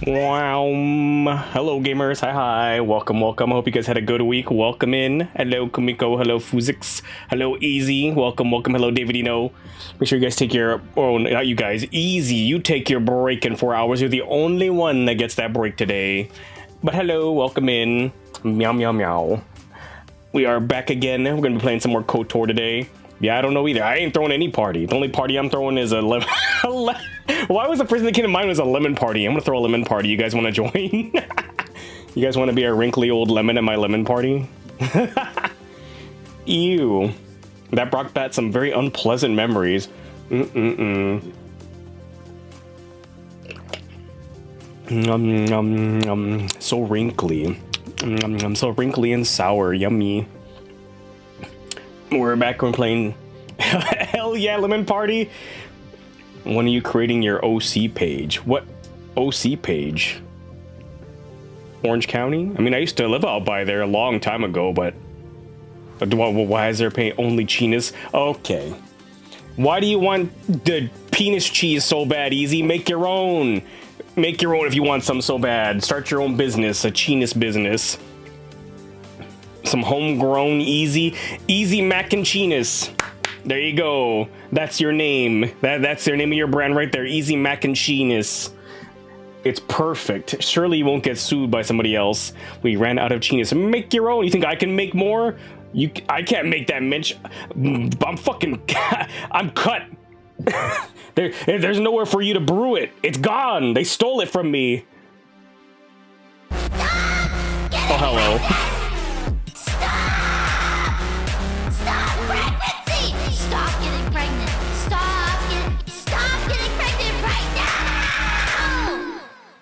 Wow. Hello, gamers. Hi. Welcome. I hope you guys had a good week. Welcome in. Hello, Kumiko. Hello, Fuzix. Hello, Easy. Welcome. Hello, Davidino. Make sure you guys take your... Oh, not you guys. Easy. You take your break in 4 hours. You're the only one that gets that break today. But hello. Welcome in. Meow, meow, meow. We are back again. We're going to be playing some more KOTOR today. Yeah, I don't know either. I ain't throwing any party. The only party I'm throwing is a lemon... Why was the person that came to mind was a lemon party? I'm gonna throw a lemon party. You guys want to join? You guys want to be a wrinkly old lemon at my lemon party? Ew. That brought back some very unpleasant memories. So wrinkly. So wrinkly and sour. Yummy. We're back. We're playing. Hell yeah, lemon party. When are you creating your OC page? What OC page? Orange County? I mean, I used to live out by there a long time ago, but why is there paying only chinas? Okay. Why do you want the penis cheese so bad, Easy? Make your own. Make your own if you want some so bad. Start your own business, a chinas business. Some homegrown Easy mac and chinas. There you go. That's your name. That's their name of your brand right there. Easy mac and cheese. It's perfect. Surely you won't get sued by somebody else. We ran out of cheese. Make your own. You think I can make more? I can't make that, Mitch. I'm fucking... I'm cut. There's nowhere for you to brew it. It's gone. They stole it from me. Oh, hello.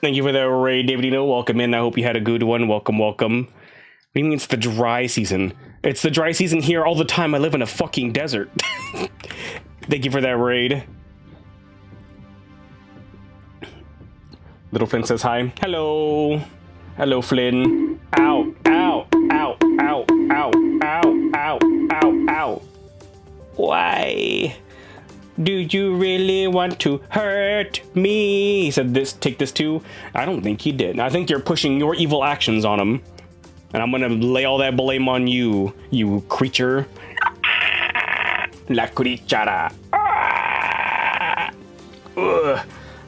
Thank you for the raid, Davidino. Welcome in. I hope you had a good one. Welcome. What do you mean it's the dry season? It's the dry season here all the time. I live in a fucking desert. Thank you for that raid. Little Flynn says hi. Hello. Hello, Flynn. Ow, ow, ow, ow, ow, ow, ow, ow, ow. Why? Do you really want to hurt me? He said this, take this too. I don't think he did. I think you're pushing your evil actions on him. And I'm gonna lay all that blame on you, you creature. La cuchara. Ugh.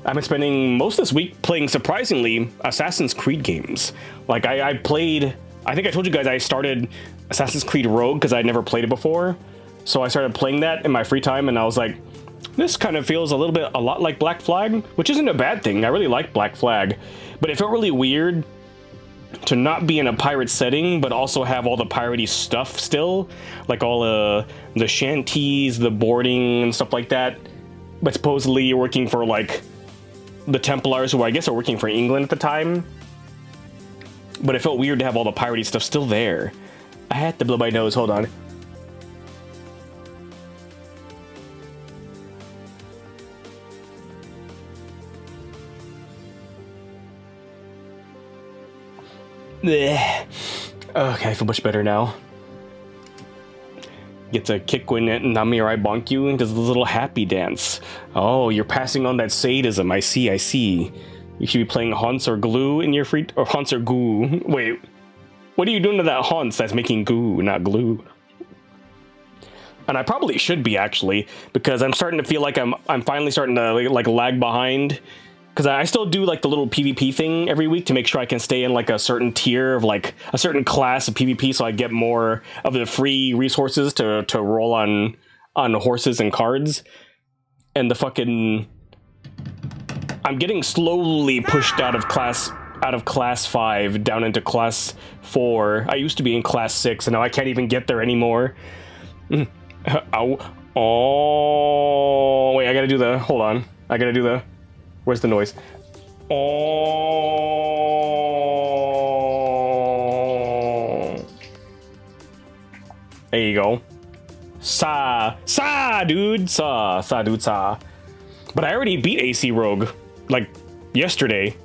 I've been spending most of this week playing, surprisingly, Assassin's Creed games. Like, I played... I think I told you guys I started Assassin's Creed Rogue because I'd never played it before. So I started playing that in my free time, and I was like, this kind of feels a lot like Black Flag, which isn't a bad thing. I really like Black Flag. But it felt really weird to not be in a pirate setting, but also have all the piratey stuff still. Like all the shanties, the boarding, and stuff like that. But supposedly you're working for, like, the Templars, who I guess are working for England at the time. But it felt weird to have all the piratey stuff still there. I had to blow my nose, hold on. Blech. Okay, I feel much better now. Gets a kick when Nami or I bonk you and does a little happy dance. Oh, you're passing on that sadism. I see, I see. You should be playing Haunts or Glue in your free... Or Haunts or Goo. Wait. What are you doing to that Haunts that's making goo, not glue? And I probably should be, actually, because I'm starting to feel like I'm finally starting to, like, lag behind. Because I still do, like, the little PvP thing every week to make sure I can stay in, like, a certain tier of, like, a certain class of PvP so I get more of the free resources to roll on horses and cards. And the fucking... I'm getting slowly pushed out of class 5 down into class 4. I used to be in class 6 and now I can't even get there anymore. Ow. Oh, wait, I gotta do the... Hold on. I gotta do the... Where's the noise? Oh. There you go. Sa, dude. Sa, dude, sa. But I already beat AC Rogue, like, yesterday.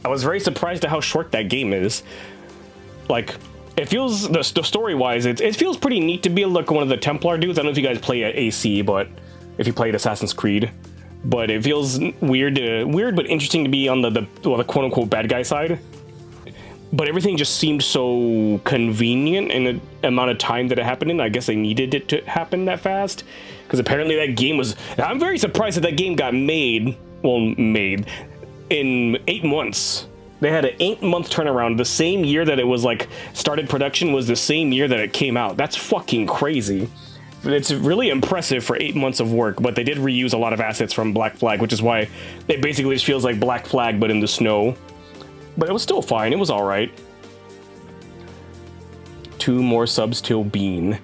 I was very surprised at how short that game is. Like, it feels, the story-wise, it feels pretty neat to be like one of the Templar dudes. I don't know if you guys play at AC, but if you played Assassin's Creed. But it feels weird but interesting to be on the quote-unquote bad guy side. But everything just seemed so convenient in the amount of time that it happened in. I guess they needed it to happen that fast. Because apparently that game was... I'm very surprised that game got made... Well, made... in 8 months. They had an 8-month turnaround. The same year that it was, like, started production was the same year that it came out. That's fucking crazy. It's really impressive for 8 months of work, but they did reuse a lot of assets from Black Flag, which is why it basically just feels like Black Flag, but in the snow. But it was still fine. It was all right. 2 more subs till Bean.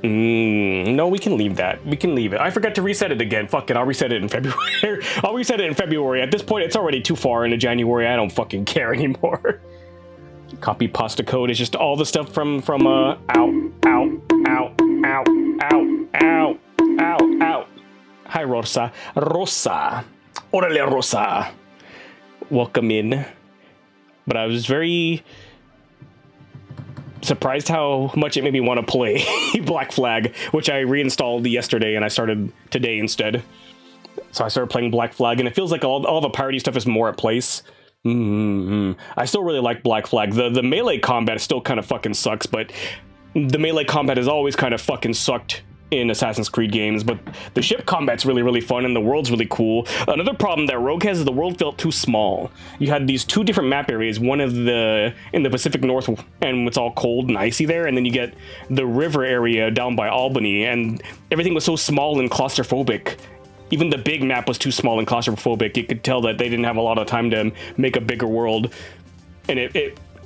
No, we can leave that. We can leave it. I forgot to reset it again. Fuck it, I'll reset it in February. I'll reset it in February. At this point, it's already too far into January. I don't fucking care anymore. Copy pasta code is just all the stuff from ow, ow, ow, ow, ow, ow, ow, ow. Hi, Rosa. Rosa. Orale, Rosa. Welcome in. But I was very surprised how much it made me want to play Black Flag, which I reinstalled yesterday and I started today instead. So I started playing Black Flag, and it feels like all the party stuff is more at place. I still really like Black Flag. The melee combat still kind of fucking sucks, but the melee combat has always kind of fucking sucked in Assassin's Creed games, but the ship combat's really, really fun, and the world's really cool. Another problem that Rogue has is the world felt too small. You had these 2 different map areas, one of in the Pacific North, and it's all cold and icy there, and then you get the river area down by Albany, and everything was so small and claustrophobic. Even the big map was too small and claustrophobic. You could tell that they didn't have a lot of time to make a bigger world, and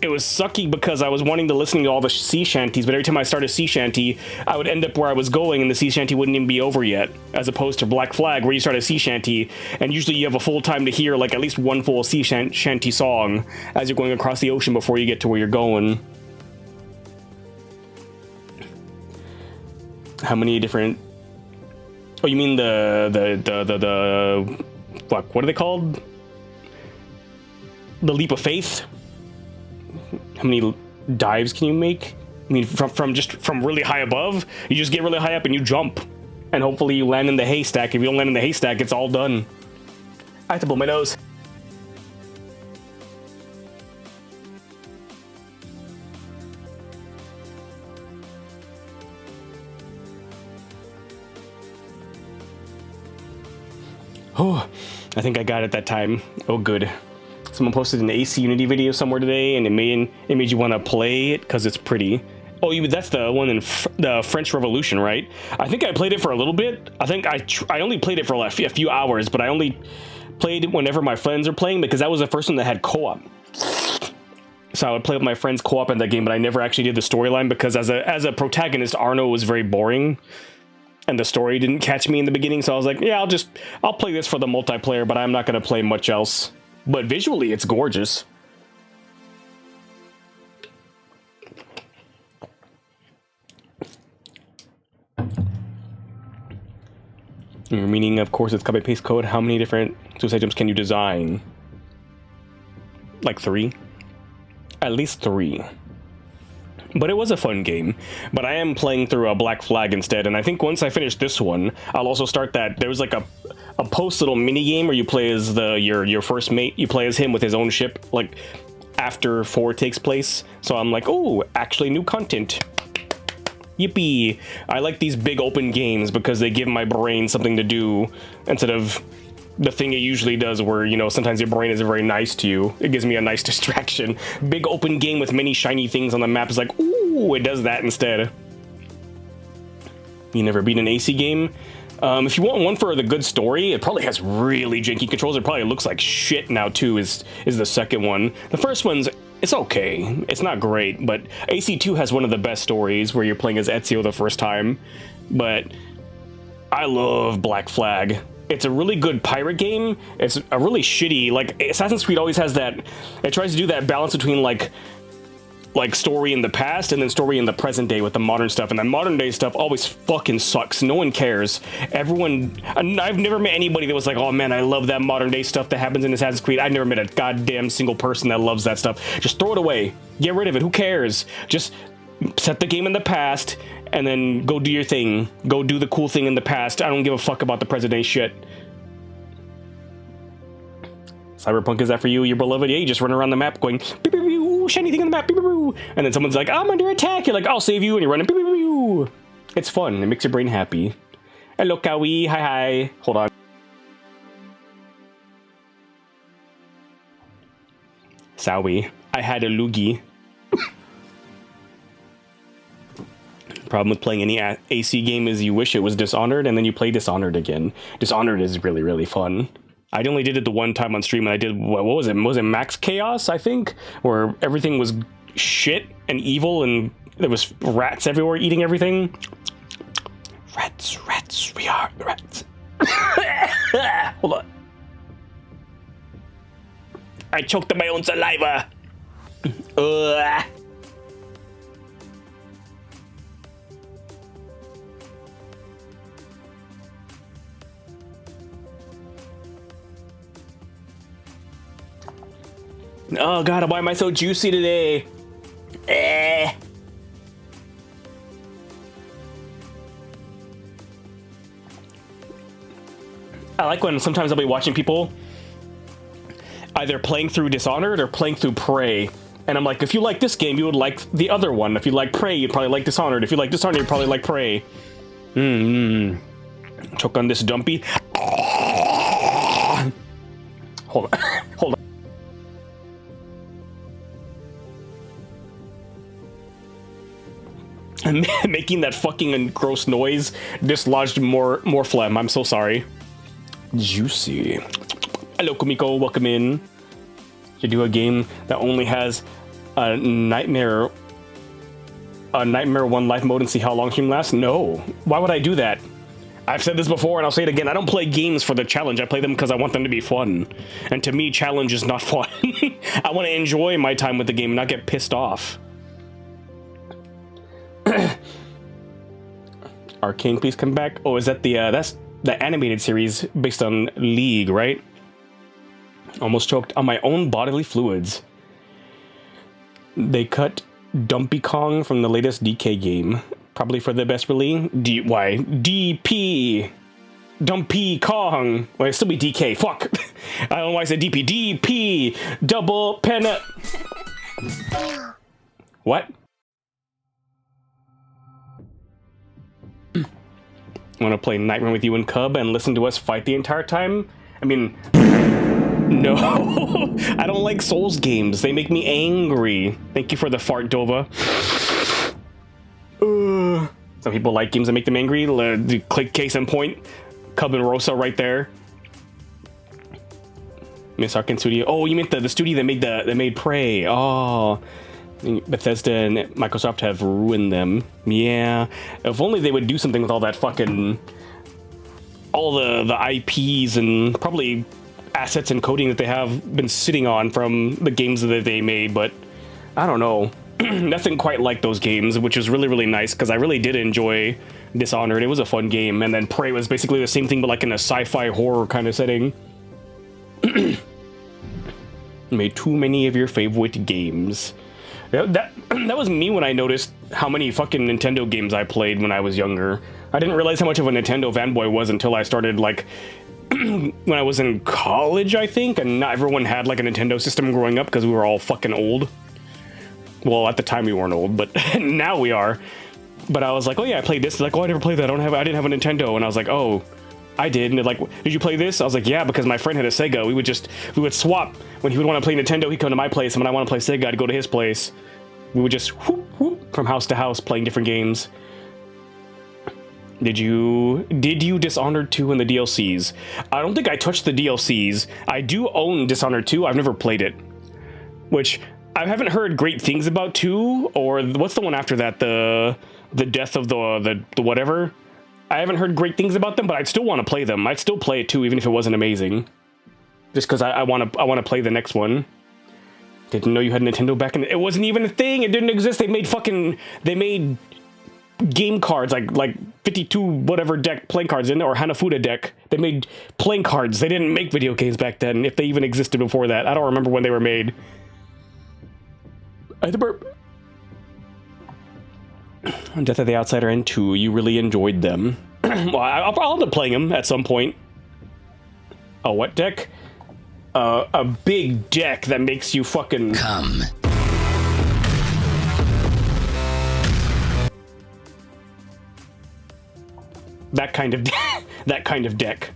it was sucky because I was wanting to listen to all the sea shanties, but every time I started a sea shanty, I would end up where I was going and the sea shanty wouldn't even be over yet, as opposed to Black Flag, where you start a sea shanty and usually you have a full time to hear like at least one full sea shanty song as you're going across the ocean before you get to where you're going. How many different... Oh, you mean the fuck, what are they called? The leap of faith? How many dives can you make? I mean, from really high above, you just get really high up and you jump, and hopefully you land in the haystack. If you don't land in the haystack, it's all done. I have to blow my nose. Oh, I think I got it that time. Oh, good. Someone posted an AC Unity video somewhere today, and it made you want to play it because it's pretty. Oh, that's the one in the French Revolution, right? I think I played it for a little bit. I think I only played it for like a few hours, but I only played it whenever my friends are playing because that was the first one that had co-op. So I would play with my friends co-op in that game, but I never actually did the storyline because as a protagonist, Arno was very boring. And the story didn't catch me in the beginning, so I was like, yeah, I'll play this for the multiplayer, but I'm not going to play much else. But visually, it's gorgeous. Meaning, of course, it's copy-paste code. How many different suicide jumps can you design? Like 3? At least 3. But it was a fun game. But I am playing through a Black Flag instead, and I think once I finish this one, I'll also start that. There was like a post little mini game where you play as your first mate. You play as him with his own ship, like after 4 takes place. So I'm like, oh, actually new content. Yippee! I like these big open games because they give my brain something to do instead of the thing it usually does where, you know, sometimes your brain isn't very nice to you. It gives me a nice distraction. Big open game with many shiny things on the map is like, ooh, it does that instead. You never beat an AC game? If you want one for the good story, it probably has really janky controls. It probably looks like shit now too, is the second one. The first one's, it's okay. It's not great, but AC2 has one of the best stories where you're playing as Ezio the first time. But I love Black Flag. It's a really good pirate game. It's a really shitty, like, Assassin's Creed always has that, it tries to do that balance between like story in the past and then story in the present day with the modern stuff, and the modern day stuff always fucking sucks. No one cares. Everyone, I've never met anybody that was like, oh man, I love that modern day stuff that happens in Assassin's Creed. I've never met a goddamn single person that loves that stuff. Just throw it away. Get rid of it. Who cares? Just set the game in the past and then go do your thing. Go do the cool thing in the past. I don't give a fuck about the present day shit. Cyberpunk, is that for you? Your beloved? Yeah, you just run around the map going, beep, beep, beep, shiny thing on the map, beep, beep, beep. And then someone's like, I'm under attack. You're like, I'll save you. And you're running, beep, beep, beep. It's fun. It makes your brain happy. Hello, Kawi. Hi, hi. Hold on. Sowie. I had a loogie. Problem with playing any AC game is you wish it was Dishonored, and then you play Dishonored again. Dishonored is really, really fun. I only did it the one time on stream, and I did, what was it? Was it Max Chaos, I think? Where everything was shit and evil, and there was rats everywhere eating everything. Rats, we are rats. Hold on. I choked on my own saliva. Oh god, why am I so juicy today? I like when sometimes I'll be watching people either playing through Dishonored or playing through Prey. And I'm like, if you like this game, you would like the other one. If you like Prey, you'd probably like Dishonored. If you like Dishonored, you'd probably like Prey. Choke on this dumpy. Hold on. Hold on. Making that fucking gross noise dislodged more phlegm. I'm so sorry. Juicy. Hello, Kumiko. Welcome in. To do a game that only has a nightmare one life mode and see how long stream lasts? No. Why would I do that? I've said this before and I'll say it again. I don't play games for the challenge. I play them because I want them to be fun. And to me, challenge is not fun. I want to enjoy my time with the game and not get pissed off. Arcane, please come back. Oh, is that that's the animated series based on League, right? Almost choked on my own bodily fluids. They cut Dumpy Kong from the latest DK game. Probably for the best release. Why? DP! Dumpy Kong! Well, it'd still be DK. Fuck! I don't know why I said DP. DP! Double pen. What? Want to play Nightmare with you and Cub and listen to us fight the entire time? I mean, no, I don't like Souls games. They make me angry. Thank you for the fart, Dova. Some people like games that make them angry. Click case in point. Cub and Rosa right there. Miss Arkin Studio. Oh, you meant the studio that made Prey. Oh, Bethesda and Microsoft have ruined them. Yeah, if only they would do something with all that fucking all the IPs and probably assets and coding that they have been sitting on from the games that they made. But I don't know. Nothing quite like those games, which is really, really nice because I really did enjoy Dishonored. It was a fun game, and then Prey was basically the same thing, but like in a sci-fi horror kind of setting. Made too many of your favorite games. That was me when I noticed how many fucking Nintendo games I played when I was younger. I didn't realize how much of a Nintendo fanboy was until I started, like, when I was in college, I think, and not everyone had like a Nintendo system growing up because we were all fucking old. Well, at the time we weren't old, but now we are. But I was like, oh yeah, I played this. Like, oh, I never played that. I didn't have a Nintendo. And I was like, oh, I did. And they're like, did you play this? I was like, yeah, because my friend had a Sega. We would swap. When he would want to play Nintendo, he'd come to my place. And when I want to play Sega, I'd go to his place. We would just whoop, whoop, from house to house playing different games. Did you Dishonored 2 in the DLCs? I don't think I touched the DLCs. I do own Dishonored 2. I've never played it. Which I haven't heard great things about 2, or what's the one after that? The death of the whatever. I haven't heard great things about them, but I'd still want to play them. I'd still play it too, even if it wasn't amazing. Just because I want to play the next one. Didn't know you had Nintendo back in it wasn't even a thing. It didn't exist. They made game cards like 52 whatever deck playing cards in, or Hanafuda deck. They made playing cards. They didn't make video games back then, if they even existed before that. I don't remember when they were made. Death of the Outsider and 2, you really enjoyed them. Well, I'll end up playing them at some point. A what deck? A big deck that makes you fucking... Come. That kind of deck.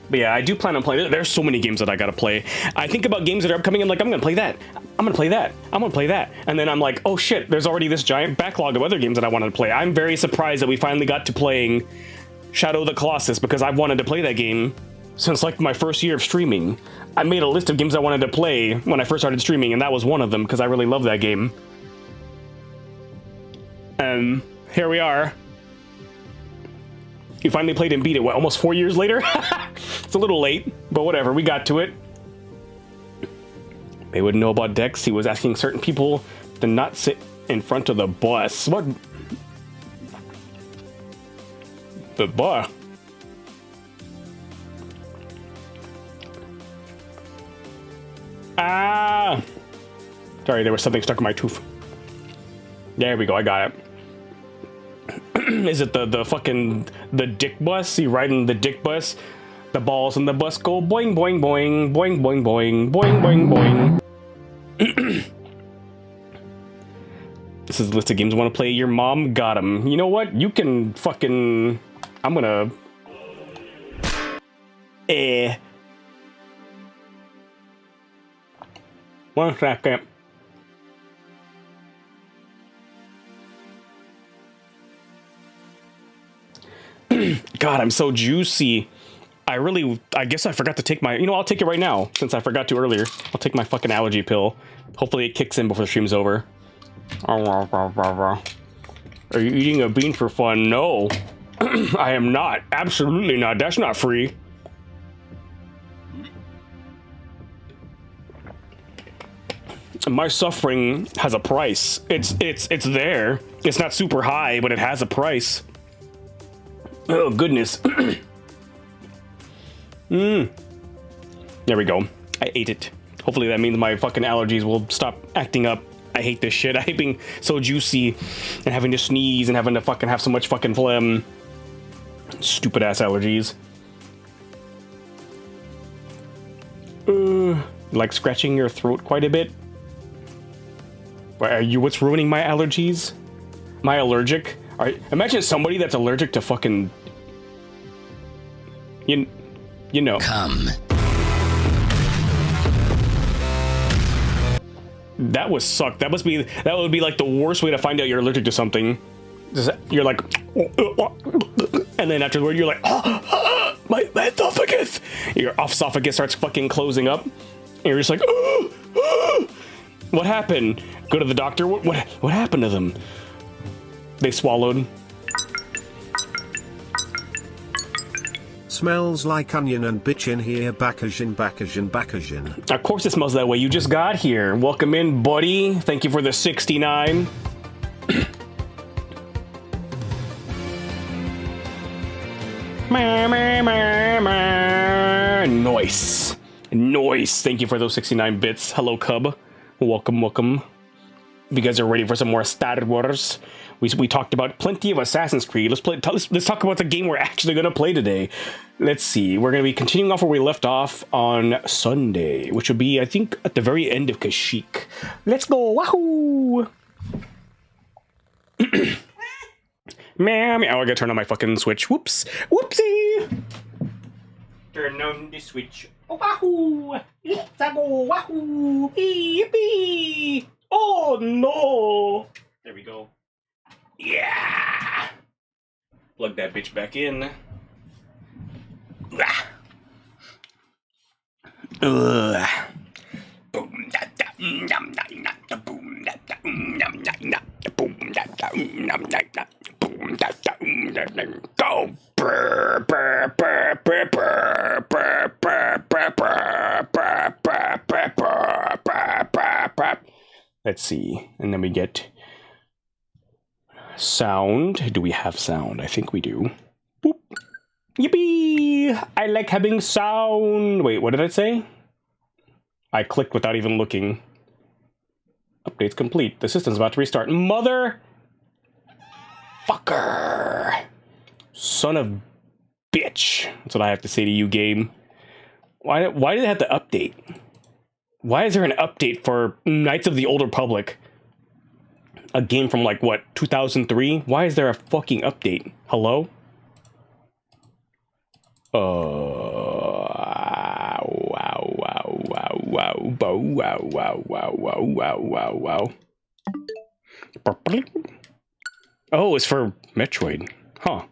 But yeah, I do plan on playing it. There's so many games that I gotta play. I think about games that are upcoming, I'm like, I'm gonna play that. I'm gonna play that. I'm gonna play that. And then I'm like, oh shit, there's already this giant backlog of other games that I wanted to play. I'm very surprised that we finally got to playing Shadow of the Colossus, because I've wanted to play that game since like my first year of streaming. I made a list of games I wanted to play when I first started streaming, and that was one of them, because I really love that game. And here we are. You finally played and beat it, what, almost 4 years later? It's a little late, but whatever, we got to it. They wouldn't know about decks. He was asking certain people to not sit in front of the bus. What? The bus? Ah! Sorry, there was something stuck in my tooth. There we go, I got it. Is it the fucking the dick bus? You riding the dick bus? The balls in the bus go boing boing boing boing boing boing boing boing boing. This is a list of games I want to play. Your mom got him. You know what? You can fucking... I'm gonna... One second. God, I'm so juicy. I guess I forgot to take my... You know, I'll take it right now, since I forgot to earlier. I'll take my fucking allergy pill. Hopefully it kicks in before the stream's over. Are you eating a bean for fun? No. I am not. Absolutely not. That's not free. My suffering has a price. It's there. It's not super high, but it has a price. Oh, goodness. There we go. I ate it. Hopefully that means my fucking allergies will stop acting up. I hate this shit. I hate being so juicy and having to sneeze and having to fucking have so much fucking phlegm. Stupid ass allergies. Like scratching your throat quite a bit? What's ruining my allergies? Am I allergic? Imagine somebody that's allergic to fucking You know. Come. That would suck. That would be like the worst way to find out you're allergic to something. You're like, and then afterward you're like, my esophagus. Your esophagus starts fucking closing up. And you're just like, what happened? Go to the doctor. What happened to them? They swallowed. Smells like onion and bitch in here. Backasian. Of course it smells that way. You just got here. Welcome in, buddy. Thank you for the 69. Nice. Thank you for those 69 bits. Hello, Cub. Welcome. If you guys are ready for some more Star Wars, we talked about plenty of Assassin's Creed. Let's talk about the game we're actually gonna play today. Let's see. We're gonna be continuing off where we left off on Sunday, which would be, I think, at the very end of Kashyyyk. Let's go! Wahoo! Meow. I gotta turn on my fucking switch. Whoopsie! Turn on the switch. Wahoo! Let's go! Wahoo! Yippee! Oh no! There we go. Yeah! Plug that bitch back in. Go! Let's see, and then we get sound. Do we have sound? I think we do. Boop. Yippee! I like having sound. Wait, what did I say? I clicked without even looking. Update's complete. The system's about to restart. Mother fucker. Son of bitch. That's what I have to say to you, game. Why did they have to update? Why is there an update for Knights of the Old Republic? A game from like, what, 2003? Why is there a fucking update? Hello? Wow. Oh, it's for Metroid. Huh.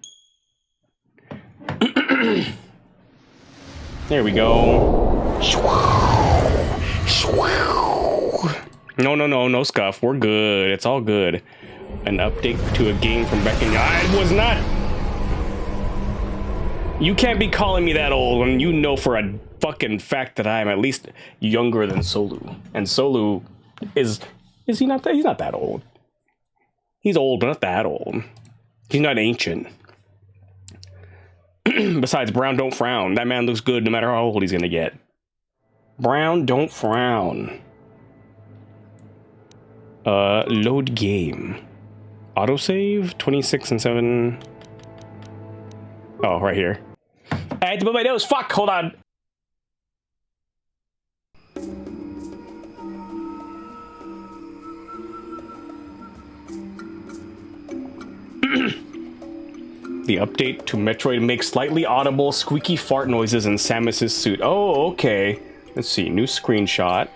There we go. No scuff. We're good. It's all good. An update to a game from back in... I was not... You can't be calling me that old when you know for a fucking fact that I am at least younger than Solu. And Solu is he not that? He's not that old. He's old, but not that old. He's not ancient. Besides, Brown don't frown. That man looks good no matter how old he's gonna get. Brown don't frown. Load game. Autosave? 26 and 7. Oh, right here. I had to put my nose. Fuck, hold on. The update to Metroid makes slightly audible squeaky fart noises in Samus's suit. Oh, okay. Let's see, new screenshot.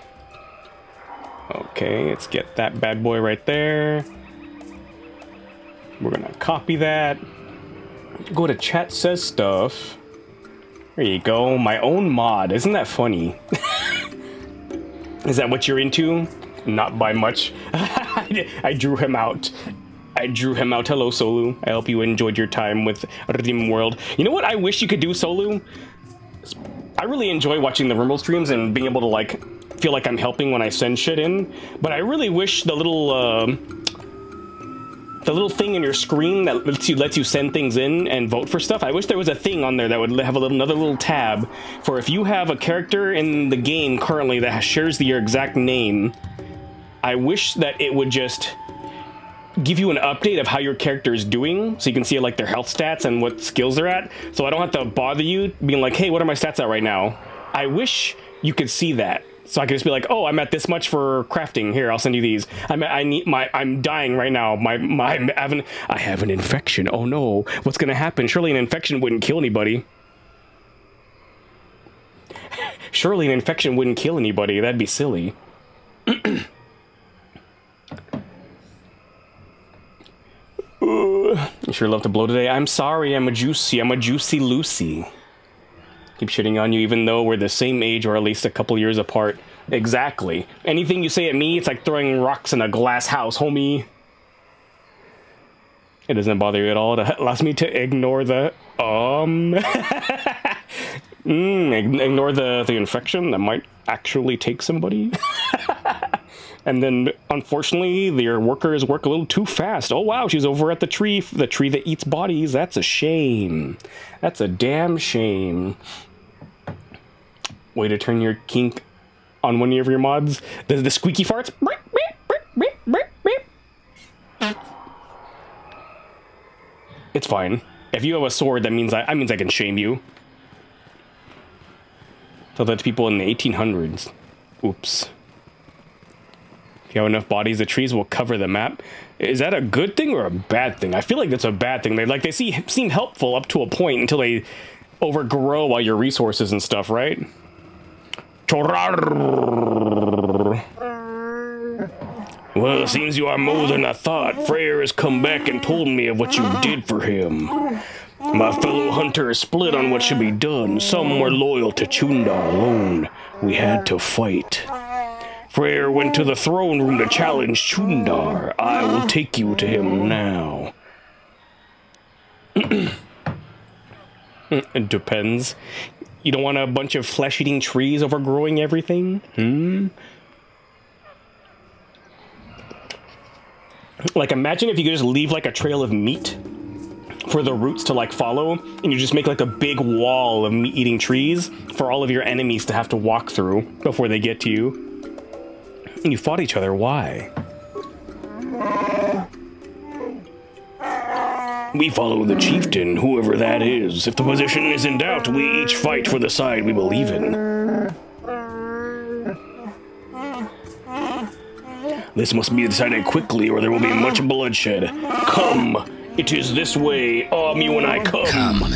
Okay, let's get that bad boy right there. We're gonna copy that. Go to chat says stuff. There you go, my own mod. Isn't that funny? Is that what you're into? Not by much. I drew him out. Hello, Solu. I hope you enjoyed your time with RimWorld. You know what I wish you could do, Solu? I really enjoy watching the RimWorld streams and being able to, like, feel like I'm helping when I send shit in. But I really wish the little thing in your screen that lets you send things in and vote for stuff. I wish there was a thing on there that would have another little tab for if you have a character in the game currently that shares your exact name. I wish that it would just give you an update of how your character is doing, so you can see like their health stats and what skills they're at, so I don't have to bother you being like, hey, what are my stats at right now? I wish you could see that, so I could just be like, oh, I'm at this much for crafting. Here, I'll send you these. I'm dying right now. I have an infection. Oh no, what's gonna happen? Surely an infection wouldn't kill anybody. Surely an infection wouldn't kill anybody. That'd be silly. You sure love to blow today. I'm sorry, I'm a juicy Lucy. Keep shitting on you even though we're the same age or at least a couple years apart. Exactly. Anything you say at me, it's like throwing rocks in a glass house, homie. It doesn't bother you at all. It allows me to ignore the, ignore the infection that might actually take somebody. And then, unfortunately, your workers work a little too fast. Oh, wow, she's over at the tree that eats bodies. That's a shame. That's a damn shame. Way to turn your kink on one of your mods. The squeaky farts. It's fine. If you have a sword, that means I can shame you. So that's people in the 1800s. Oops. If you have enough bodies, the trees will cover the map. Is that a good thing or a bad thing? I feel like that's a bad thing. They seem helpful up to a point until they overgrow all your resources and stuff, right? Well, it seems you are more than I thought. Freyr has come back and told me of what you did for him. My fellow hunters split on what should be done. Some were loyal to Chundar alone. We had to fight. Freyr went to the throne room to challenge Chundar. I will take you to him now. It depends. You don't want a bunch of flesh-eating trees overgrowing everything? Like, imagine if you could just leave, like, a trail of meat for the roots to, like, follow, and you just make, like, a big wall of meat-eating trees for all of your enemies to have to walk through before they get to you. And you fought each other. Why? We follow the chieftain, whoever that is. If the position is in doubt, we each fight for the side we believe in. This must be decided quickly, or there will be much bloodshed. Come! It is this way. You and I come. Come.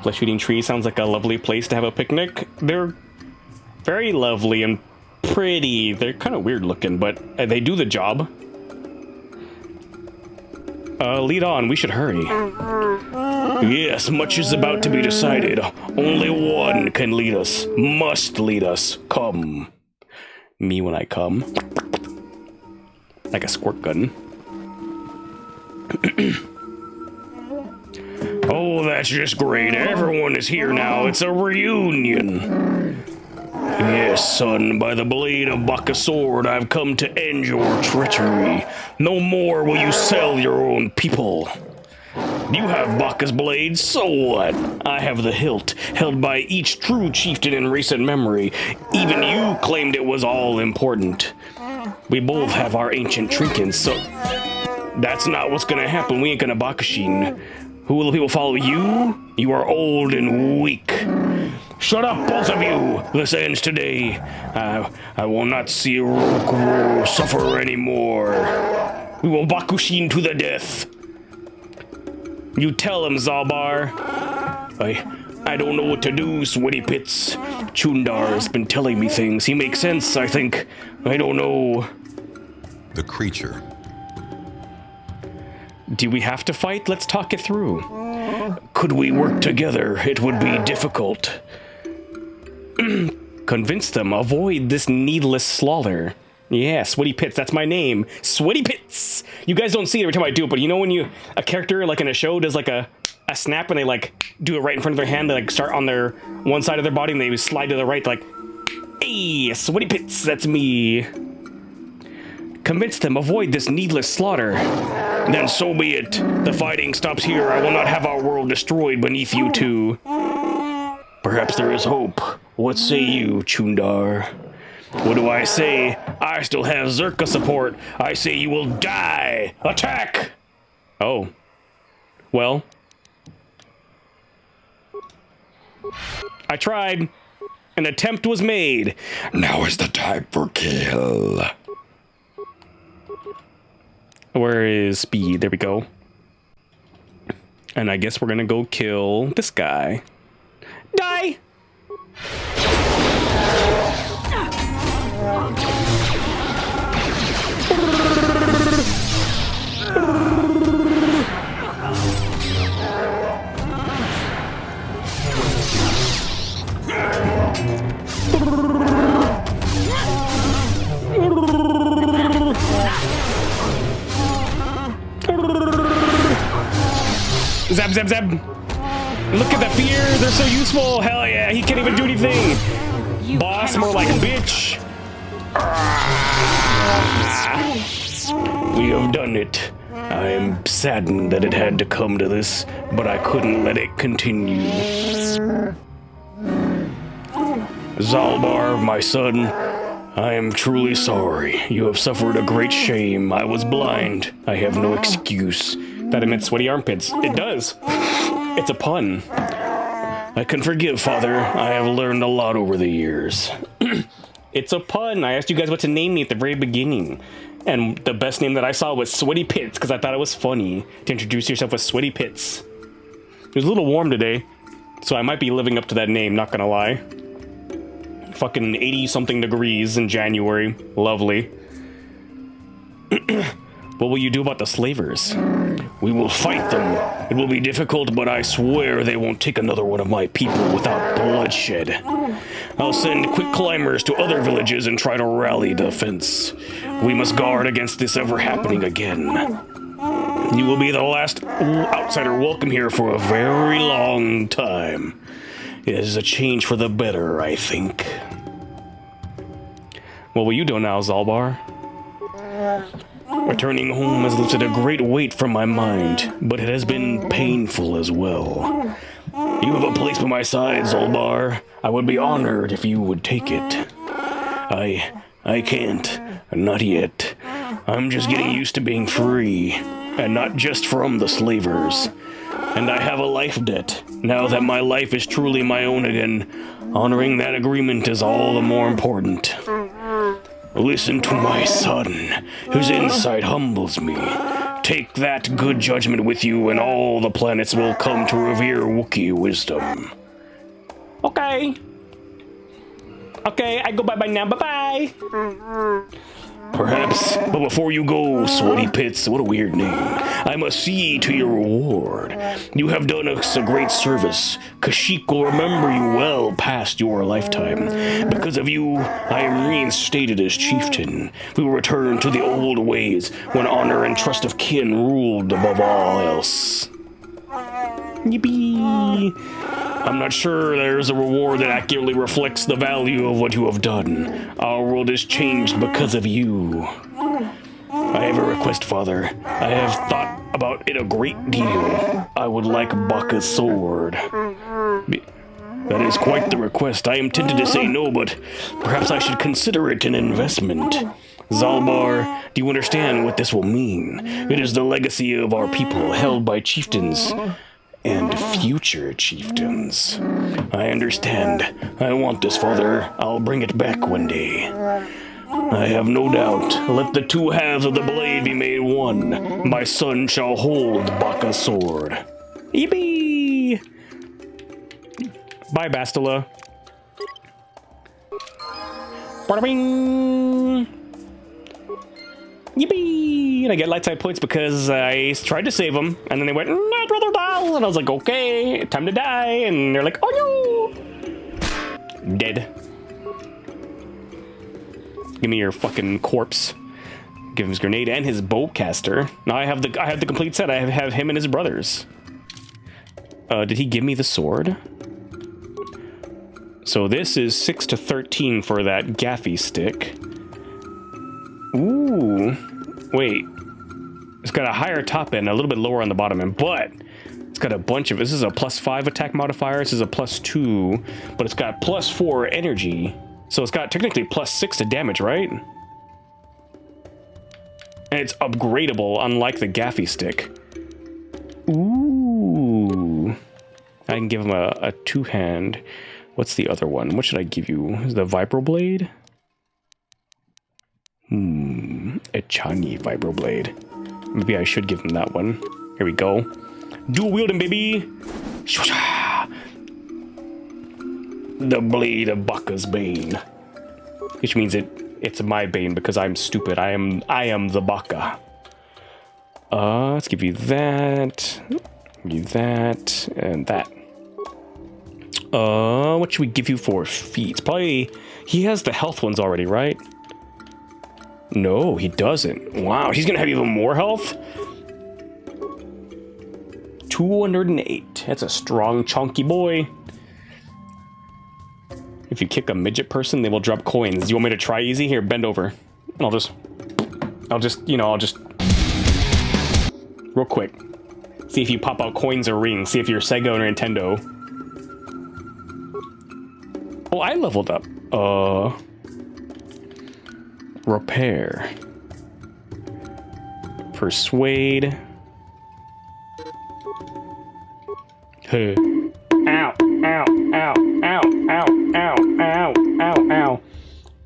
Flesh-eating tree sounds like a lovely place to have a picnic. They're very lovely and pretty. They're kind of weird looking, but they do the job. Lead on. We should hurry. Yes, much is about to be decided. Only one can lead us. Must lead us. Come. Me when I come. Like a squirt gun. Oh, that's just great. Everyone is here now. It's a reunion. Yes, son, by the blade of Bacchus' sword, I've come to end your treachery. No more will you sell your own people. You have Bacchus' blade, so what? I have the hilt, held by each true chieftain in recent memory. Even you claimed it was all important. We both have our ancient trinkets, so that's not what's gonna happen. We ain't gonna Bakushin. Who will the people follow? You? You are old and weak. Shut up, both of you! This ends today. I will not see Roku suffer anymore. We will Bakushin to the death. You tell him, Zalbar. I don't know what to do, Sweaty Pits. Chundar has been telling me things. He makes sense, I think. I don't know. The creature. Do we have to fight? Let's talk it through. Could we work together? It would be difficult. Convince them. Avoid this needless slaughter. Yeah, Sweaty Pits. That's my name. Sweaty Pits. You guys don't see it every time I do it, but you know when a character like in a show does like a snap and they like do it right in front of their hand, they like start on their one side of their body and they slide to the right, like, hey, Sweaty Pits. That's me. Convince them. Avoid this needless slaughter. Then so be it. The fighting stops here. I will not have our world destroyed beneath you two. Perhaps there is hope. What say you, Chundar? What do I say? I still have Zerka support. I say you will die. Attack! Oh. Well. I tried. An attempt was made. Now is the time for kill. Where is speed? There we go. And I guess we're gonna go kill this guy. Die! Zap, zap, zap. Look at the fear. They're so useful. Hell yeah. He can't even do anything. Boss, more like bitch. We have done it. I am saddened that it had to come to this, but I couldn't let it continue. Zalbar, my son, I am truly sorry. You have suffered a great shame. I was blind. I have no excuse. That emits sweaty armpits. It does. It's a pun. I can forgive, Father. I have learned a lot over the years. It's a pun. I asked you guys what to name me at the very beginning. And the best name that I saw was Sweaty Pits, because I thought it was funny to introduce yourself with Sweaty Pits. It was a little warm today, so I might be living up to that name, not gonna lie. Fucking 80-something degrees in January. Lovely. What will you do about the slavers? We will fight them. It will be difficult, but I swear they won't take another one of my people without bloodshed. I'll send quick climbers to other villages and try to rally the defense. We must guard against this ever happening again. You will be the last outsider welcome here for a very long time. It is a change for the better, I think. What will you do now, Zalbar? Returning home has lifted a great weight from my mind, but it has been painful as well. You have a place by my side, Zalbar. I would be honored if you would take it. I can't. Not yet. I'm just getting used to being free, and not just from the slavers. And I have a life debt. Now that my life is truly my own again, honoring that agreement is all the more important. Listen to my son, whose insight humbles me. Take that good judgment with you, and all the planets will come to revere Wookiee wisdom. Okay. Okay, I go bye-bye now. Bye-bye. Perhaps, but before you go, Sweaty Pits, what a weird name, I must see to your reward. You have done us a great service. Kashyyyk will remember you well past your lifetime. Because of you, I am reinstated as chieftain. We will return to the old ways, when honor and trust of kin ruled above all else. Yippee! I'm not sure there's a reward that accurately reflects the value of what you have done. Our world is changed because of you. I have a request, Father. I have thought about it a great deal. I would like Baka's sword. That is quite the request. I am tempted to say no, but perhaps I should consider it an investment. Zalbar, do you understand what this will mean? It is the legacy of our people, held by chieftains and future chieftains. I understand. I want this, Father. I'll bring it back one day. I have no doubt. Let the two halves of the blade be made one. My son shall hold Baka's sword. Yippee! Bye, Bastila. Bada bing! Yippee! And I get light side points because I tried to save them, and then they went, I'd rather die! And I was like, okay, time to die. And they're like, oh no! Dead. Give me your fucking corpse. Give him his grenade and his bowcaster. Now I have the complete set. I have him and his brothers. Did he give me the sword? So this is 6 to 13 for that gaffy stick. Ooh, wait. It's got a higher top end, a little bit lower on the bottom end, but it's got a bunch of. This is a +5 attack modifier. This is a +2, but it's got +4 energy. So it's got technically +6 to damage, right? And it's upgradable, unlike the gaffy stick. Ooh. I can give him a two-hand. What's the other one? What should I give you? Is the vibroblade? A Changi vibroblade. Maybe I should give him that one. Here we go. Dual wielding, baby. The blade of Baccha's bane, which means it's my bane because I'm stupid. I am the Baccha. Let's give you that. Give you that and that. What should we give you for feats? Probably he has the health ones already, right? No, he doesn't. Wow, he's gonna have even more health. 208. That's a strong, chunky boy. If you kick a midget person, they will drop coins. Do you want me to try easy? Here, bend over. I'll just, real quick. See if you pop out coins or rings. See if you're Sega or Nintendo. Oh, I leveled up. Repair. Persuade. Hey. Ow, ow, ow, ow, ow, ow, ow, ow, ow.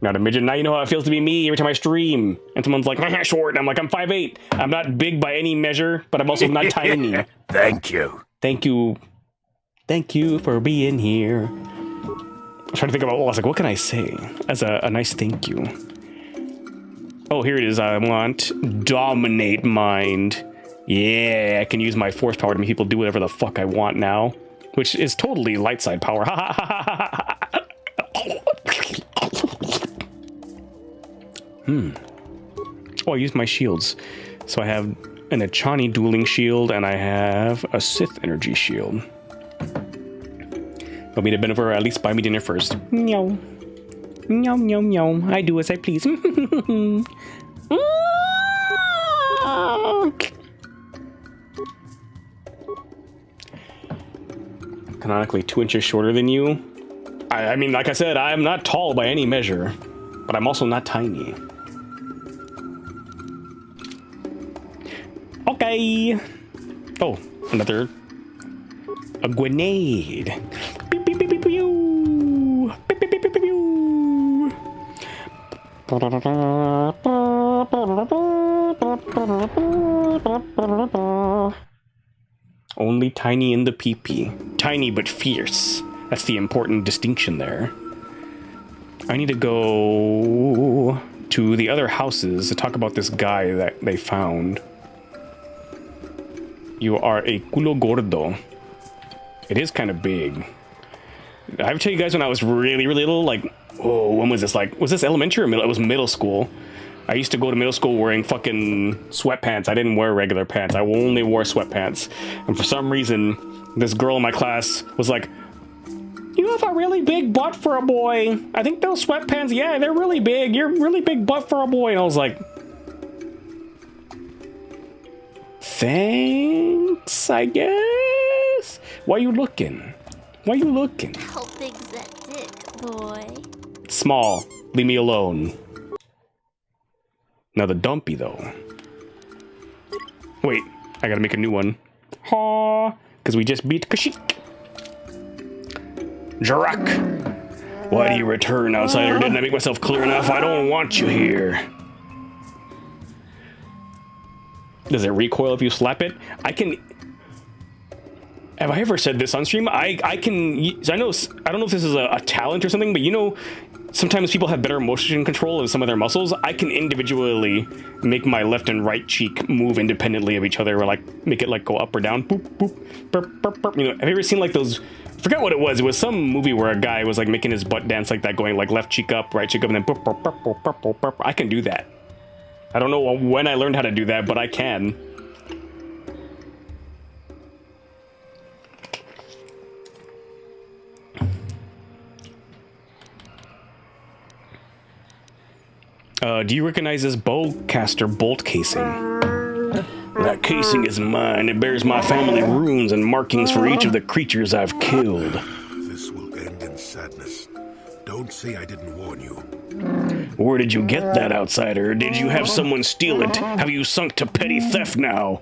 Not a midget. Now you know how it feels to be me every time I stream. And someone's like, short. I'm like, I'm 5'8". I'm not big by any measure, but I'm also not tiny. Thank you. Thank you. Thank you for being here. I'm trying to think about, I was like, what can I say as a nice thank you? Oh, here it is. I want dominate mind. Yeah, I can use my force power to make people do whatever the fuck I want now. Which is totally light side power. Oh, I used my shields. So I have an Echani dueling shield, and I have a Sith energy shield. Want me to bend over, or at least buy me dinner first. Meow. Meow, meow, meow. I do as I please. Canonically 2 inches shorter than you. I mean, like I said, I'm not tall by any measure, but I'm also not tiny. Okay. Oh, a grenade. Beep, beep, beep, beep, pew. Beep, beep, beep, beep, pew. Only tiny in the pee-pee. Tiny but fierce. That's the important distinction there. I need to go to the other houses to talk about this guy that they found. You are a culo gordo. It is kind of big. I ever tell you guys when I was really, really little, like, oh, when was this? Like, was this elementary or middle? It was middle school. I used to go to middle school wearing fucking sweatpants. I didn't wear regular pants. I only wore sweatpants. And for some reason, this girl in my class was like, you have a really big butt for a boy. I think those sweatpants, yeah, they're really big. You're really big butt for a boy. And I was like, thanks, I guess. Why you looking? Why you looking? How big's that dick, boy? Small. Leave me alone. Now the dumpy, though. Wait, I gotta make a new one. Ha! Because we just beat Kashyyyk. Jarak! Why do you return, outsider? Didn't I make myself clear enough? I don't want you here. Does it recoil if you slap it? I can... Have I ever said this on stream? I can... I know... I don't know if this is a talent or something, but you know... Sometimes people have better motion control of some of their muscles. I can individually make my left and right cheek move independently of each other, or like make it like go up or down. Boop, boop, burp, burp, burp. You know, have you ever seen like those? I forgot what it was. It was some movie where a guy was like making his butt dance like that, going like left cheek up, right cheek up, and then burp, burp, burp, burp, burp, burp, burp. I can do that. I don't know when I learned how to do that, but I can. Do you recognize this bowcaster bolt casing? That casing is mine. It bears my family runes and markings for each of the creatures I've killed. This will end in sadness. Don't say I didn't warn you. Where did you get that, outsider? Did you have someone steal it? Have you sunk to petty theft now?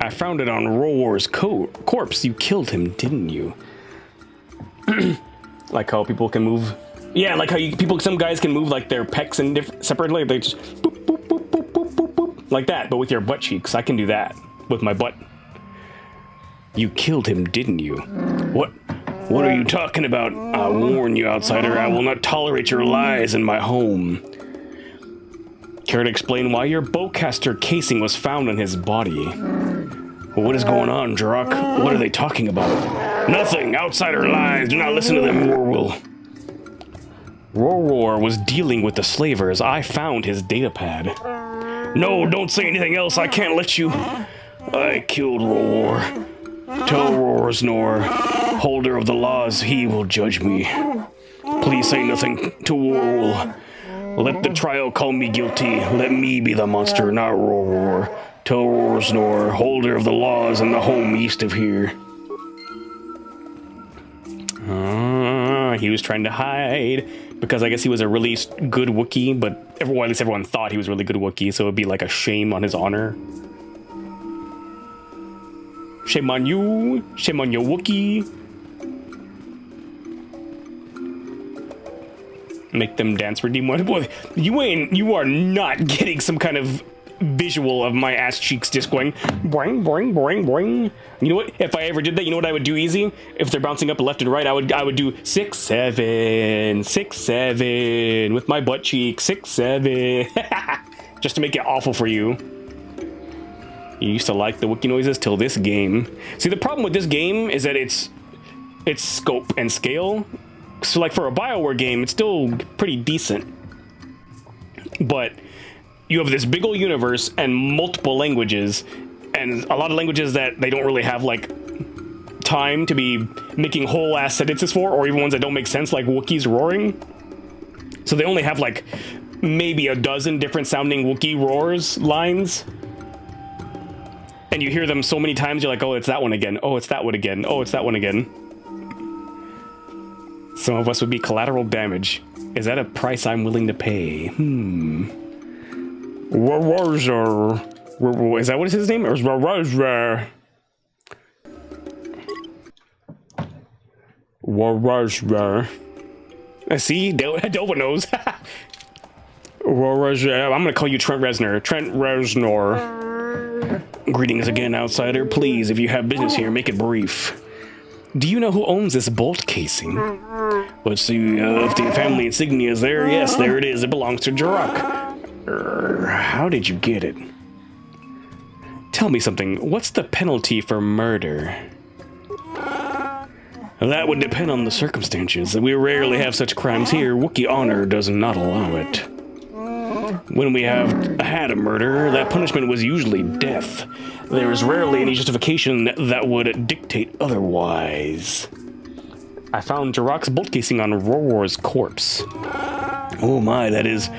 I found it on Roar's corpse. You killed him, didn't you? Like how people can move, yeah, like how some guys can move like their pecs and separately. They just boop, boop, boop, boop, boop, boop, boop. Like that, but with your butt cheeks. I can do that with my butt. You killed him, didn't you? What are you talking about? I warn you, outsider, I will not tolerate your lies in my home. Care to explain why your bowcaster casing was found on his body? What is going on, Jirok? What are they talking about? Nothing! Outsider lies! Do not listen to them, Rorwell. Rorwar was dealing with the slavers. I found his data pad. No, don't say anything else. I can't let you. I killed Rorwar. Tell Rorsnor, holder of the laws, he will judge me. Please say nothing to Rorwell. Let the trial call me guilty. Let me be the monster, not Rorwar. Tell Rorsnor, holder of the laws in the home east of here. He was trying to hide because I guess he was a really good Wookiee, but at least everyone thought he was a really good Wookiee, so it'd be like a shame on his honor. Shame on you. Shame on your Wookiee. Make them dance, redeem one. Boy, you are not getting some kind of visual of my ass cheeks just going boing, boing, boing, boing. You know what? If I ever did that, you know what I would do easy? If they're bouncing up left and right, I would do 6, 7, 6, 7 with my butt cheek, 6, 7. Just to make it awful for you. You used to like the Wookiee noises till this game. See, the problem with this game is that its scope and scale. So like for a BioWare game, it's still pretty decent. But you have this big old universe and multiple languages, and a lot of languages that they don't really have like time to be making whole ass sentences for, or even ones that don't make sense, like Wookiees roaring. So they only have like maybe a dozen different sounding Wookiee roars lines. And you hear them so many times, you're like, oh, it's that one again. Oh, it's that one again. Oh, it's that one again. Some of us would be collateral damage. Is that a price I'm willing to pay? Is that what is his name? See, Dova knows. I'm gonna call you Trent Reznor. Trent Reznor. Greetings again, outsider. Please, if you have business here, make it brief. Do you know who owns this bolt casing? Let's see, if the family insignia is there, yes, there it is. It belongs to Jirok. How did you get it? Tell me something. What's the penalty for murder? That would depend on the circumstances. We rarely have such crimes here. Wookiee honor does not allow it. When we have had a murder, that punishment was usually death. There is rarely any justification that would dictate otherwise. I found Jirok's bolt casing on Rorwar's corpse. Oh my, that is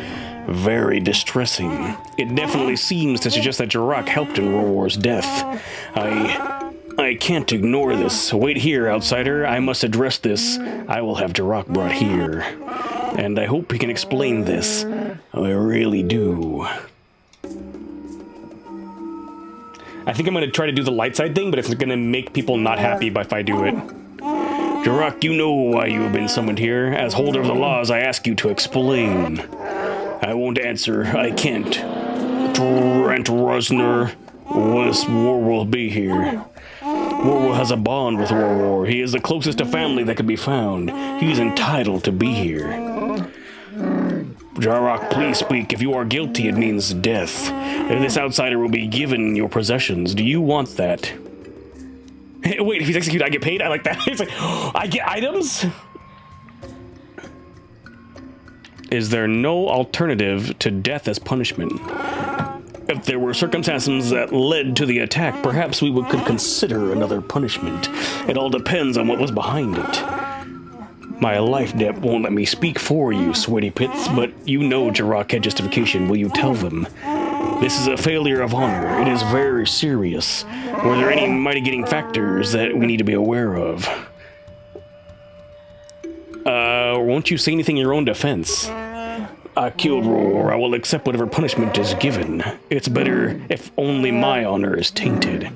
very distressing. It definitely seems to suggest that Jirok helped in Rorwar's death. I can't ignore this. Wait here, outsider. I must address this. I will have Jirok brought here. And I hope he can explain this. I really do. I think I'm going to try to do the light side thing, but it's going to make people not happy if I do it. Jirok, you know why you have been summoned here. As holder of the laws, I ask you to explain. I won't answer. I can't. Trent Reznor, War will be here. Rorwell has a bond with Rorwar. He is the closest to family that could be found. He is entitled to be here. Jirok, please speak. If you are guilty, it means death. And this outsider will be given your possessions. Do you want that? Wait, if he's executed, I get paid? I like that. It's like, oh, I get items? Is there no alternative to death as punishment? If there were circumstances that led to the attack, perhaps we could consider another punishment. It all depends on what was behind it. My life debt won't let me speak for you, sweaty pits, but you know Jirok had justification. Will you tell them? This is a failure of honor. It is very serious. Were there any mitigating factors that we need to be aware of? Won't you say anything in your own defense? I killed Rorwar. I will accept whatever punishment is given. It's better if only my honor is tainted.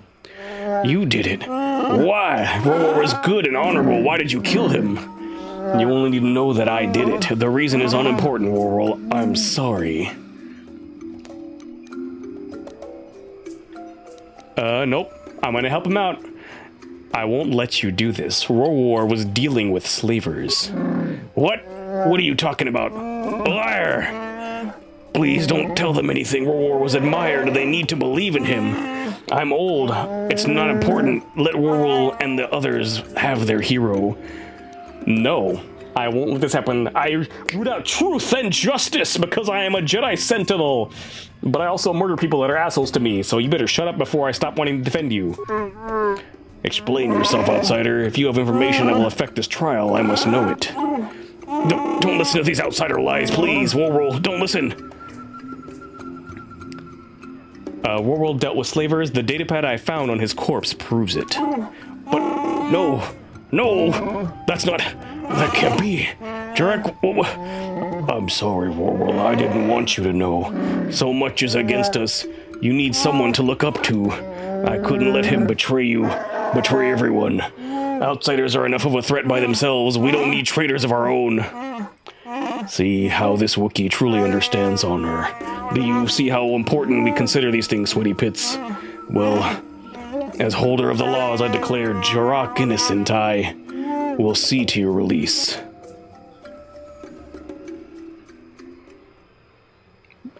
You did it. Why? Rorwar was good and honorable. Why did you kill him? You only need to know that I did it. The reason is unimportant, Rorwar. I'm sorry. Nope. I'm gonna help him out. I won't let you do this. Rorwar was dealing with slavers. What? What are you talking about? Liar! Please don't tell them anything. Rorwar was admired. They need to believe in him. I'm old. It's not important. Let Rorwar and the others have their hero. No, I won't let this happen. I root out truth and justice because I am a Jedi Sentinel. But I also murder people that are assholes to me, so you better shut up before I stop wanting to defend you. Explain yourself, outsider. If you have information that will affect this trial, I must know it. Don't listen to these outsider lies, please. Warworld, don't listen. Warworld dealt with slavers. The datapad I found on his corpse proves it. But no, that can't be. Jarek, I'm sorry, Warworld. I didn't want you to know. So much is against us. You need someone to look up to. I couldn't let him betray you, betray everyone. Outsiders are enough of a threat by themselves. We don't need traitors of our own. See how this Wookiee truly understands honor. Do you see how important we consider these things, Sweaty Pits? Well, as holder of the laws, I declare Jarak innocent. I will see to your release.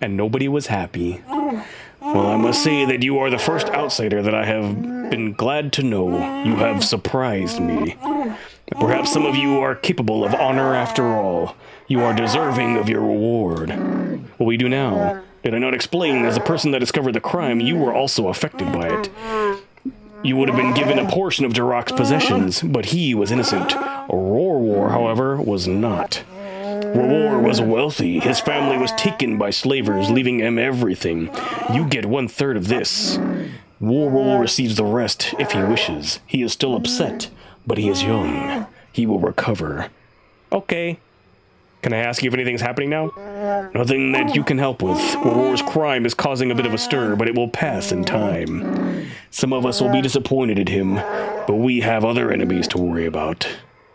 And nobody was happy. Well, I must say that you are the first outsider that I have been glad to know. You have surprised me. Perhaps some of you are capable of honor after all. You are deserving of your reward. What will we do now? Did I not explain, as the person that discovered the crime, you were also affected by it? You would have been given a portion of Jarak's possessions, but he was innocent. Rorwar, however, was not. Rorwar was wealthy. His family was taken by slavers, leaving him everything. You get 1/3 of this. Rorwar receives the rest if he wishes. He is still upset, but he is young. He will recover. Okay. Can I ask you if anything's happening now? Nothing that you can help with. Rorwar's crime is causing a bit of a stir, but it will pass in time. Some of us will be disappointed at him, but we have other enemies to worry about.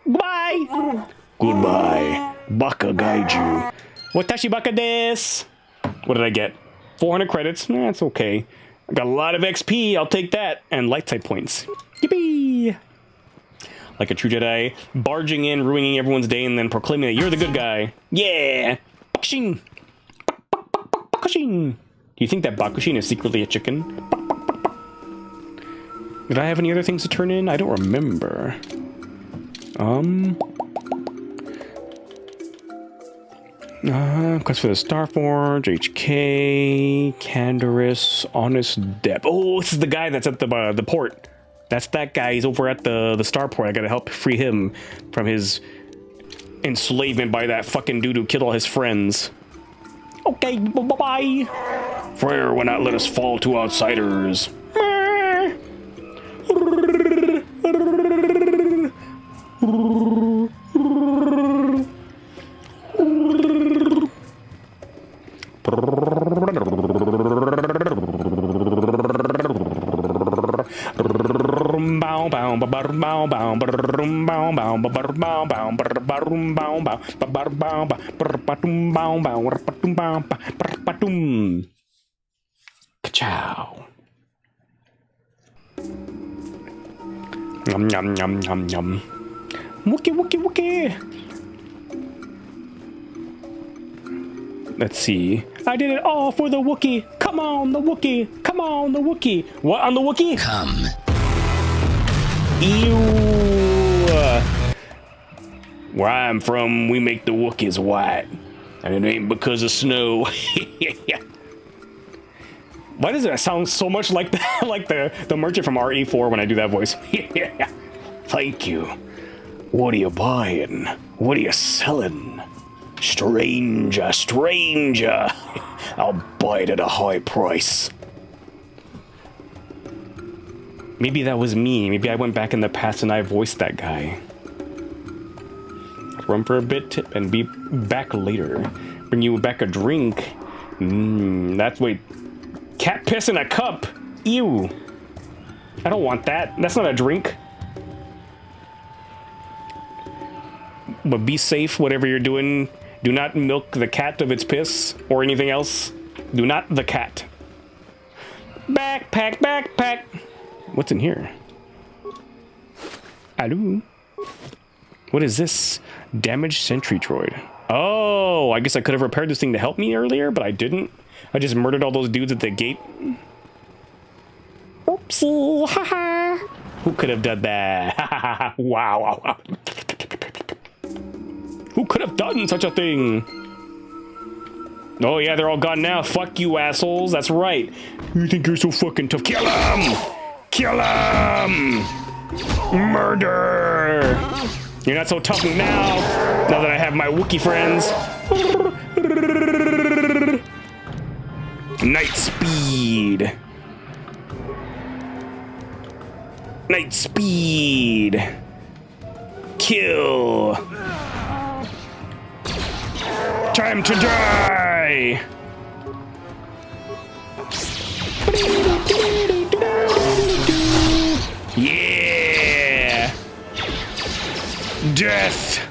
Goodbye! Goodbye. Baka Gaiju. Watashi Baka desu! What did I get? 400 credits? That's okay. I got a lot of XP, I'll take that. And light side points. Yippee! Like a true Jedi, barging in, ruining everyone's day, and then proclaiming that you're the good guy. Yeah! Bakushin! Bakushin! Do you think that Bakushin is secretly a chicken? Did I have any other things to turn in? I don't remember. Quest for the Starforge, HK, Canderous, Honest Dep. Oh, this is the guy that's at the port. That's that guy. He's over at the starport. I gotta help free him from his enslavement by that fucking dude who killed all his friends. Okay, bye-bye. Freyr will not let us fall to outsiders. Ka-chow. Yum, yum, yum, yum, yum. Wookie, wookie, wookie. Let's see. I did it all for the Wookiee. Come on, the Wookiee. Come on, the Wookiee. What on the Wookiee? Come. Ew. Where I'm from, we make the Wookiees white. And it ain't because of snow. Why does that sound so much like the merchant from RE4 when I do that voice? Thank you. What are you buying? What are you selling? Stranger, stranger. I'll buy it at a high price. Maybe that was me. Maybe I went back in the past and I voiced that guy. Run for a bit and be back later. Bring you back a drink. That's wait. Cat piss in a cup. Ew. I don't want that. That's not a drink. But be safe, whatever you're doing. Do not milk the cat of its piss or anything else. Do not the cat. Backpack, backpack. What's in here? Hello. What is this? Damaged sentry droid. Oh, I guess I could have repaired this thing to help me earlier, but I didn't. I just murdered all those dudes at the gate. Oopsie, haha. Who could have done that? Wow. Who could have done such a thing? Oh yeah, they're all gone now. Fuck you, assholes. That's right. You think you're so fucking tough? Kill him! Kill him! Murder! You're not so tough now. Now that I have my Wookiee friends. Night speed. Night speed. Kill. Time to die. Yeah. Death.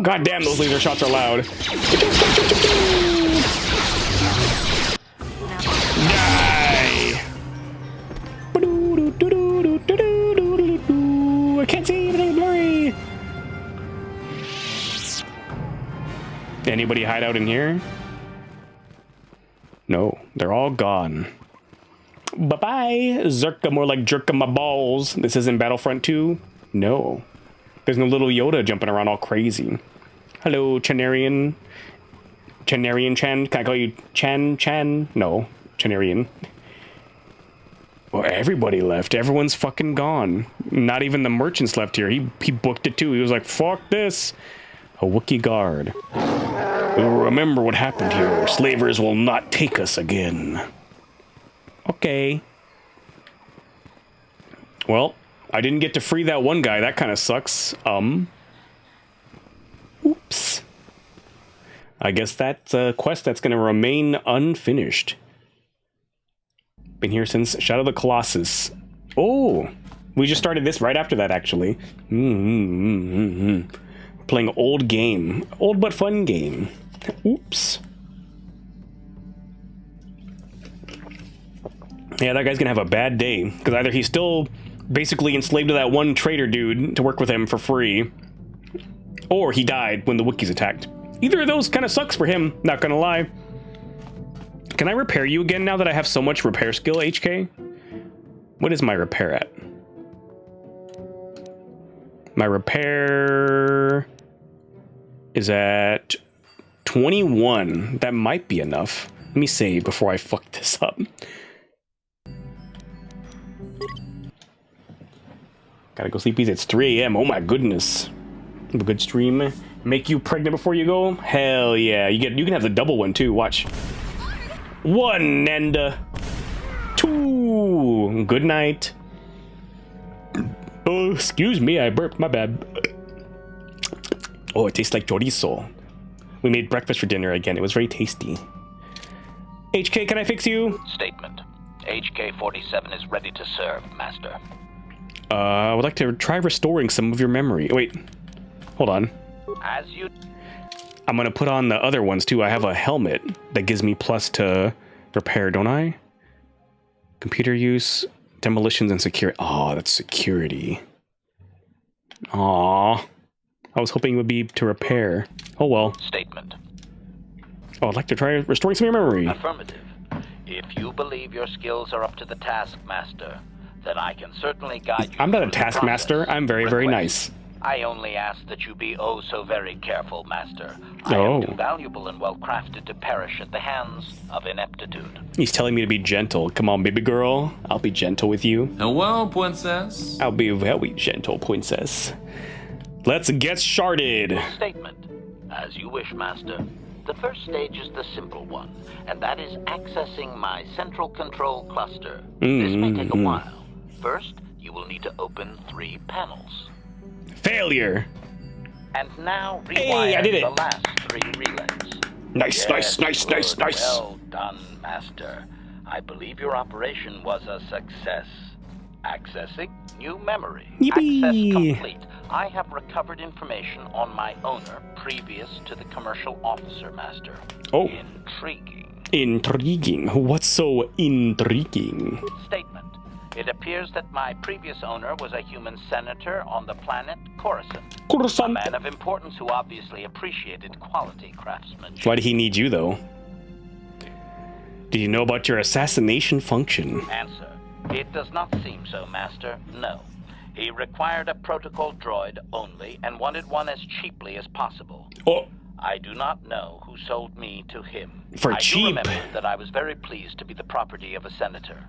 God damn, those laser shots are loud. Die. I can't see, everything's blurry. Anybody hide out in here? No, they're all gone. Bye-bye, Zerka, more like jerka my balls. This isn't Battlefront 2? No. There's no little Yoda jumping around all crazy. Hello, Chanarian. Chanarian-chan? Can I call you Chan? No, Chanarian. Well, everybody left. Everyone's fucking gone. Not even the merchants left here. He booked it too. He was like, fuck this. A Wookiee guard. We'll remember what happened here. Slavers will not take us again. Okay. Well, I didn't get to free that one guy. That kind of sucks. Oops. I guess that's a quest that's going to remain unfinished. Been here since Shadow of the Colossus. Oh, we just started this right after that, actually. Playing old game. Old but fun game. Oops. Yeah, that guy's going to have a bad day. Because either he's still basically enslaved to that one trader dude to work with him for free, or he died when the Wookiees attacked. Either of those kind of sucks for him, not gonna lie. Can I repair you again now that I have so much repair skill, HK? What is my repair at? My repair is at 21. That might be enough. Let me save before I fuck this up. Gotta go sleep easy. It's 3 a.m. Oh my goodness. Have a good stream. Make you pregnant before you go? Hell yeah. You can have the double one too. Watch. 1 and 2. Good night. Oh, excuse me. I burped. My bad. Oh, it tastes like chorizo. We made breakfast for dinner again. It was very tasty. HK, can I fix you? Statement. HK-47 is ready to serve, Master. I would like to try restoring some of your memory. Wait, hold on. As you... I'm gonna put on the other ones too. I have a helmet that gives me plus to repair, don't I? Computer use, demolitions, and security. Oh, that's security. Aw. I was hoping it would be to repair. Oh well. Statement. Oh, I'd like to try restoring some of your memory. Affirmative. If you believe your skills are up to the task, Master, then I can certainly guide you. I'm not a through the taskmaster. process. I'm very, very nice. I only ask that you be oh so very careful, Master. I am too valuable and well-crafted to perish at the hands of ineptitude. He's telling me to be gentle. Come on, baby girl. I'll be gentle with you. Hello, princess. I'll be very gentle, princess. Let's get sharded. Statement. As you wish, Master. The first stage is the simple one, and that is accessing my central control cluster. This may take a while. First, you will need to open 3 panels. Failure. And now rewire I did it. the last 3 relays. Nice, Yes, nice. Well done, Master. I believe your operation was a success. Accessing new memory. Yippee! Access complete. I have recovered information on my owner previous to the commercial officer, Master. Oh. Intriguing. Intriguing. What's so intriguing? Statement. It appears that my previous owner was a human senator on the planet Coruscant. A man of importance who obviously appreciated quality craftsmanship. Why did he need you, though? Did you know about your assassination function? Answer. It does not seem so, Master. No. He required a protocol droid only and wanted one as cheaply as possible. Oh, I do not know who sold me to him. For I cheap. do remember that I was very pleased to be the property of a senator.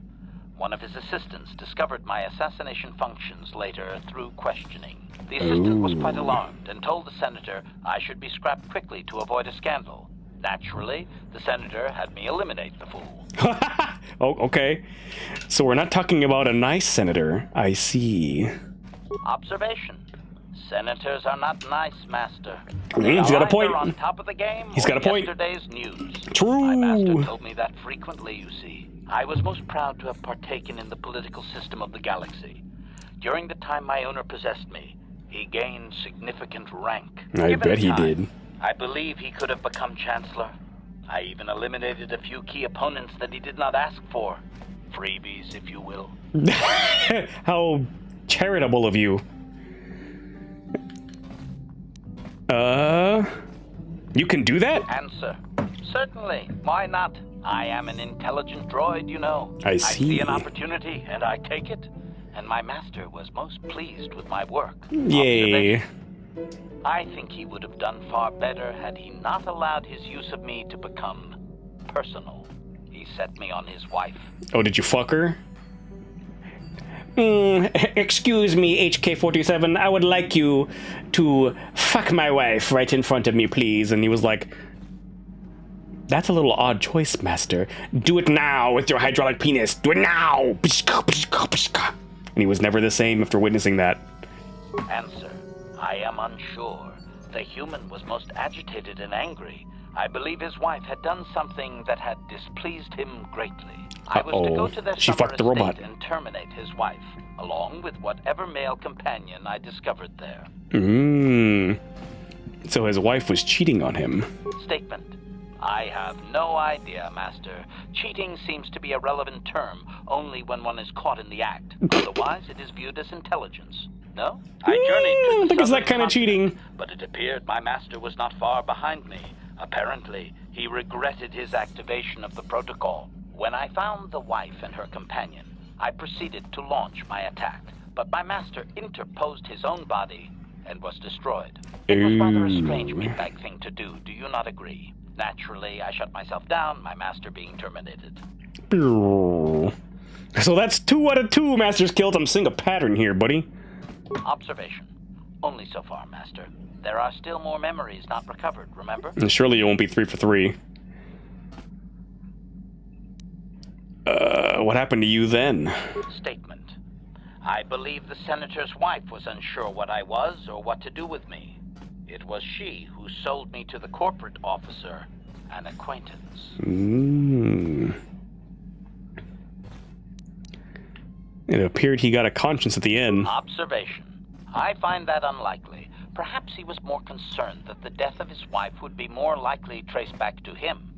One of his assistants discovered my assassination functions later through questioning. The assistant was quite alarmed and told the senator I should be scrapped quickly to avoid a scandal. Naturally, the senator had me eliminate the fool. oh, okay. So we're not talking about a nice senator. I see. Observation. Senators are not nice, Master. He's got a point. On top of the game. He's got a point. Yesterday's news. True. My master told me that frequently, you see. I was most proud to have partaken in the political system of the galaxy. During the time my owner possessed me, he gained significant rank. I bet he did. I believe he could have become chancellor. I even eliminated a few key opponents that he did not ask for. Freebies, if you will. How charitable of you. You can do that? Answer. Certainly. Why not? I am an intelligent droid, you know. I I see. see an opportunity, and I take it. And my master was most pleased with my work. Yay. Observation. I think he would have done far better had he not allowed his use of me to become personal. He set me on his wife. Oh, did you fuck her? Excuse me, HK-47, I would like you to fuck my wife right in front of me, please. And he was like, that's a little odd choice, Master. Do it now with your hydraulic penis. Do it now! And he was never the same after witnessing that. Answer. I am unsure. The human was most agitated and angry. I believe his wife had done something that had displeased him greatly. I was to go to their She summer fucked the robot. estate and terminate his wife, along with whatever male companion I discovered there. So his wife was cheating on him. Statement. I have no idea, Master. Cheating seems to be a relevant term only when one is caught in the act. Otherwise, it is viewed as intelligence. No? I journeyed to I don't the think it's that southern kind of continent, cheating. but it appeared my master was not far behind me. Apparently, he regretted his activation of the protocol. When I found the wife and her companion, I proceeded to launch my attack, but my master interposed his own body and was destroyed. It was rather a strange meatbag thing to do, do you not agree? Naturally, I shut myself down, my master being terminated. So that's 2 out of 2 masters killed. I'm seeing a pattern here, buddy. Observation. Only so far, Master. There are still more memories not recovered, remember? And surely it won't be 3 for 3. What happened to you then? Statement. I believe the senator's wife was unsure what I was or what to do with me. It was she who sold me to the corporate officer, an acquaintance. It appeared he got a conscience at the end. Observation. I find that unlikely. Perhaps he was more concerned that the death of his wife would be more likely traced back to him.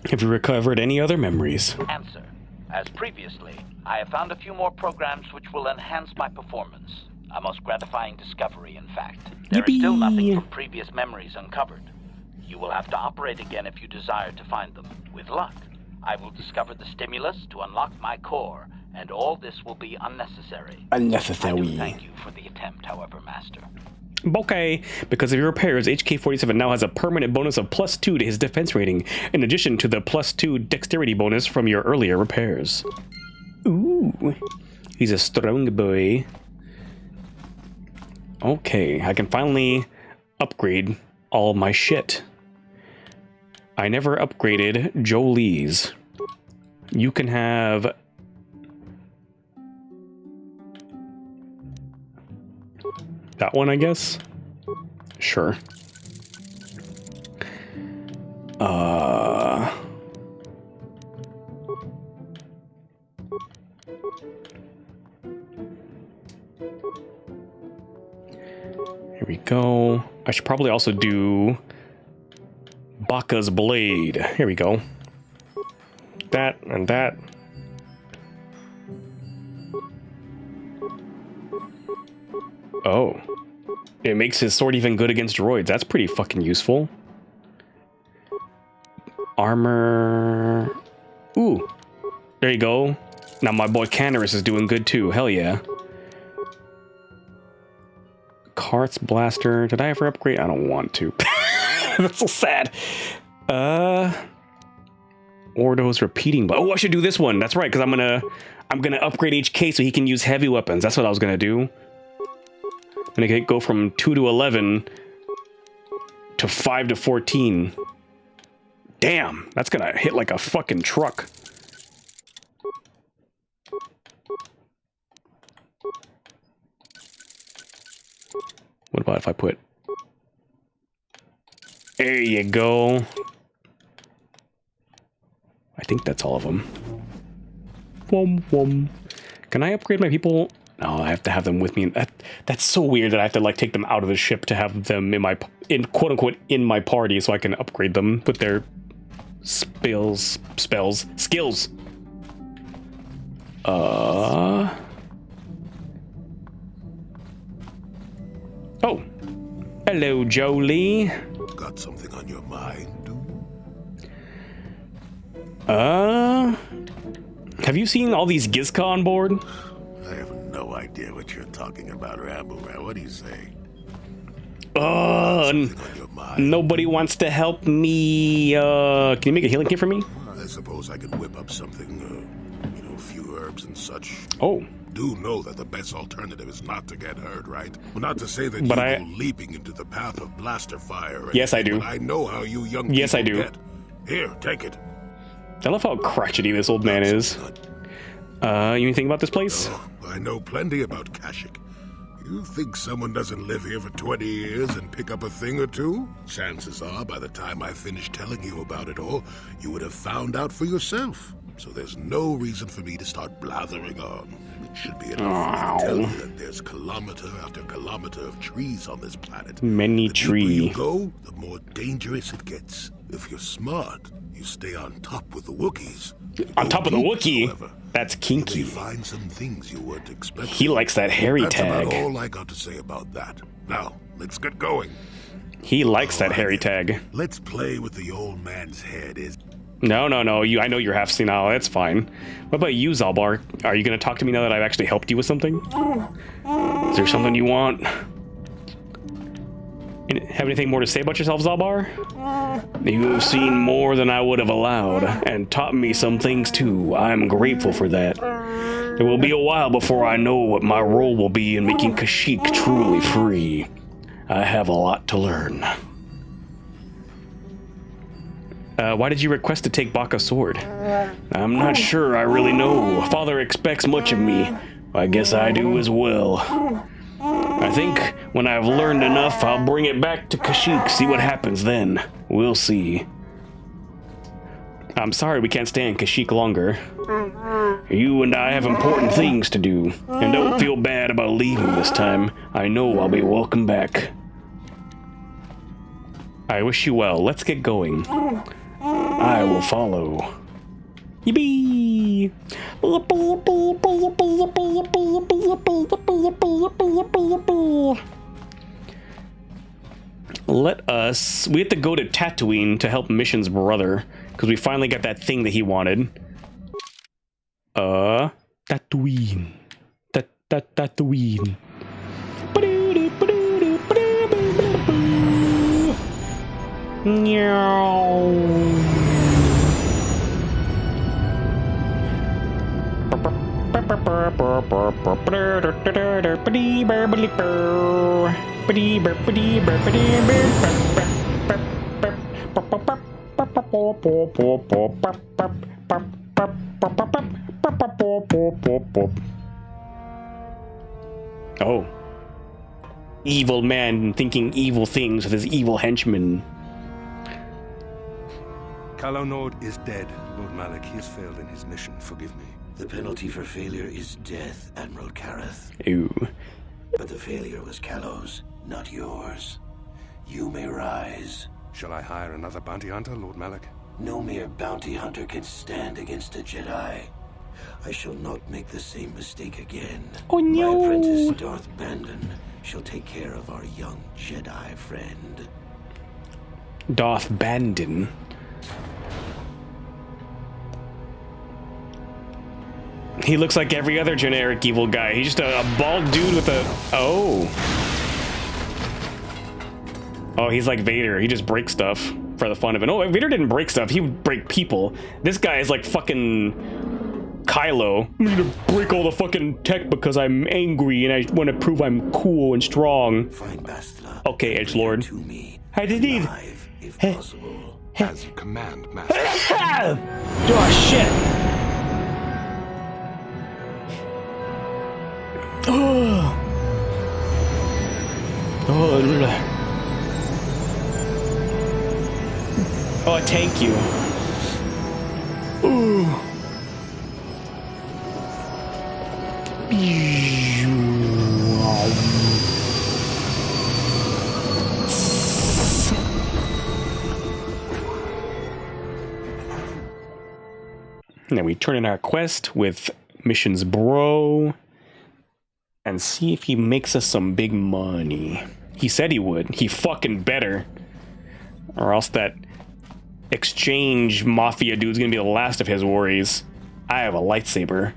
Have you recovered any other memories? Answer. As previously, I have found a few more programs which will enhance my performance. A most gratifying discovery, in fact. There is still nothing from previous memories uncovered. You will have to operate again if you desire to find them. With luck, I will discover the stimulus to unlock my core, and all this will be unnecessary. I do thank you for the attempt, however, Master. Okay, because of your repairs, HK-47 now has a permanent bonus of +2 to his defense rating, in addition to the +2 dexterity bonus from your earlier repairs. Ooh, he's a strong boy. Okay, I can finally upgrade all my shit. I never upgraded Jolie's. You can have... that one, I guess? Sure. Here we go. I should probably also do Baka's blade. Here we go. That and that. Oh. It makes his sword even good against droids. That's pretty fucking useful. Armor. Ooh. There you go. Now my boy Canaris is doing good too. Hell yeah. Carts blaster. Did I ever upgrade? I don't want to. That's so sad. Ordo's repeating. Oh, I should do this one. That's right, because I'm gonna upgrade HK so he can use heavy weapons. That's what I was gonna do. I'm gonna go from 2 to 11 to 5 to 14. Damn, that's gonna hit like a fucking truck. What about if I put... There you go. I think that's all of them. Wom wom. Can I upgrade my people? No, I have to have them with me. That's so weird that I have to like take them out of the ship to have them in my quote unquote in my party so I can upgrade them with their skills. Oh. Hello, Jolie. Got something on your mind, dude? Have you seen all these Gizka on board? I have no idea what you're talking about, Rambo. What do you say? Nobody wants to help me. Can you make a healing kit for me? I suppose I could whip up something, a few herbs and such. Oh. Do know that the best alternative is not to get hurt, right? Well, not to say that you go leaping into the path of blaster fire. Yes, I do. But I know how you young yes, I do. Get. Here, take it. I love how crotchety this old man is. You think about this place? Oh, I know plenty about Kashyyyk. You think someone doesn't live here for 20 years and pick up a thing or two? Chances are, by the time I finish telling you about it all, you would have found out for yourself. So there's no reason for me to start blathering on. It should be enough to tell you that there's kilometer after kilometer of trees on this planet. Many trees. The deeper you go, the more dangerous it gets. If you're smart, you stay on top with the Wookiees. On top of the Wookiee? However, that's kinky. You may find some things you weren't expecting. He likes that hairy That's tag. That's about all I got to say about that. Now, let's get going. He likes that hairy tag. Let's play with the old man's head. No. I know you're half senile. That's fine. What about you, Zalbar? Are you going to talk to me now that I've actually helped you with something? Is there something you want? Have anything more to say about yourself, Zalbar? You have seen more than I would have allowed, and taught me some things too. I'm grateful for that. It will be a while before I know what my role will be in making Kashyyyk truly free. I have a lot to learn. Why did you request to take Baka's sword? I'm not sure I really know. Father expects much of me. I guess I do as well. I think when I've learned enough, I'll bring it back to Kashyyyk, see what happens then. We'll see. I'm sorry we can't stay in Kashyyyk longer. You and I have important things to do, and don't feel bad about leaving this time. I know I'll be welcome back. I wish you well. Let's get going. I will follow. Yippee! We have to go to Tatooine to help Mission's brother, because we finally got that thing that he wanted. Tatooine. Tatooine. Oh. Evil man thinking evil things with his evil henchmen. Calo Nord is dead, Lord Malik. He has failed in his mission. Forgive me. The penalty for failure is death, Admiral Kareth. Ew. But the failure was Calo's. not yours. You may rise. Shall I hire another bounty hunter, Lord Malak? No mere bounty hunter can stand against a Jedi. I shall not make the same mistake again. Oh no! My apprentice, Darth Bandon, shall take care of our young Jedi friend. Darth Bandon. He looks like every other generic evil guy. He's just a bald dude with a... Oh. Oh, he's like Vader. He just breaks stuff for the fun of it. Oh, Vader didn't break stuff. He would break people. This guy is like fucking Kylo. I need to break all the fucking tech because I'm angry and I want to prove I'm cool and strong. Find Bastila. Okay, Edgelord. To me. I did need... If possible. As you command, Master. Oh, shit. Oh. Oh, thank you. Ooh. Now we turn in our quest with Missions Bro and see if he makes us some big money. He said he would. He fucking better. Or else that exchange mafia dude's gonna be the last of his worries. I have a lightsaber.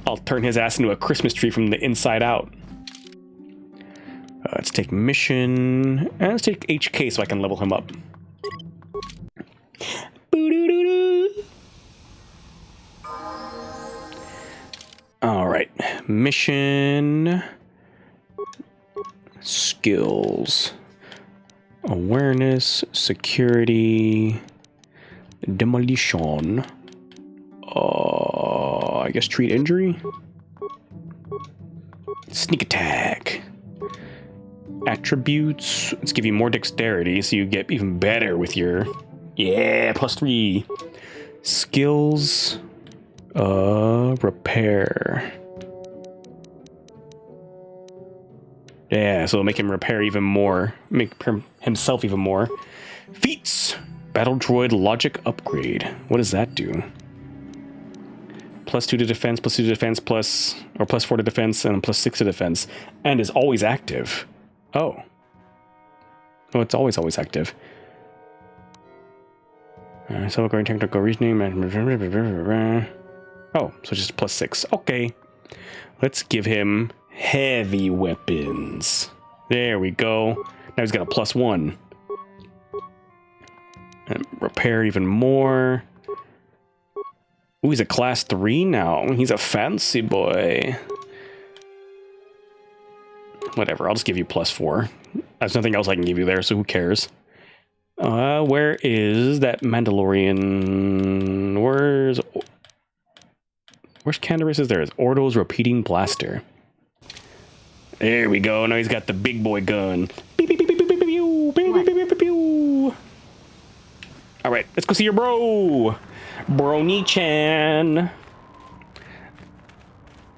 I'll turn his ass into a Christmas tree from the inside out. Let's take mission. And let's take HK so I can level him up. Boo-doo-doo-doo. All right, mission, skills, awareness, security, demolition. I guess treat injury, sneak attack, attributes. Let's give you more dexterity so you get even better with your +3 skills. Repair. Yeah, so it'll make him repair even more. Make himself even more. Feats! Battle droid logic upgrade. What does that do? +2 to defense, +2 to defense, +4 to defense, and +6 to defense. And is always active. Oh. Oh, it's always active. So going technical reasoning. Oh, so just +6. Okay. Let's give him heavy weapons. There we go. Now he's got a +1. And repair even more. Ooh, he's a class 3 now. He's a fancy boy. Whatever, I'll just give you +4. There's nothing else I can give you there, so who cares? Where is that Mandalorian? Where's Candaris's? There is Ordo's repeating blaster. There we go. Now he's got the big boy gun. All right, let's go see your bro, Brony-chan.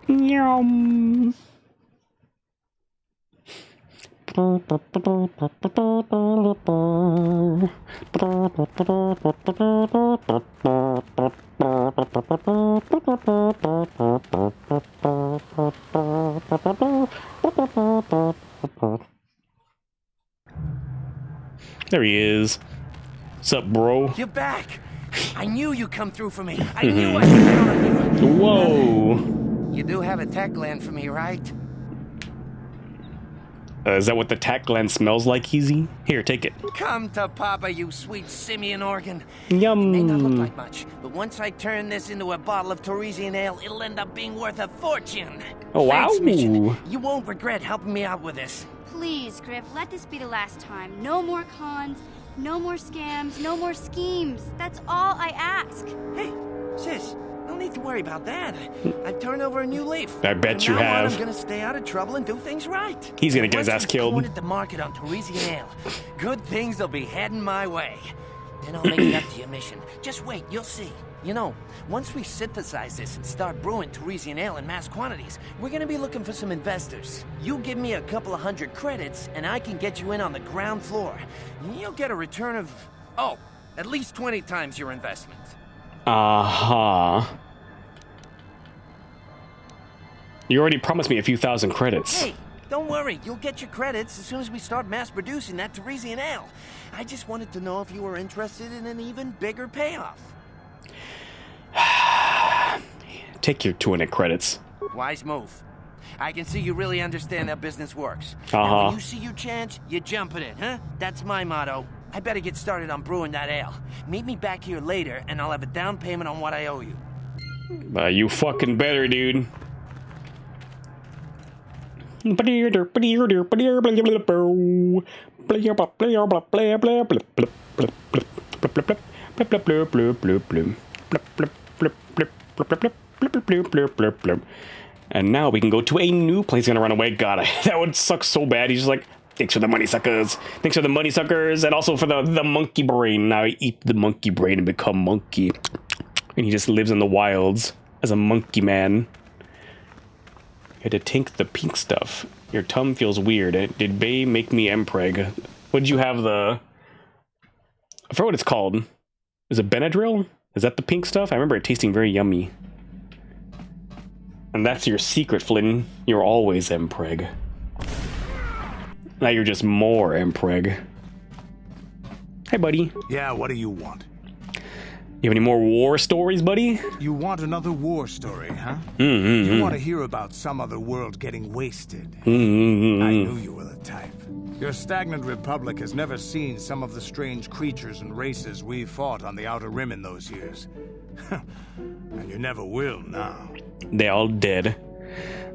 Yum. There he is. What's up, bro? You're back. I knew you'd come through for me. I knew I could count on you. Whoa. You do have a tech gland for me, right? Is that what the tack gland smells like, Easy? Here, take it. Come to Papa, you sweet simian organ. Yum. It may not look like much, but once I turn this into a bottle of Torresian ale, it'll end up being worth a fortune. Oh, wow. Thanks, Mission. You won't regret helping me out with this. Please, Griff, let this be the last time. No more cons, no more scams, no more schemes. That's all I ask. Hey, sis, no need to worry about that. I've turned over a new leaf. I bet From you now on, have. I'm gonna stay out of trouble and do things right. He's gonna get his Once ass killed. Once we've cornered the market on Torresian ale, good things will be heading my way. Then I'll make it up to you, Mission. Just wait, you'll see. You know, once we synthesize this and start brewing Teresian ale in mass quantities, we're gonna be looking for some investors. You give me a couple of 100 credits, and I can get you in on the ground floor. You'll get a return of, oh, at least 20 times your investment. Uh-huh. You already promised me a few thousand credits. Hey, don't worry. You'll get your credits as soon as we start mass producing that Teresian ale. I just wanted to know if you were interested in an even bigger payoff. Take your 200 credits. Wise move. I can see you really understand how business works. Uh-huh. And when you see your chance, you jump at it, huh? That's my motto. I better get started on brewing that ale. Meet me back here later, and I'll have a down payment on what I owe you. You fucking better, dude. And now we can go to a new place. Gonna run away. God, that would suck so bad. He's just like, thanks for the money, suckers. Thanks for the money, suckers, and also for the monkey brain. Now I eat the monkey brain and become monkey. And he just lives in the wilds as a monkey man. You had to tink the pink stuff. Your tum feels weird. Did Bae make me Mpreg? What did you have I forgot what it's called. Is it Benadryl? Is that the pink stuff? I remember it tasting very yummy. And that's your secret, Flynn. You're always Mpreg. Now you're just more Mpreg. Hey, buddy. Yeah, what do you want? You have any more war stories, buddy? You want another war story, huh? Mm-hmm. You want to hear about some other world getting wasted? Mm-hmm. I knew you were the type. Your stagnant republic has never seen some of the strange creatures and races we fought on the Outer Rim in those years. And you never will now. They all dead.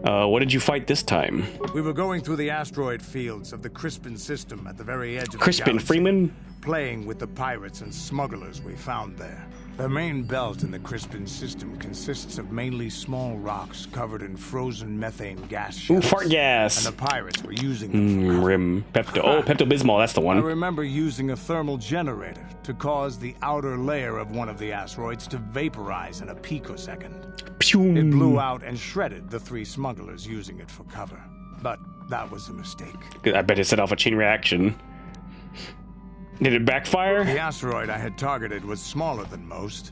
What did you fight this time? We were going through the asteroid fields of the Crispin system at the very edge of Crispin the galaxy, Freeman? playing with the pirates and smugglers we found there. The main belt in the Crispin system consists of mainly small rocks covered in frozen methane gas shells. Ooh, fart gas! And the pirates were using them for cover. Rim. Pepto. Oh, Pepto-Bismol, that's the I one. remember using a thermal generator to cause the outer layer of one of the asteroids to vaporize in a picosecond. It blew out and shredded the 3 smugglers using it for cover. But that was a mistake. I bet it set off a chain reaction. Did it backfire? The asteroid I had targeted was smaller than most.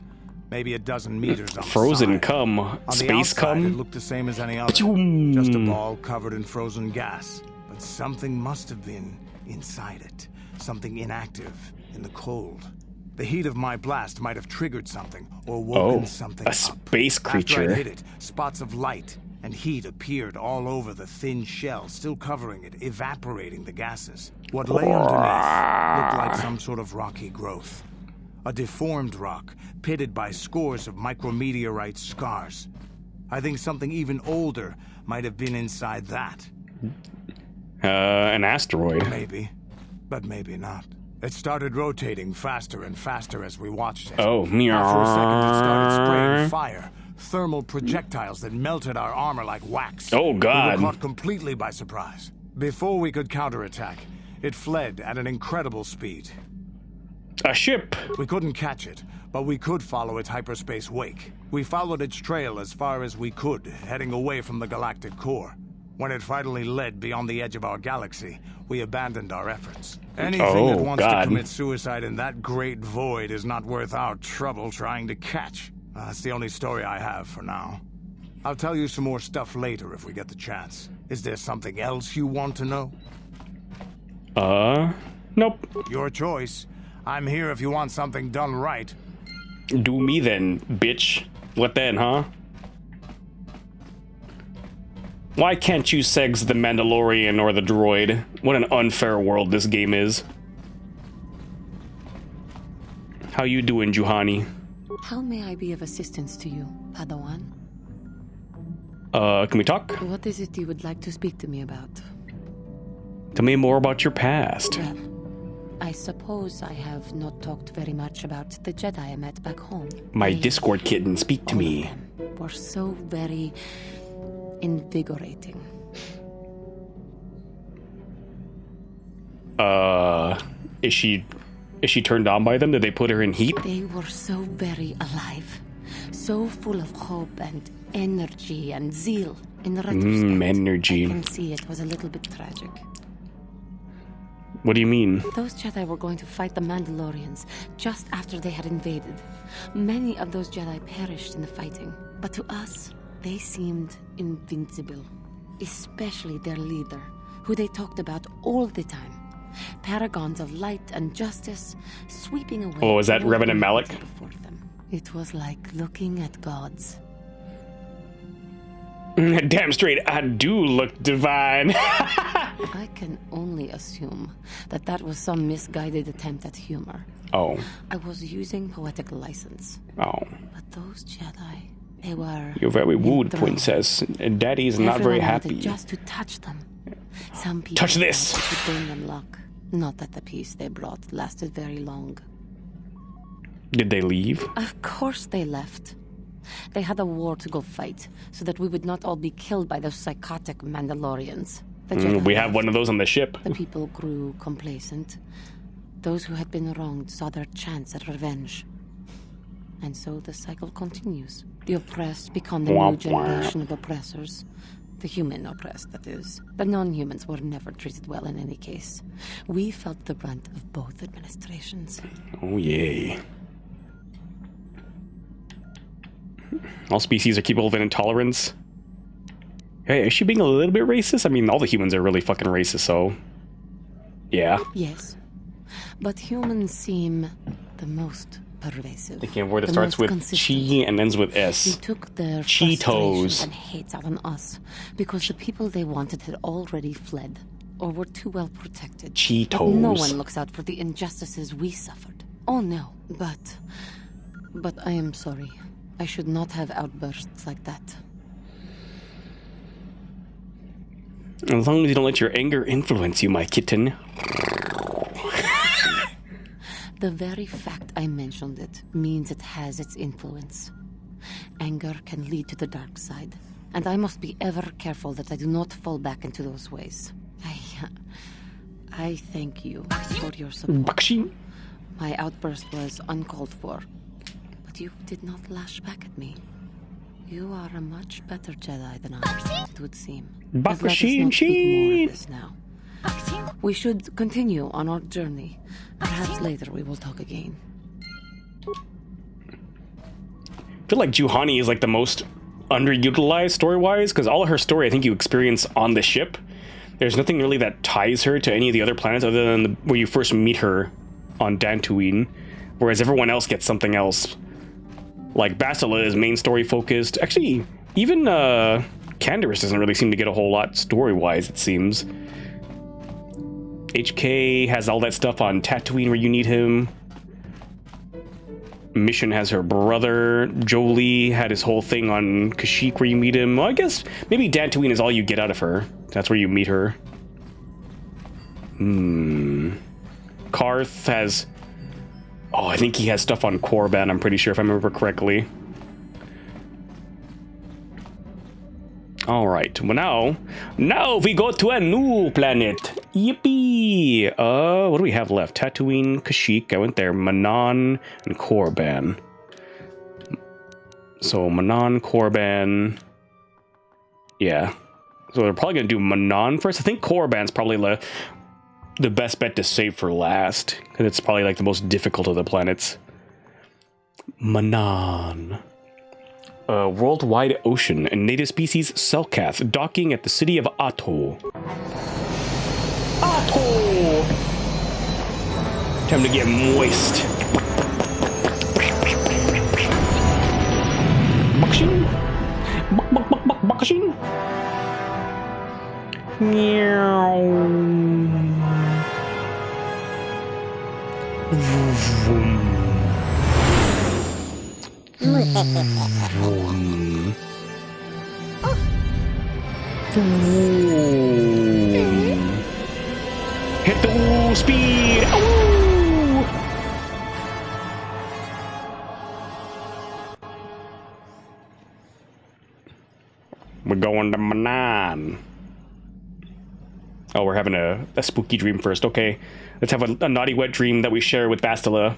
Maybe a dozen meters on Frozen the side. cum. On the Space outside, cum? It looked the same as any other. Just a ball covered in frozen gas. But something must have been inside it. Something inactive in the cold. The heat of my blast might have triggered something or woken something a up. space creature. After I hit it, spots of light and heat appeared all over the thin shell, still covering it, evaporating the gases. What lay underneath looked like some sort of rocky growth. A deformed rock, pitted by scores of micrometeorite scars. I think something even older might have been inside that. An asteroid. Maybe, but maybe not. It started rotating faster and faster as we watched it. Oh, After a second, it started spraying fire. Thermal projectiles that melted our armor like wax. Oh, God. We were caught completely by surprise. Before we could counterattack, it fled at an incredible speed. A ship. We couldn't catch it, but we could follow its hyperspace wake. We followed its trail as far as we could, heading away from the galactic core. When it finally led beyond the edge of our galaxy, we abandoned our efforts. Anything that wants to commit suicide in that great void is not worth our trouble trying to catch. That's the only story I have for now. I'll tell you some more stuff later if we get the chance. Is there something else you want to know? Nope. Your choice. I'm here if you want something done right. Do me then, bitch. What then, huh? Why can't you segs the Mandalorian or the droid? What an unfair world this game is. How you doing, Juhani? How may I be of assistance to you, Padawan? Can we talk? What is it you would like to speak to me about? Tell me more about your past. Well, I suppose I have not talked very much about the Jedi I met back home. My Discord kitten, speak to me. Were so very invigorating. Is she Is she turned on by them? Did they put her in heat? They were so very alive. So full of hope and energy and zeal. In retrospect, energy. I can see it was a little bit tragic. What do you mean? Those Jedi were going to fight the Mandalorians just after they had invaded. Many of those Jedi perished in the fighting, but to us, they seemed invincible. Especially their leader, who they talked about all the time. Paragons of light and justice, sweeping away... Oh, is that Revenant Malik? Before them. It was like looking at gods. Damn straight, I do look divine. I can only assume that that was some misguided attempt at humor. Oh. I was using poetic license. Oh. But those Jedi, they were... You're very wooed, enthralled. Princess. And Daddy's not very Everyone wanted happy. just to touch them. Some people Touch this! thought it would bring them luck. Not that the peace they brought lasted very long. Did they leave? Of course they left. They had a war to go fight, so that we would not all be killed by those psychotic Mandalorians. The Jedi We have left. one of those on the ship. The people grew complacent. Those who had been wronged saw their chance at revenge. And so the cycle continues. The oppressed become the new generation of oppressors. The human oppressed, that is. The non-humans were never treated well in any case. We felt the brunt of both administrations. Oh, yay. All species are capable of an intolerance. Hey, is she being a little bit racist? I mean, all the humans are really fucking racist, so... Yeah. Yes. But humans seem the most pervasive. Thinking of a word that the starts most with consistent. chi and ends with They S. took their Cheetos. frustrations and hates out on us because the people they wanted had already fled or were too well protected. Cheetos. But no one looks out for the injustices we suffered. Oh no, but I am sorry. I should not have outbursts like that. As long as you don't let your anger influence you, my kitten. The very fact I mentioned it means it has its influence. Anger can lead to the dark side, and I must be ever careful that I do not fall back into those ways. I thank you for your support. My outburst was uncalled for, but you did not lash back at me. You are a much better Jedi than I, it would seem. But let us not speak more of this now. We should continue on our journey. Perhaps later we will talk again. I feel like Juhani is like the most underutilized story-wise, because all of her story I think you experience on the ship. There's nothing really that ties her to any of the other planets other than where you first meet her on Dantooine, whereas everyone else gets something else. Like Bastila is main story focused. Actually, even Canderous doesn't really seem to get a whole lot story-wise, it seems. HK has all that stuff on Tatooine where you need him. Mission has her brother. Jolie had his whole thing on Kashyyyk where you meet him. Well, I guess maybe Dantooine is all you get out of her. That's where you meet her. Karth has... Oh, I think he has stuff on Korriban, I'm pretty sure, if I remember correctly. Alright, well now we go to a new planet. Yippee! What do we have left? Tatooine, Kashyyyk, I went there. Manon, and Korriban. So, Manon, Korriban... Yeah. So they're probably going to do Manon first. I think Korriban's probably the best bet to save for last, because it's probably like the most difficult of the planets. Manon. Worldwide ocean and native species Selkath docking at the city of Atto. Atto! Time to get moist. Bakshin? Bakshin? Meow. Hit the wall speed! Ooh! We're going to Manan. Oh, we're having a spooky dream first. Okay, let's have a naughty wet dream that we share with Bastila.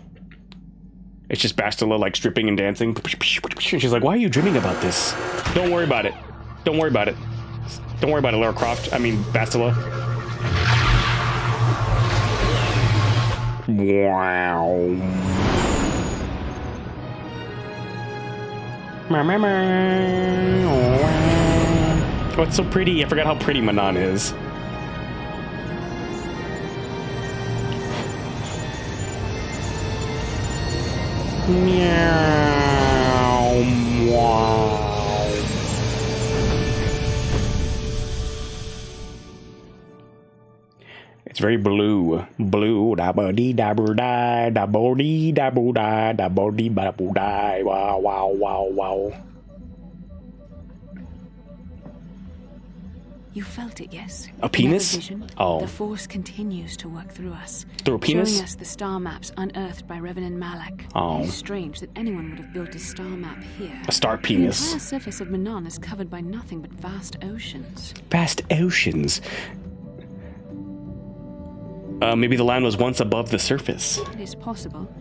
It's just Bastila like stripping and dancing. She's like, why are you dreaming about this? Don't worry about it. Don't worry about it. Don't worry about it, Lara Croft. I mean, Bastila. Wow. Oh, it's so pretty. I forgot how pretty Manon is. Meow. Wow. It's very blue. Blue. Da ba dee da boo die. Da bo dee da boo die. Da bo dee ba boo die. Wow, wow, wow, wow. You felt it, yes? A penis? Vision, oh. The Force continues to work through us. Through a penis? Showing us the star maps unearthed by Reverend Malak. Oh. It's strange that anyone would have built a star map here. A star penis. The entire surface of Manon is covered by nothing but vast oceans. Vast oceans? Maybe the land was once above the surface. It is possible.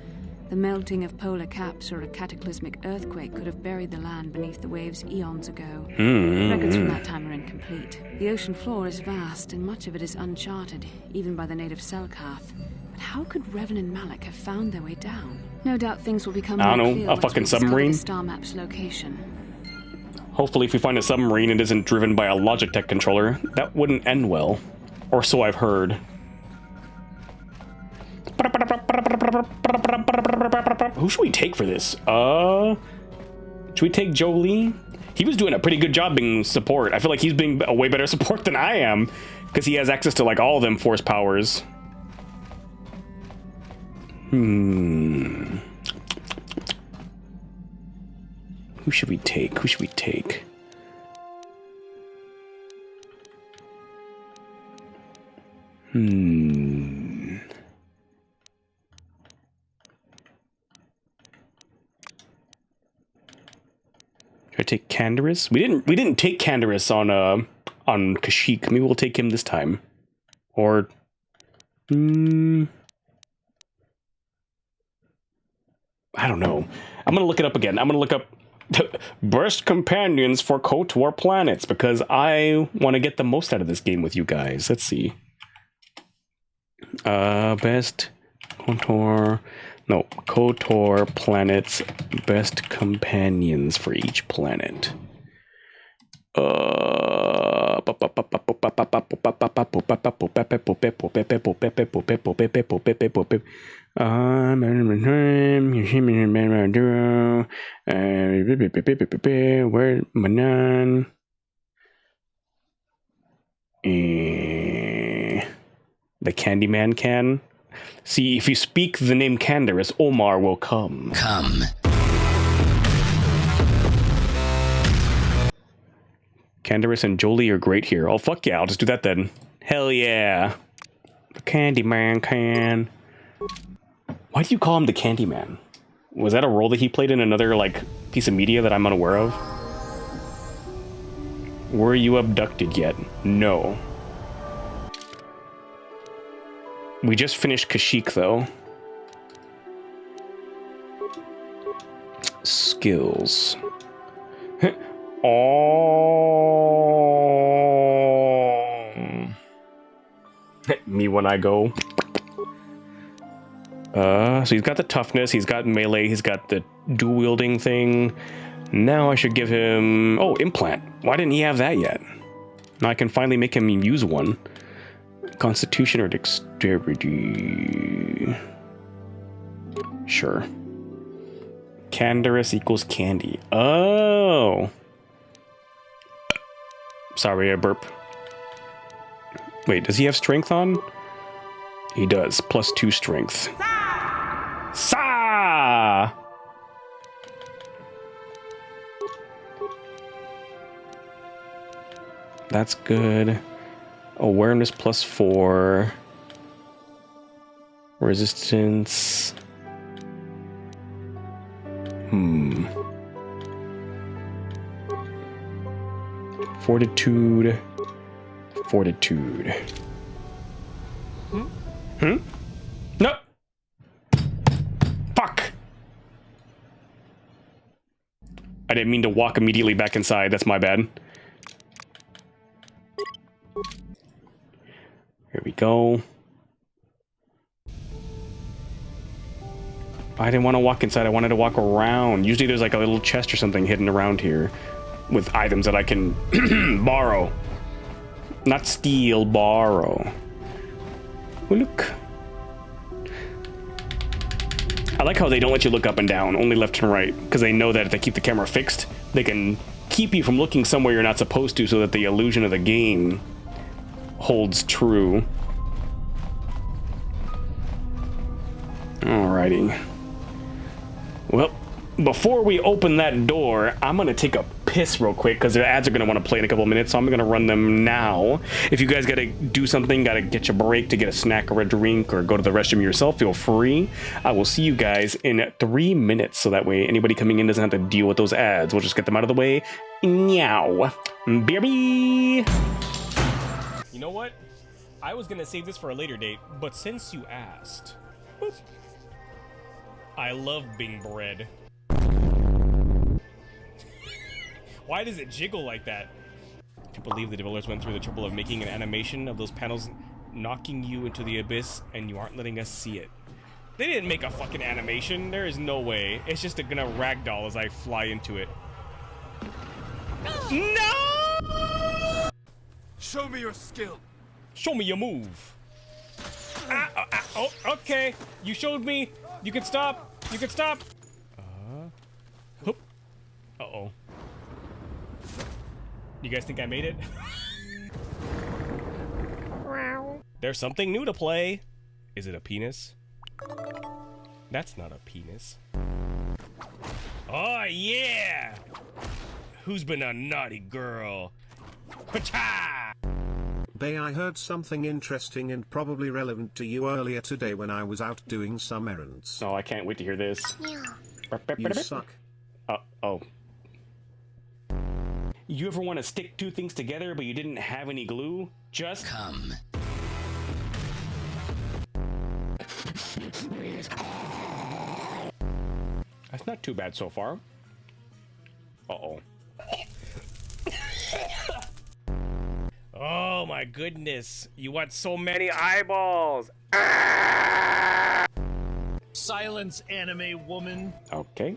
The melting of polar caps or a cataclysmic earthquake could have buried the land beneath the waves eons ago. Records from that time are incomplete. The ocean floor is vast, and much of it is uncharted, even by the native Selkath. But how could Revan and Malak have found their way down? No doubt things will become more clear a fucking once we submarine? discover the star map's location. Hopefully if we find a submarine it isn't driven by a Logitech controller. That wouldn't end well. Or so I've heard. Who should we take for this? Should we take Jolie? He was doing a pretty good job being support. I feel like he's being a way better support than I am, because he has access to like all of them force powers. Who should we take? Who should we take? Should I take Canderous? We didn't take Canderous on Kashyyyk. Maybe we'll take him this time. Or I don't know. I'm gonna look it up again. I'm gonna look up best companions for KOTOR planets because I want to get the most out of this game with you guys. Let's see. Best KOTOR planets, best companions for each planet. Where Manan? The Candyman can. See, if you speak the name Canderous, Omar will come. Come. Canderous and Jolie are great here. Oh, fuck yeah, I'll just do that then. Hell yeah. The Candyman can. Why do you call him the Candyman? Was that a role that he played in another, like, piece of media that I'm unaware of? Were you abducted yet? No. We just finished Kashyyyk, though. Skills. Oh. Me when I go. So he's got the toughness, he's got melee, he's got the dual wielding thing. Now I should give him... Oh, implant. Why didn't he have that yet? Now I can finally make him use one. Constitution or dexterity? Sure. Canderous equals candy. Oh! Sorry, I burp. Wait, does he have strength on? He does. +2 strength. Sa! That's good. Awareness +4. Resistance. Fortitude. Fortitude. No. Fuck. I didn't mean to walk immediately back inside. That's my bad. Here we go. I didn't want to walk inside. I wanted to walk around. Usually there's like a little chest or something hidden around here with items that I can borrow. Not steal, borrow. Oh, look. I like how they don't let you look up and down, only left and right, because they know that if they keep the camera fixed, they can keep you from looking somewhere you're not supposed to so that the illusion of the game holds true. Alrighty. Well, before we open that door, I'm gonna take a piss real quick because the ads are gonna want to play in a couple of minutes, so I'm gonna run them now. If you guys gotta do something, gotta get your break to get a snack or a drink or go to the restroom yourself, feel free. I will see you guys in 3 minutes, so that way anybody coming in doesn't have to deal with those ads. We'll just get them out of the way. Meow. Baby. You know what? I was gonna save this for a later date, but since you asked, boop. I love Bing bread. Why does it jiggle like that? I can't believe the developers went through the trouble of making an animation of those panels knocking you into the abyss and you aren't letting us see it. They didn't make a fucking animation. There is no way. It's just gonna ragdoll as I fly into it. No! Show me your skill. Show me your move. Oh, okay. You showed me. You can stop. You can stop. Uh-oh. You guys think I made it? There's something new to play. Is it a penis? That's not a penis. Oh, yeah! Who's been a naughty girl? Pacha! Bae, I heard something interesting and probably relevant to you earlier today when I was out doing some errands. Oh, I can't wait to hear this. You suck. Oh. You ever want to stick two things together but you didn't have any glue? Just come. That's not too bad so far. Uh-oh. Oh my goodness. You want so many eyeballs. Silence, anime woman. Okay.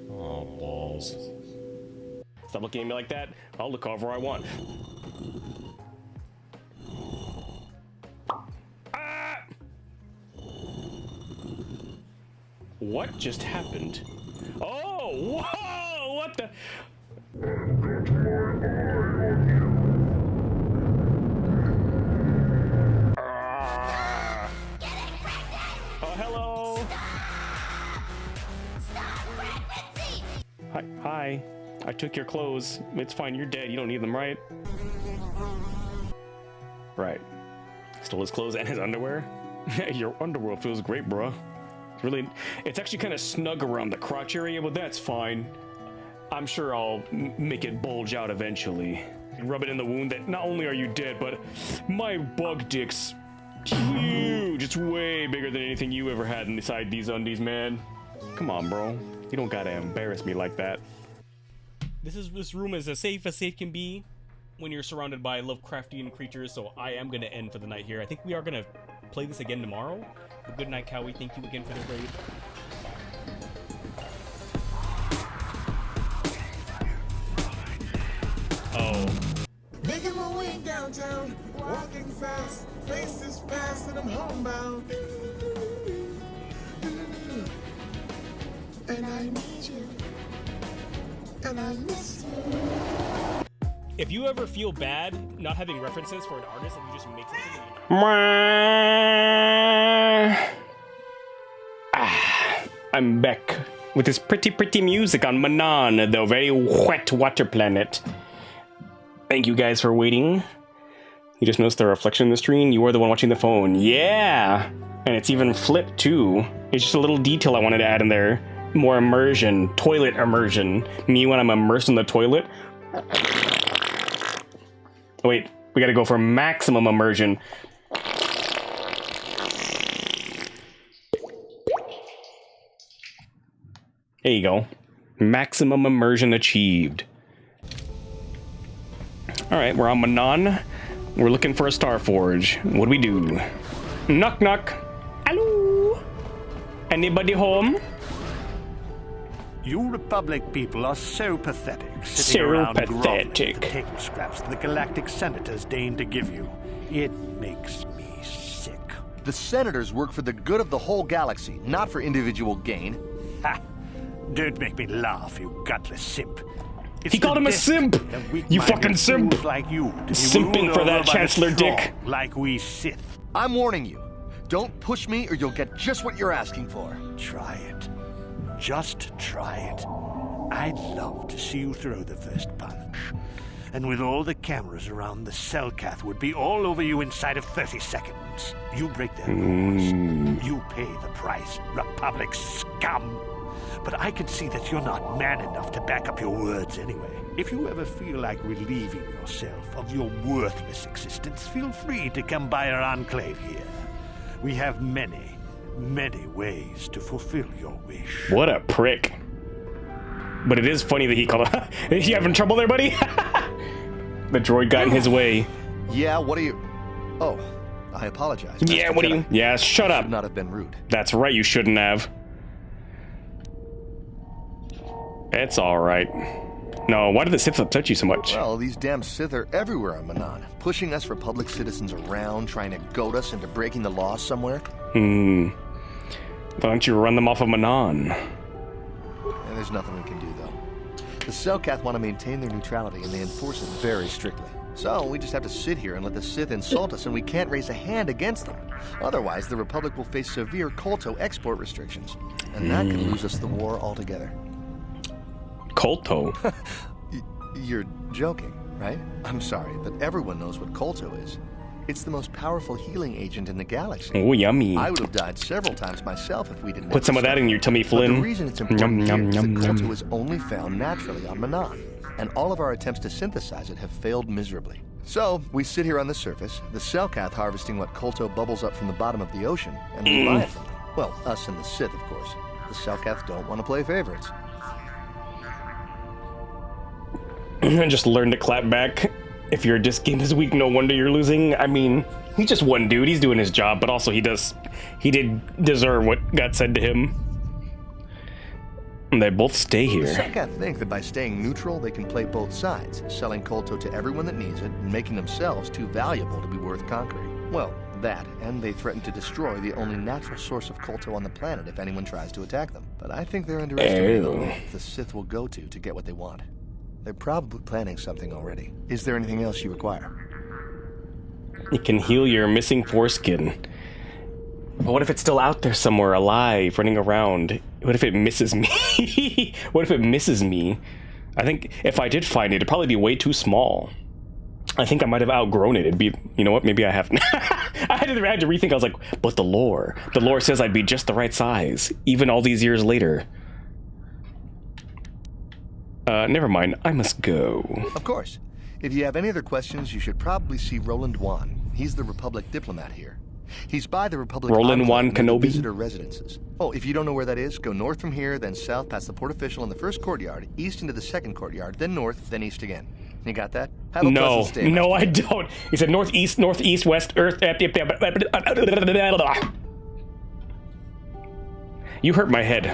Oh, balls. Stop looking at me like that. I'll look however I want. What just happened? Oh, whoa! What the? Oh, hello. Hi. I took your clothes. It's fine. You're dead. You don't need them, right? Right. Stole his clothes and his underwear. Your underwear feels great, bro. It's actually kind of snug around the crotch area, but that's fine. I'm sure I'll make it bulge out eventually. Rub it in the wound that not only are you dead, but my bug dick's huge. It's way bigger than anything you ever had inside these undies, man. Come on, bro. You don't gotta embarrass me like that. This room is as safe can be when you're surrounded by Lovecraftian creatures, so I am gonna end for the night here. I think we are gonna play this again tomorrow. Good night, Cowie. Thank you again for the raid. Oh. Making my way downtown, walking fast, faces fast, and I'm homebound. And I need you, and I miss you. If you ever feel bad not having references for an artist and you just make something. I'm back with this pretty music on Manon, the very wet water planet. Thank you guys for waiting. You just noticed the reflection in the screen? You are the one watching the phone. Yeah! And it's even flipped too. It's just a little detail I wanted to add in there. More immersion. Toilet immersion. Me when I'm immersed in the toilet. Wait, we gotta go for maximum immersion. There you go. Maximum immersion achieved. Alright, we're on Manon. We're looking for a Star Forge. What do we do? Knock knock. Hello? Anybody home? You Republic people are so pathetic. So around pathetic. The table scraps the galactic senators deign to give you. It makes me sick. The senators work for the good of the whole galaxy, not for individual gain. Ha! Don't make me laugh, you gutless simp. He called him a simp! You fucking simp! Like you, Simping for that Chancellor Dick. Like we Sith. I'm warning you. Don't push me or you'll get just what you're asking for. Try it. Just try it. I'd love to see you throw the first punch. And with all the cameras around, the Selkath would be all over you inside of 30 seconds. You break their laws. You pay the price, Republic scum. But I can see that you're not man enough to back up your words anyway. If you ever feel like relieving yourself of your worthless existence, feel free to come by our enclave here. We have many, many ways to fulfill your wish. What a prick. But it is funny that he called him. You having trouble there, buddy? The droid got in his way. Yeah, what are you... Oh, I apologize. Yeah, what are you... Yeah, shut up. Should not have been rude. That's right, you shouldn't have. It's alright. No, why did the Sith upset you so much? Well, these damn Sith are everywhere on Manon, pushing us Republic citizens around, trying to goad us into breaking the law somewhere. Why don't you run them off of Manon? And there's nothing we can do, though. The Selkath want to maintain their neutrality, and they enforce it very strictly. So we just have to sit here and let the Sith insult us, and we can't raise a hand against them. Otherwise, the Republic will face severe Kolto export restrictions, and that could lose us the war altogether. Kolto? You're joking, right? I'm sorry, but everyone knows what Kolto is. It's the most powerful healing agent in the galaxy. Oh, yummy. I would have died several times myself if we didn't. Put some of that in your tummy, Flynn. But the reason it's important is that Kolto is only found naturally on Manon, and all of our attempts to synthesize it have failed miserably. So, we sit here on the surface, the Selkath harvesting what Kolto bubbles up from the bottom of the ocean, and we buy it from them. Well, us and the Sith, of course. The Selkath don't want to play favorites. Just learn to clap back. If your disc game is weak, no wonder you're losing. I mean, he's just one dude. He's doing his job, but also he did deserve what got said to him. And they both stay here. The Selkath think that by staying neutral, they can play both sides, selling Kolto to everyone that needs it, and making themselves too valuable to be worth conquering. Well, that, and they threaten to destroy the only natural source of Kolto on the planet if anyone tries to attack them. But I think they're underestimating the Sith will go to get what they want. They're probably planning something already. Is there anything else you require? You can heal your missing foreskin. But what if it's still out there somewhere, alive, running around? What if it misses me? What if it misses me? I think if I did find it, it'd probably be way too small. I think I might have outgrown it. It'd be, you know what, maybe I haven't. I had to rethink. I was like, but the lore says I'd be just the right size, even all these years later. Never mind. I must go. Of course. If you have any other questions, you should probably see Roland Wan. He's the Republic diplomat here. He's by the Republic Roland Wan Kenobi? Visitor residences. Oh, if you don't know where that is, go north from here, then south past the port official in the first courtyard, east into the second courtyard, then north, then east again. You got that? Have a pleasant stay. No, I don't. He said northeast, west, earth. You hurt my head.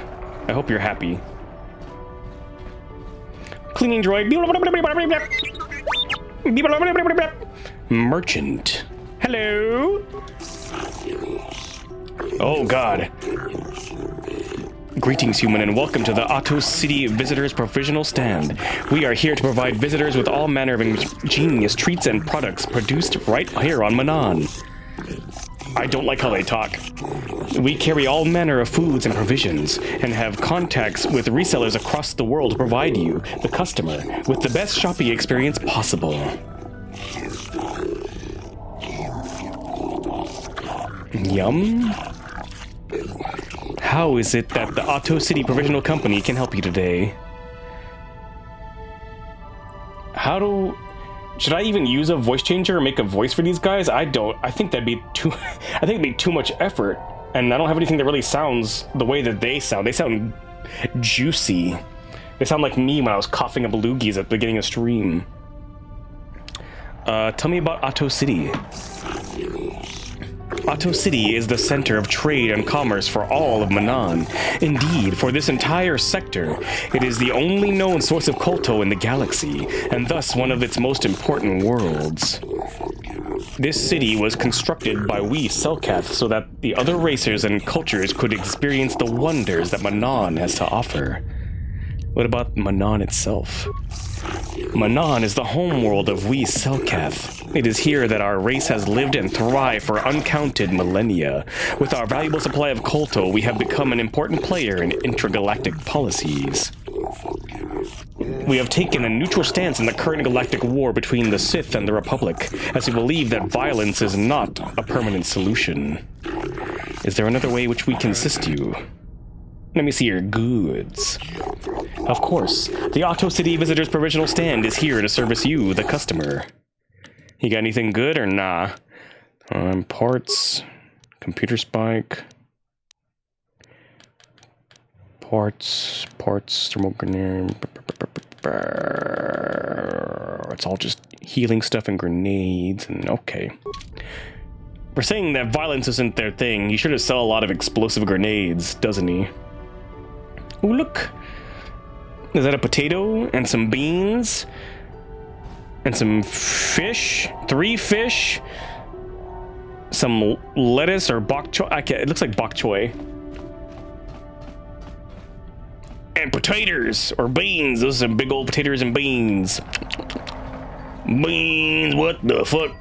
I hope you're happy. Cleaning droid. Merchant. Hello. Oh God. Greetings, human, and welcome to the Atos City Visitors Provisional Stand. We are here to provide visitors with all manner of ingenious treats and products produced right here on Manon. I don't like how they talk. We carry all manner of foods and provisions, and have contacts with resellers across the world to provide you, the customer, with the best shopping experience possible. Yum. How is it that the Otto City Provisional Company can help you today? Should I even use a voice changer or make a voice for these guys? I think that'd be too I think it'd be too much effort. And I don't have anything that really sounds the way that they sound. They sound juicy. They sound like me when I was coughing up loogies at the beginning of stream. Tell me about Otto City. Otto City is the center of trade and commerce for all of Manan. Indeed, for this entire sector, it is the only known source of Kolto in the galaxy, and thus one of its most important worlds. This city was constructed by we Selkath so that the other racers and cultures could experience the wonders that Manan has to offer. What about Manan itself? Manan is the homeworld of we Selkath. It is here that our race has lived and thrived for uncounted millennia. With our valuable supply of Kolto, we have become an important player in intergalactic policies. We have taken a neutral stance in the current galactic war between the Sith and the Republic, as we believe that violence is not a permanent solution. Is there another way which we can assist you? Let me see your goods. Of course, the Otto City Visitors Provisional Stand is here to service you, the customer. You got anything good or nah? Parts, computer spike, parts, thermal grenade. It's all just healing stuff and grenades, and okay. For saying that violence isn't their thing, he should have sell a lot of explosive grenades, doesn't he? Oh, look! Is that a potato and some beans? And some fish? 3 fish? Some lettuce or bok choy? It looks like bok choy. And potatoes or beans. Those are some big old potatoes and beans. Beans, what the fuck?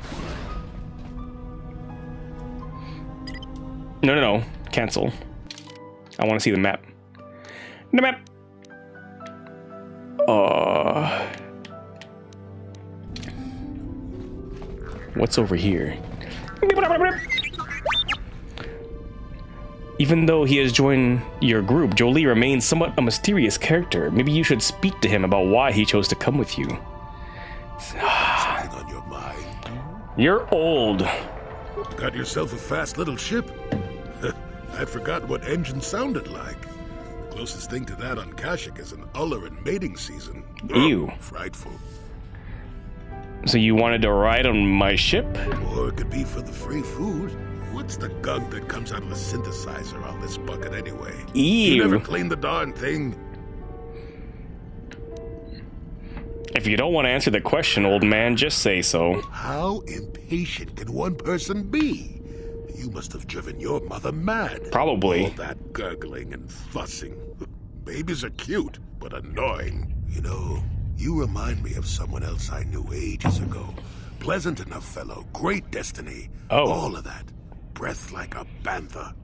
No. Cancel. I want to see the map. The map. What's over here? Even though he has joined your group, Jolie remains somewhat a mysterious character. Maybe you should speak to him about why he chose to come with you. Something on your mind? You're old. Got yourself a fast little ship? I'd forgotten what engine sounded like. The closest thing to that on Kashyyyk is an uller in mating season. Ew. Frightful. So you wanted to ride on my ship? Or it could be for the free food. What's the gunk that comes out of the synthesizer on this bucket anyway? Ew. You never cleaned the darn thing. If you don't want to answer the question, old man, just say so. How impatient can one person be? You must have driven your mother mad. Probably. All that gurgling and fussing. Babies are cute, but annoying. You know, you remind me of someone else I knew ages ago. Pleasant enough fellow, great destiny. Oh. All of that. Breath like a bantha.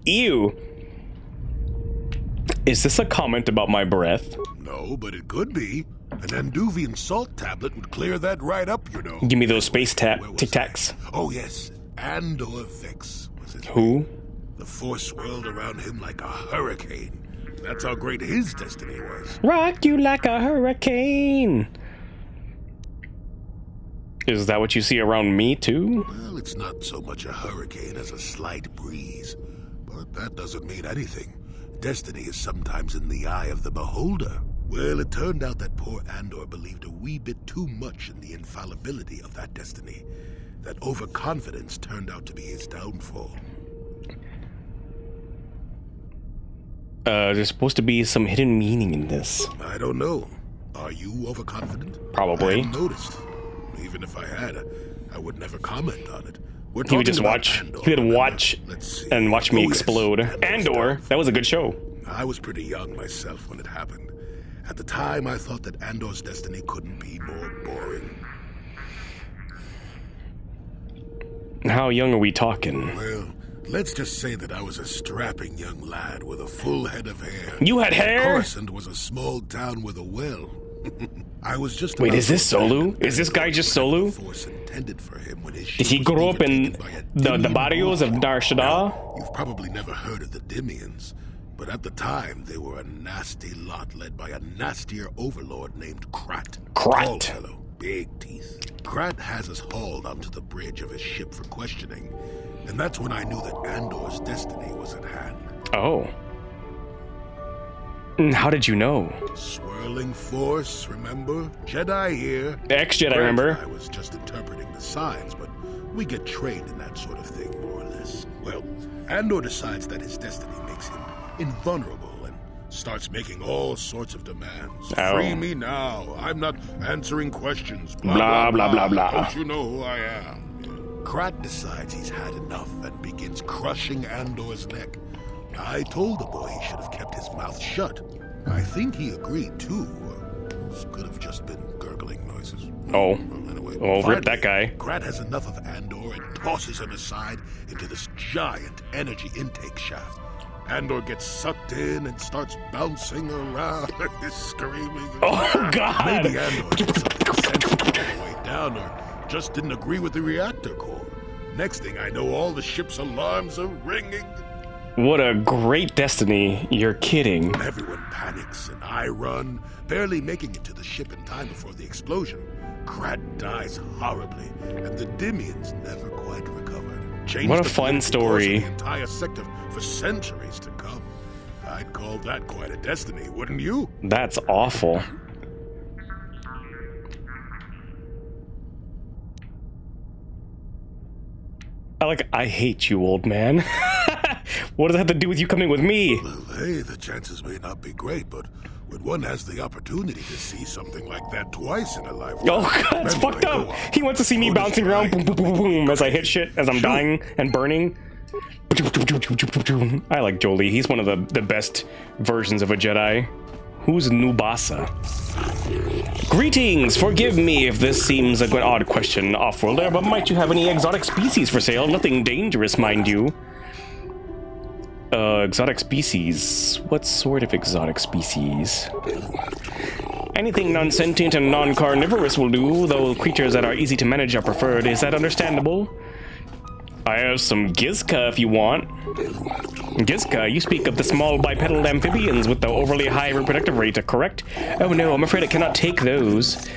Ew. Is this a comment about my breath? No, but it could be. An Anduvian salt tablet would clear that right up, you know. Give me those space tic-tacs. Oh, yes. Andor Vix was his Who? name. The force swirled around him like a hurricane. That's how great his destiny was. Rock you like a hurricane. Is that what you see around me, too? Well, it's not so much a hurricane as a slight breeze. But that doesn't mean anything. Destiny is sometimes in the eye of the beholder. Well, it turned out that poor Andor believed a wee bit too much in the infallibility of that destiny. That overconfidence turned out to be his downfall. There's supposed to be some hidden meaning in this. I don't know. Are you overconfident? Probably. I hadn't noticed. Even if I had, I would never comment on it. He would just watch. He would watch and watch me explode. Andor, that was a good show. I was pretty young myself when it happened. At the time, I thought that Andor's destiny couldn't be more boring. How young are we talking? Well, let's just say that I was a strapping young lad with a full head of hair. You had hair? Coruscant was a small town with a well. I was just Wait, about is this to Solu? abandon Is this guy Andor just when Solu? the Force intended for him when his Did ship he was grow up in overtaken by a the Dimian barrios of war. Nar Shaddaa? You've probably never heard of the Dimians, but at the time they were a nasty lot led by a nastier overlord named Krat. Tall fellow, big teeth. Krat has us hauled onto the bridge of his ship for questioning, and that's when I knew that Andor's destiny was at hand. Oh. How did you know? Swirling Force, remember? Jedi here. Ex-Jedi, remember? I was just interpreting the signs, but we get trained in that sort of thing, more or less. Well, Andor decides that his destiny makes him invulnerable and starts making all sorts of demands. Oh. Free me now. I'm not answering questions. Blah, blah, blah, blah. Don't you know who I am? Krat decides he's had enough and begins crushing Andor's neck. I told the boy he should have kept his mouth shut. I think he agreed too. This could have just been gurgling noises. Oh. Well, anyway, Rip that guy. Krat has enough of Andor and tosses him aside into this giant energy intake shaft. Andor gets sucked in and starts bouncing around, screaming. Oh, God! Maybe Andor did something sensitive on the way down, or just didn't agree with the reactor core. Next thing I know, all the ship's alarms are ringing. What a great destiny. You're kidding. Everyone panics and I run, barely making it to the ship in time before the explosion. Krat dies horribly, and the Dimians never quite recovered. Changed What a the fun political course of story. the entire sector for centuries to come. I'd call that quite a destiny, wouldn't you? That's awful. I hate you, old man. What does that have to do with you coming with me? Well, hey, the chances may not be great, but when one has the opportunity to see something like that twice in a lifetime... Oh, God, it's anyway, fucked go up. on. He wants to see me bouncing around, boom, boom, boom, boom, as I hit shit, as I'm dying and burning. I like Jolie. He's one of the best versions of a Jedi. Who's Nubasa? Greetings! Forgive me if this seems like an odd question, off-worlder, but might you have any exotic species for sale? Nothing dangerous, mind you. Exotic species. What sort of exotic species? Anything non-sentient and non-carnivorous will do, though creatures that are easy to manage are preferred. Is that understandable? I have some Gizka if you want. Gizka, you speak of the small bipedal amphibians with the overly high reproductive rate, correct? Oh no, I'm afraid I cannot take those.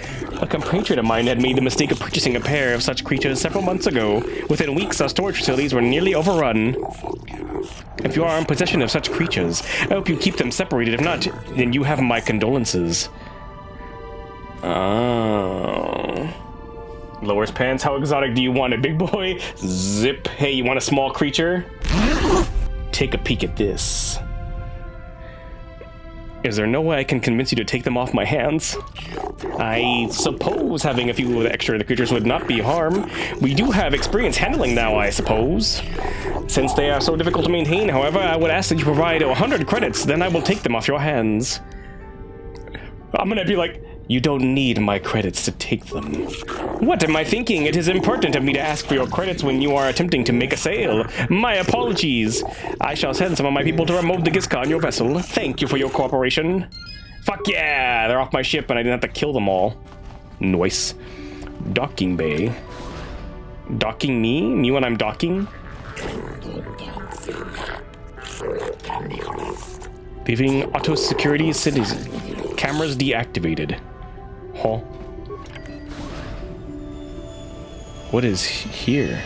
A compatriot of mine had made the mistake of purchasing a pair of such creatures several months ago. Within weeks, our storage facilities were nearly overrun. If you are in possession of such creatures, I hope you keep them separated. If not, then you have my condolences. Oh. Lowers pants, how exotic do you want it, big boy? Zip. Hey, you want a small creature? Take a peek at this. Is there no way I can convince you to take them off my hands? I suppose having a few of the extra creatures would not be harm. We do have experience handling now, I suppose. Since they are so difficult to maintain, however, I would ask that you provide 100 credits, then I will take them off your hands. I'm gonna be like, you don't need my credits to take them. What am I thinking? It is important of me to ask for your credits when you are attempting to make a sale. My apologies. I shall send some of my people to remove the Gizka on your vessel. Thank you for your cooperation. Fuck yeah! They're off my ship and I didn't have to kill them all. Nice. Docking bay. Docking me? Me when I'm docking? Leaving auto security cities. Cameras deactivated. Huh? What is here?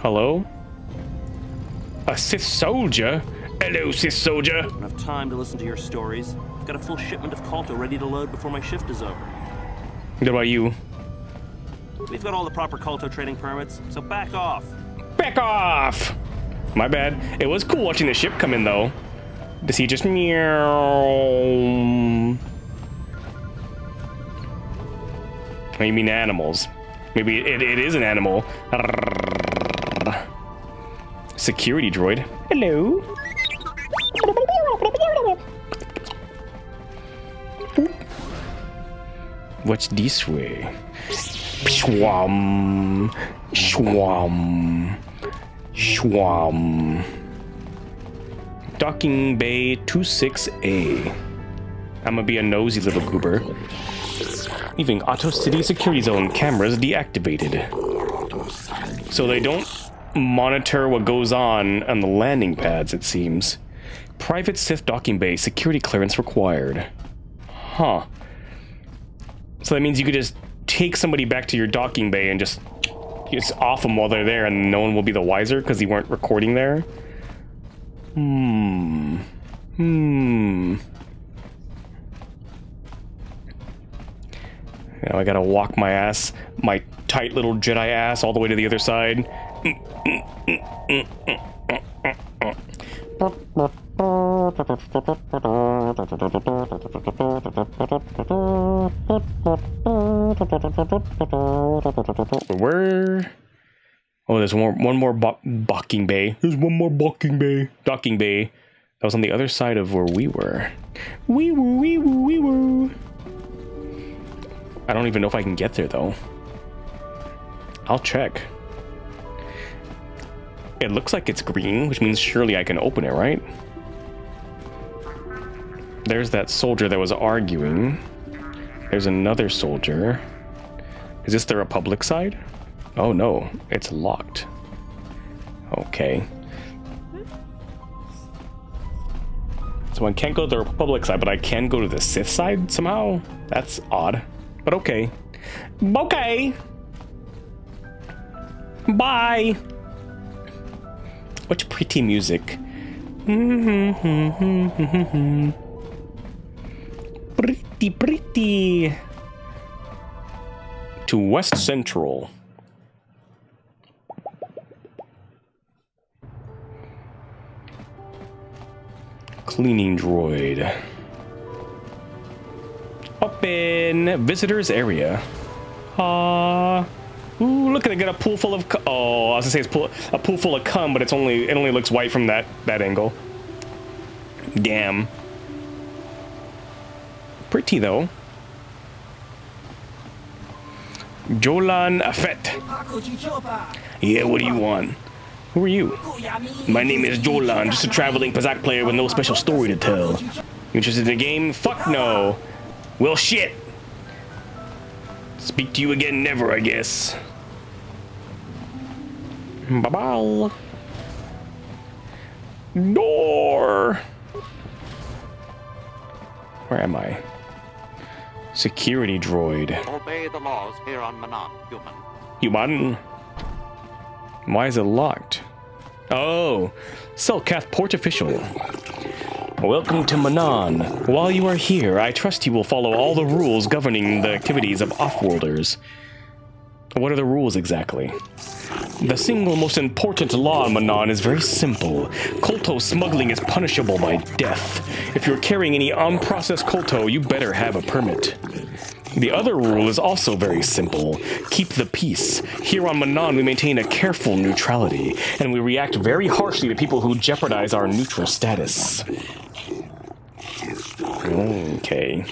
Hello? A Sith soldier? Hello, Sith soldier. I don't have time to listen to your stories. I've got a full shipment of Calto ready to load before my shift is over. What about you? We've got all the proper Calto training permits, so back off. Back off! My bad. It was cool watching the ship come in, though. To see just meow. You mean animals? Maybe it is an animal. Security droid. Hello. What's this way? Shwam. Shwam. Shwam. Docking Bay 26A. I'm gonna be a nosy little goober. Leaving Auto City Security Zone cameras deactivated. So they don't monitor what goes on the landing pads, it seems. Private Sith Docking Bay, security clearance required. Huh. So that means you could just take somebody back to your docking bay and just off them while they're there, and no one will be the wiser because you weren't recording there? Now I gotta walk my ass, my tight little Jedi ass, all the way to the other side. Where? Oh, there's one more docking bay. There's one more docking bay. Docking bay. That was on the other side of where we were. Wee woo, wee woo, wee woo. I don't even know if I can get there though. I'll check. It looks like it's green, which means surely I can open it, right? There's that soldier that was arguing. There's another soldier. Is this the Republic side? Oh no, it's locked. Okay. So I can't go to the Republic side, but I can go to the Sith side somehow? That's odd. But okay. Okay! Bye! What pretty music. Pretty, pretty. To West Central. Cleaning droid. Open visitors area. Ooh, look at it, got a pool full of oh, I was gonna say it's a pool full of cum, but it only looks white from that angle. Damn. Pretty though. Jolan Afet. Yeah, what do you want? Who are you? My name is Jolan, just a traveling Pazak player with no special story to tell. You interested in the game? Fuck no. Well, shit. Speak to you again never, I guess. Bye-bye. Door. Where am I? Security droid. Obey the laws here on Manan, human. Human? Why is it locked? Oh, Selkath Port Official. Welcome to Manan. While you are here, I trust you will follow all the rules governing the activities of Offworlders. What are the rules exactly? The single most important law in Manan is very simple. Kolto smuggling is punishable by death. If you're carrying any unprocessed Kolto, you better have a permit. The other rule is also very simple. Keep the peace. Here on Manan, we maintain a careful neutrality, and we react very harshly to people who jeopardize our neutral status. Okay.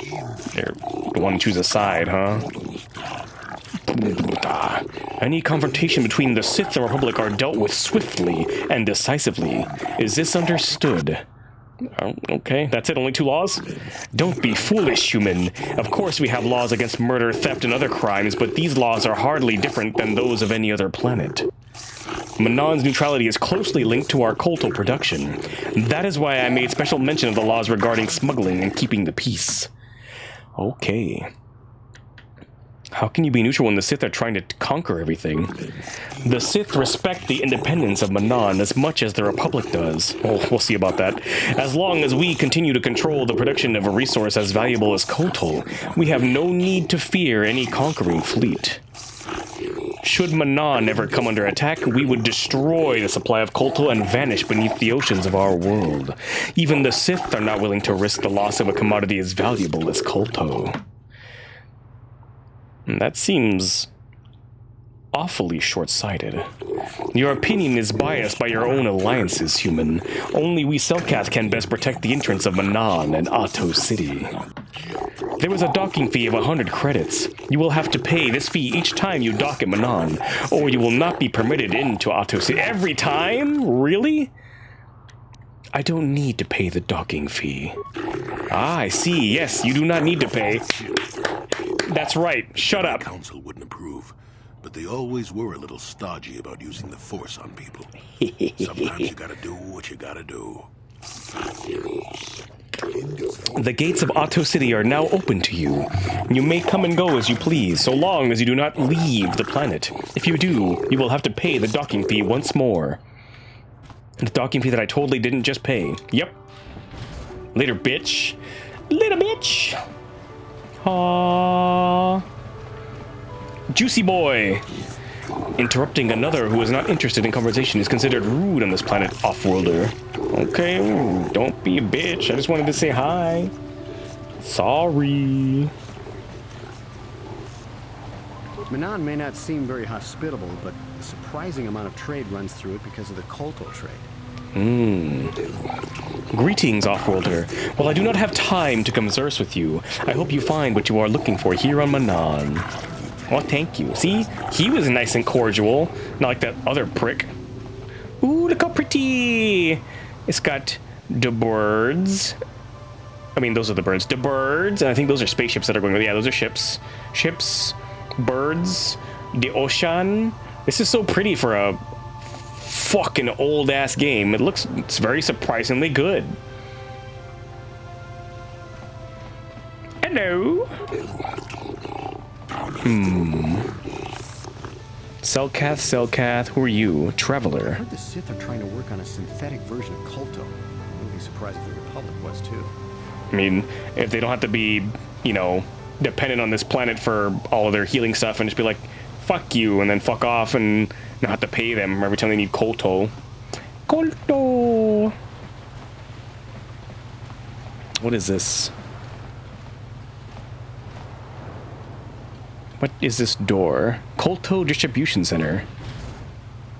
You want to choose a side, huh? Any confrontation between the Sith and Republic are dealt with swiftly and decisively. Is this understood? Oh, okay, that's it, only 2 laws? Don't be foolish, human. Of course we have laws against murder, theft, and other crimes, but these laws are hardly different than those of any other planet. Manan's neutrality is closely linked to our Kolto production. That is why I made special mention of the laws regarding smuggling and keeping the peace. Okay. How can you be neutral when the Sith are trying to conquer everything? The Sith respect the independence of Manan as much as the Republic does. Oh, we'll see about that. As long as we continue to control the production of a resource as valuable as Kotal, we have no need to fear any conquering fleet. Should Manan ever come under attack, we would destroy the supply of Kotal and vanish beneath the oceans of our world. Even the Sith are not willing to risk the loss of a commodity as valuable as Kolto. That seems awfully short-sighted. Your opinion is biased by your own alliances, human. Only we Selkath can best protect the entrance of Manan and Auto City. There is a docking fee of 100 credits. You will have to pay this fee each time you dock at Manan, or you will not be permitted into Auto City. Every time? Really? I don't need to pay the docking fee. Ah, I see. Yes, you do not need to pay. That's right. Shut up. The council wouldn't approve, but they always were a little stodgy about using the force on people. Sometimes you gotta do what you gotta do. The gates of Otto City are now open to you. You may come and go as you please, so long as you do not leave the planet. If you do, you will have to pay the docking fee once more. The docking fee that I totally didn't just pay. Yep. Later, bitch. Later, bitch. Aww. Juicy boy. Interrupting another who is not interested in conversation is considered rude on this planet, off-worlder. Okay, don't be a bitch. I just wanted to say hi. Sorry. Manan may not seem very hospitable, but a surprising amount of trade runs through it because of the Kolto trade. Greetings, off-worlder. While I do not have time to converse with you, I hope you find what you are looking for here on Manan. Well, thank you. See? He was nice and cordial. Not like that other prick. Ooh, look how pretty! It's got the birds. I mean, those are the birds. The birds, and I think those are spaceships that are going... Yeah, those are ships. Ships, birds, the ocean. This is so pretty for a fucking old-ass game. It's very surprisingly good. Hello. Selkath, who are you? Traveler. I heard the Sith are trying to work on a synthetic version of Kolto. Wouldn't be surprised if the Republic was too. I mean, if they don't have to be, you know, dependent on this planet for all of their healing stuff and just be like, fuck you, and then fuck off and not have to pay them every time they need Kolto. Kolto! What is this? What is this door? Kolto Distribution Center.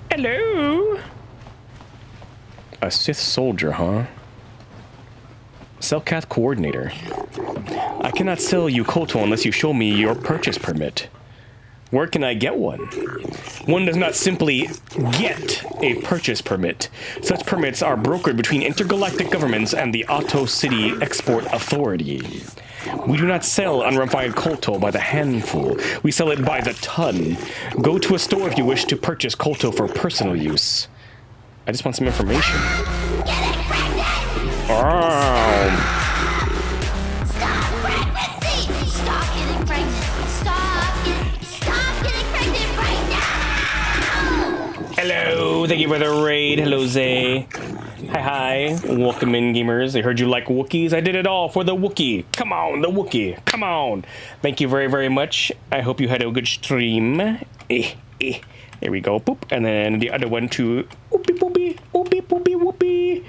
Hello? A Sith soldier, huh? Selkath Coordinator. I cannot sell you Kolto unless you show me your purchase permit. Where can I get one? One does not simply get a purchase permit. Such permits are brokered between intergalactic governments and the Otto City Export Authority. We do not sell unrefined Kolto by the handful. We sell it by the ton. Go to a store if you wish to purchase Kolto for personal use. I just want some information. Oh. Stop pregnancy! Stop getting pregnant! Stop getting pregnant right now! Hello, thank you for the raid. Hello, Zay. Hi. Welcome in, gamers. I heard you like Wookiees. I did it all for the Wookiee. Come on, the Wookiee. Come on. Thank you very, very much. I hope you had a good stream. There we go. Boop. And then the other one too. Whoopie, whoopie. Whoopie, whoopie, whoopie.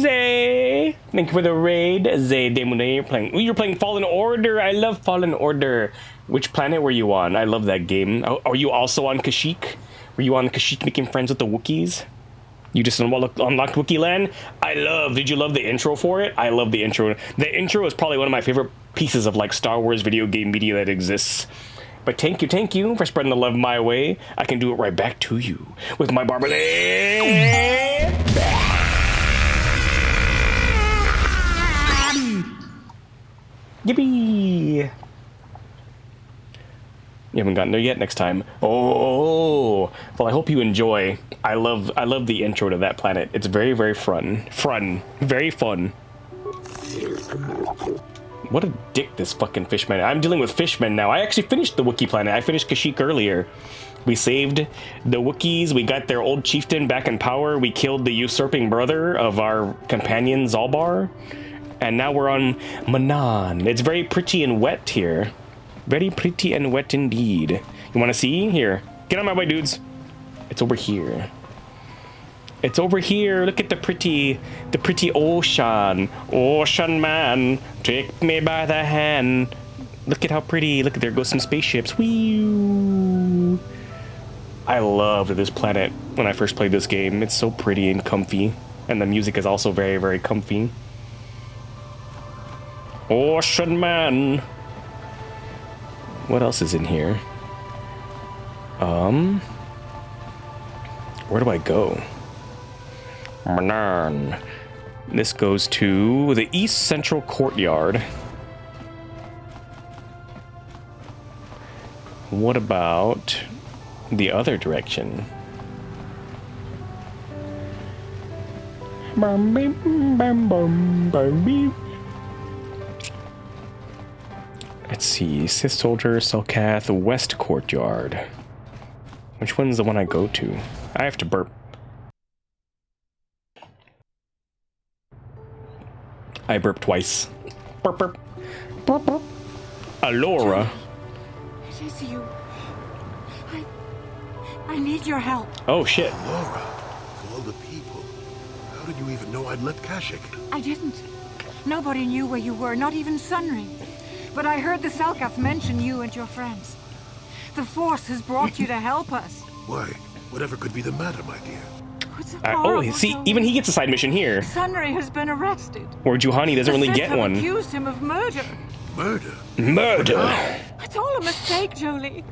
Zay. Thank you for the raid. Zay Demone, you're playing Fallen Order. I love Fallen Order. Which planet were you on? I love that game. Are you also on Kashyyyk? Were you on Kashyyyk making friends with the Wookiees? You just unlocked Wookiee Land? Did you love the intro for it? I love the intro. The intro is probably one of my favorite pieces of like Star Wars video game media that exists. But thank you for spreading the love my way. I can do it right back to you with my Barbalay. Yippee! You haven't gotten there yet. Next time. Oh, well, I hope you enjoy. I love the intro to that planet. It's very, very fun. Very fun. What a dick this fucking fishman. I'm dealing with fishmen now. I actually finished the Wookiee planet. I finished Kashyyyk earlier. We saved the Wookiees. We got their old chieftain back in power. We killed the usurping brother of our companion Zalbar. And now we're on Manan. It's very pretty and wet here. Very pretty and wet indeed. You want to see? Here. Get on my way, dudes. It's over here. It's over here. Look at the pretty ocean. Ocean man, take me by the hand. Look at how pretty. Look, there goes some spaceships. Whee! I loved this planet when I first played this game. It's so pretty and comfy. And the music is also very, very comfy. Ocean man. What else is in here? Where do I go? Manan. This goes to the East Central Courtyard. What about the other direction? Let's see. Sith Soldier, Selkath, West Courtyard. Which one's the one I go to? I have to burp. I burp twice. Burp, burp. Burp, burp. Alora. It is you. I need your help. Oh, shit. Laura, of all the people, how did you even know I'd left Kashyyyk? I didn't. Nobody knew where you were, not even Sunray. But I heard the Selkath mention you and your friends. The Force has brought you to help us. Why? Whatever could be the matter, my dear? Oh, see, even he gets a side mission here. Sunray has been arrested. Or Juhani doesn't really get one. Accused him of murder. Murder? Murder! It's all a mistake, Jolie.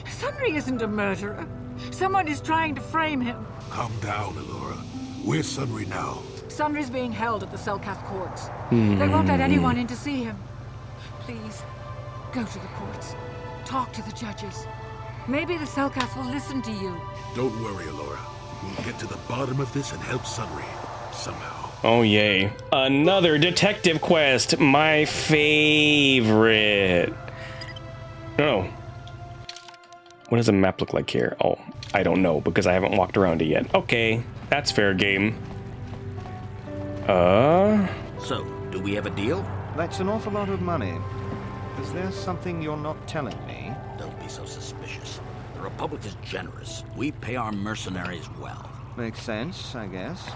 Sunray isn't a murderer. Someone is trying to frame him. Calm down, Alora. Where's Sunray now? Sunray's being held at the Selkath courts. They won't let anyone in to see him. Please, go to the courts. Talk to the judges. Maybe the Selkath will listen to you. Don't worry, Alora. We'll get to the bottom of this and help Sunray. Somehow. Oh, yay. Another detective quest. My favorite. No. What does the map look like here? Oh, I don't know because I haven't walked around it yet. Okay, that's fair game. So, do we have a deal? That's an awful lot of money. Is there something you're not telling me? Don't be so suspicious. The Republic is generous. We pay our mercenaries well. Makes sense, I guess.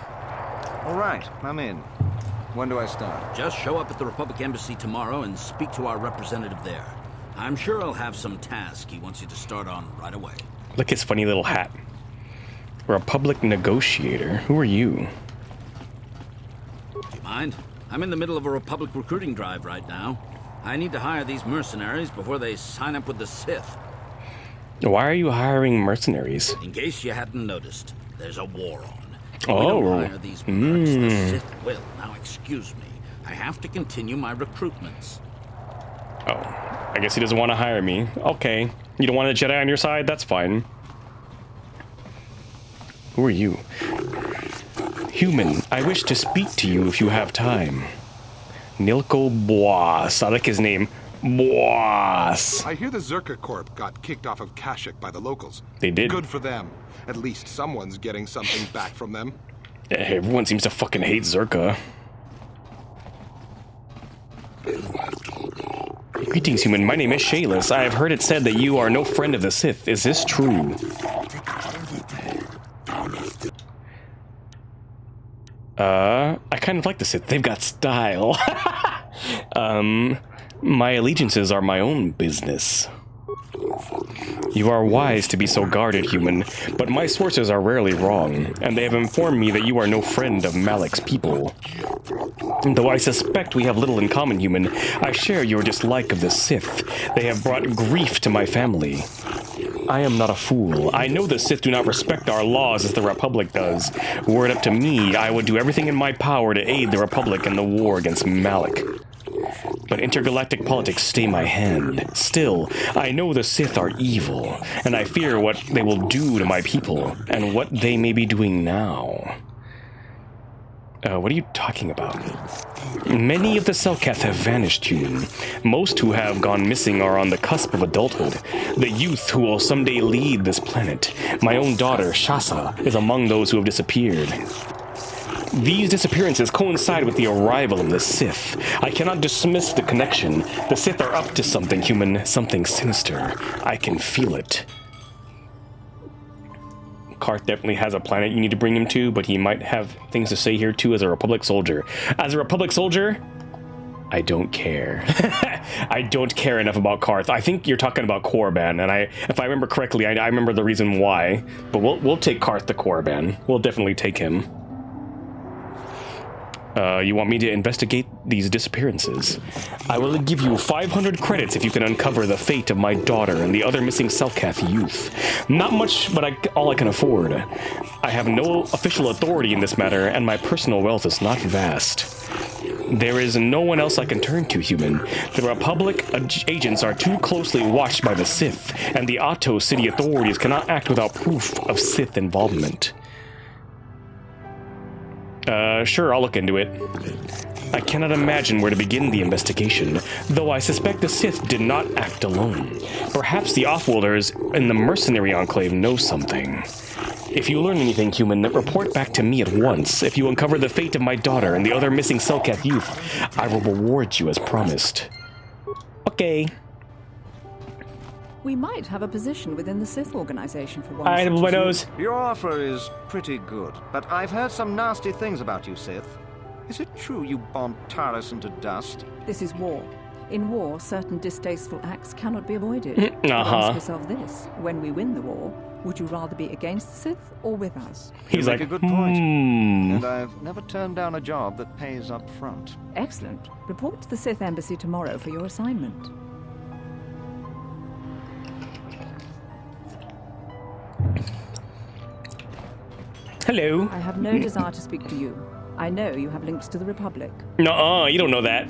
All right, I'm in. When do I start? Just show up at the Republic Embassy tomorrow and speak to our representative there. I'm sure he'll have some task he wants you to start on right away. Look at his funny little hat. Republic negotiator. Who are you? Do you mind? I'm in the middle of a Republic recruiting drive right now. I need to hire these mercenaries before they sign up with the Sith. Why are you hiring mercenaries? In case you hadn't noticed, there's a war on. If Oh. we don't hire these mercs, the Sith will. Now, excuse me. I have to continue my recruitments. Oh, I guess he doesn't want to hire me. Okay. You don't want a Jedi on your side? That's fine. Who are you? Human, I wish to speak to you if you have time. Nilko Boas. I like his name. Boas. I hear the Zerka Corp got kicked off of Kashyyyk by the locals. They did. Good for them. At least someone's getting something back from them. Yeah, everyone seems to fucking hate Zerka. Greetings, human. My name is Shayless. I have heard it said that you are no friend of the Sith. Is this true? I kind of like the Sith. They've got style. My allegiances are my own business. You are wise to be so guarded, human, but my sources are rarely wrong, and they have informed me that you are no friend of Malak's people. Though I suspect we have little in common, human, I share your dislike of the Sith. They have brought grief to my family. I am not a fool. I know the Sith do not respect our laws as the Republic does. Were it up to me, I would do everything in my power to aid the Republic in the war against Malak. But intergalactic politics stay my hand. Still, I know the Sith are evil, and I fear what they will do to my people, and what they may be doing now. What are you talking about? Many of the Selkath have vanished, human. Most who have gone missing are on the cusp of adulthood. The youth who will someday lead this planet. My own daughter, Shasa, is among those who have disappeared. These disappearances coincide with the arrival of the Sith. I cannot dismiss the connection. The Sith are up to something, human, something sinister. I can feel it. Karth definitely has a planet you need to bring him to, but he might have things to say here too as a Republic soldier. As a Republic soldier, I don't care. I don't care enough about Karth. I think you're talking about Korriban, and if I remember correctly, I remember the reason why. But we'll take Karth to Korriban. We'll definitely take him. You want me to investigate these disappearances? I will give you 500 credits if you can uncover the fate of my daughter and the other missing Selkath youth. Not much, but all I can afford. I have no official authority in this matter, and my personal wealth is not vast. There is no one else I can turn to, human. The Republic agents are too closely watched by the Sith, and the Otto city authorities cannot act without proof of Sith involvement. Sure, I'll look into it. I cannot imagine where to begin the investigation, though I suspect the Sith did not act alone. Perhaps the Offworlders in the Mercenary Enclave know something. If you learn anything, human, report back to me at once. If you uncover the fate of my daughter and the other missing Selkath youth, I will reward you as promised. Okay. We might have a position within the Sith organization for one. I my nose. Your offer is pretty good, but I've heard some nasty things about you, Sith. Is it true you bombed Taris into dust? This is war. In war, certain distasteful acts cannot be avoided. Ask yourself this: when we win the war, would you rather be against the Sith or with us? He's like, a good point. And I've never turned down a job that pays up front. Excellent. Report to the Sith Embassy tomorrow for your assignment. Hello. I have no desire to speak to you. I know you have links to the Republic. Nuh-uh, you don't know that.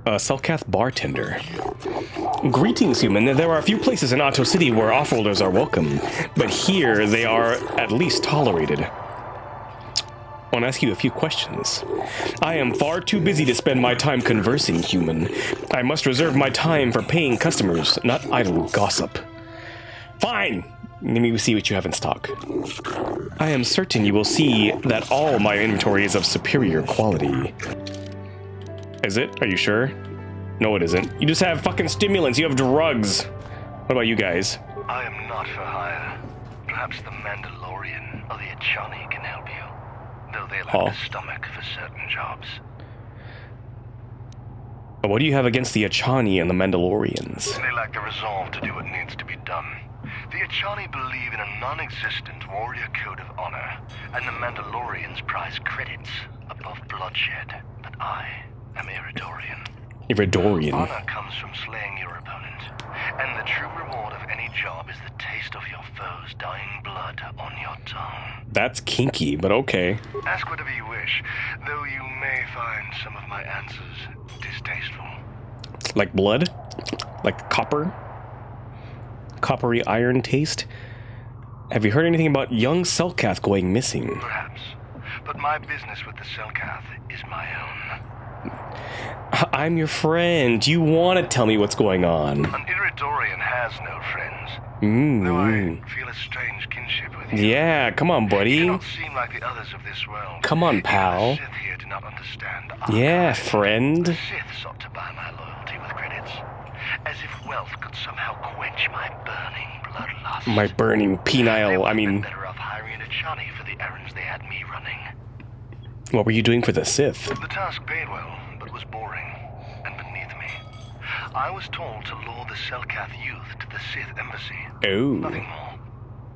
Selkath bartender. Greetings, human. There are a few places in Otto City where offworlders are welcome, but here they are at least tolerated. I want to ask you a few questions. I am far too busy to spend my time conversing, human. I must reserve my time for paying customers, not idle gossip. Fine! Let me see what you have in stock. I am certain you will see that all my inventory is of superior quality. Is it? Are you sure? No, it isn't. You just have fucking stimulants. You have drugs. What about you guys? I am not for hire. Perhaps the Mandalorian or the Achani can help you. Though they lack the stomach for certain jobs. What do you have against the Achani and the Mandalorians? They lack the resolve to do what needs to be done. The Achani believe in a non-existent warrior code of honor, and the Mandalorians prize credits above bloodshed. But I am Iridorian. Iridorian. Honor comes from slaying your opponent, and the true reward of any job is the taste of your foe's dying blood on your tongue. That's kinky, but okay. Ask whatever you wish, though you may find some of my answers distasteful. Like blood? Like copper? Coppery iron taste? Have you heard anything about young Selkath going missing? Perhaps, but my business with the Selkath is my own. I'm your friend. You want to tell me what's going on. An Iridorian has no friends. Though I feel a strange kinship with you. Yeah, come on, buddy. You do not seem like the others of this world. Come on, pal. The Sith here do not understand. Yeah, friend. The Sith sought to buy my loyalty with credits, as if wealth could somehow quench my burning bloodlust. My burning penile. I mean, better off hiring a Chani for the errands they had me running. What were you doing for the Sith? The task paid well, but was boring and beneath me. I was told to lure the Selkath youth to the Sith embassy. Oh. Nothing more.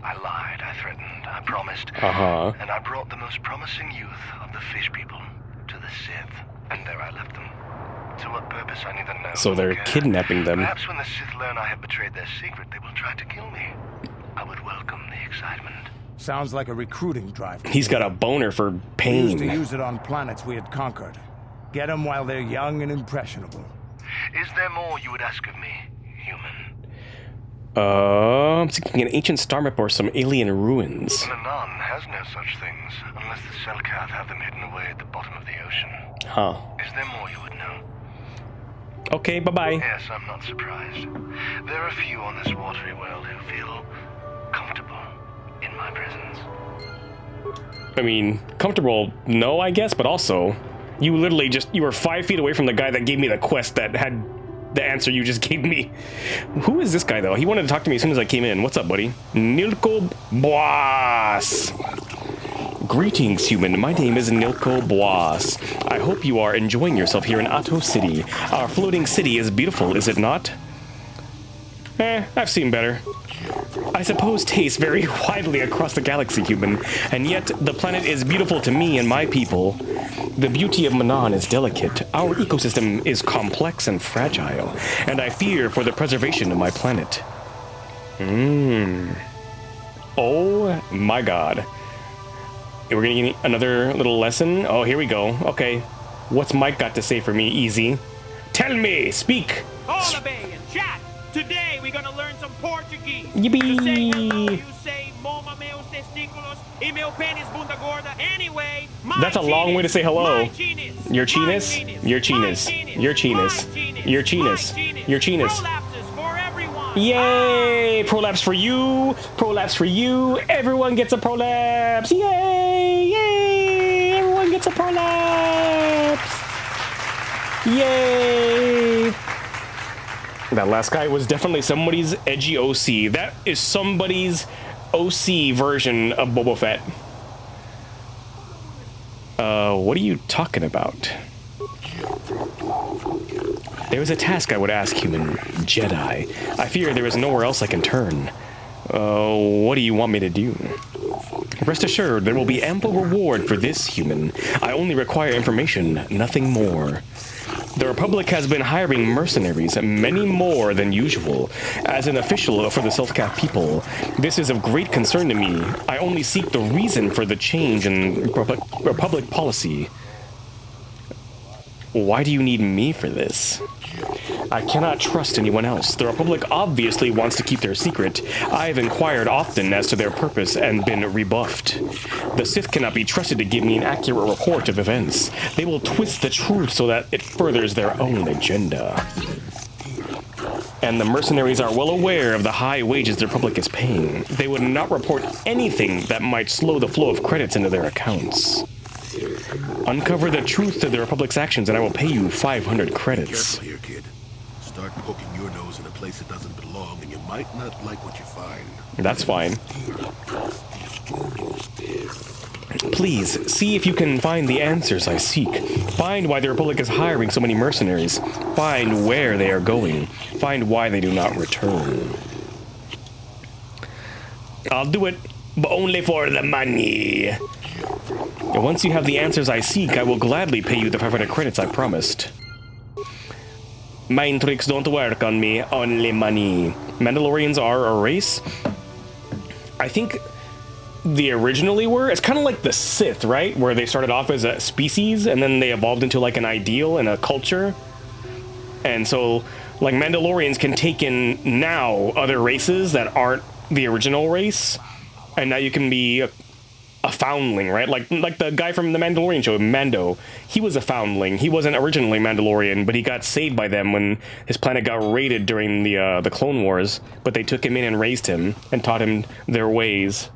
I lied, I threatened, I promised. And I brought the most promising youth of the fish people to the Sith. And there I left them. To what purpose, I neither know. So they're kidnapping them. Perhaps when the Sith learn I have betrayed their secret, they will try to kill me. I would welcome the excitement. Sounds like a recruiting drive. He's got a boner for pain. We used to use it on planets we had conquered. Get them while they're young and impressionable. Is there more you would ask of me, human? I'm thinking an ancient star map or some alien ruins. Manan has no such things, unless the Selkath have them hidden away at the bottom of the ocean. Huh. Is there more you would know? Okay, bye-bye. Yes, I'm not surprised. There are a few on this watery world who feel comfortable in my presence. I mean, comfortable, no, I guess, but also, you literally you were 5 feet away from the guy that gave me the quest that had the answer you just gave me. Who is this guy, though? He wanted to talk to me as soon as I came in. What's up, buddy? Nilko Boas. Greetings, human. My name is Nilko Boas. I hope you are enjoying yourself here in Otto City. Our floating city is beautiful, is it not? I've seen better. I suppose tastes vary widely across the galaxy, human, and yet the planet is beautiful to me and my people. The beauty of Manan is delicate. Our ecosystem is complex and fragile, and I fear for the preservation of my planet. Oh my god. We're gonna get another little lesson? Oh, here we go. Okay. What's Mike got to say for me? Easy. Tell me! Speak! Hola, Bae and chat! Today we're gonna learn some Portuguese. Yippee! To say hello, you say Moma meus testículos y meu pênis bunda gorda. Anyway, that's a long way to say hello. Your chenis? Your chenis. Your chenis. Your chenis. Your chenis. Yay! Prolapse for you! Prolapse for you! Everyone gets a prolapse! Yay! Yay! Everyone gets a prolapse! Yay! That last guy was definitely somebody's edgy OC. That is somebody's OC version of Boba Fett. What are you talking about? There was a task I would ask, human Jedi. I fear there is nowhere else I can turn. What do you want me to do? Rest assured, there will be ample reward for this, human. I only require information, nothing more. The Republic has been hiring mercenaries, many more than usual. As an official for the Self-Cap people, this is of great concern to me. I only seek the reason for the change in Republic policy. Why do you need me for this? I cannot trust anyone else. The Republic obviously wants to keep their secret. I have inquired often as to their purpose and been rebuffed. The Sith cannot be trusted to give me an accurate report of events. They will twist the truth so that it furthers their own agenda. And the mercenaries are well aware of the high wages the Republic is paying. They would not report anything that might slow the flow of credits into their accounts. Uncover the truth to the Republic's actions and I will pay you 500 credits. Careful here, kid. Start poking your nose in a place it doesn't belong and you might not like what you find. That's fine. Please, see if you can find the answers I seek. Find why the Republic is hiring so many mercenaries. Find where they are going. Find why they do not return. I'll do it, but only for the money. And once you have the answers I seek, I will gladly pay you the 500 credits I promised. Mind tricks don't work on me, only money. Mandalorians are a race? I think they originally were. It's kind of like the Sith, right? Where they started off as a species and then they evolved into like an ideal and a culture. And so, like, Mandalorians can take in now other races that aren't the original race. And now you can be a foundling, right? Like the guy from the Mandalorian show, Mando. He was a foundling. He wasn't originally Mandalorian, but he got saved by them when his planet got raided during the Clone Wars. But they took him in and raised him and taught him their ways.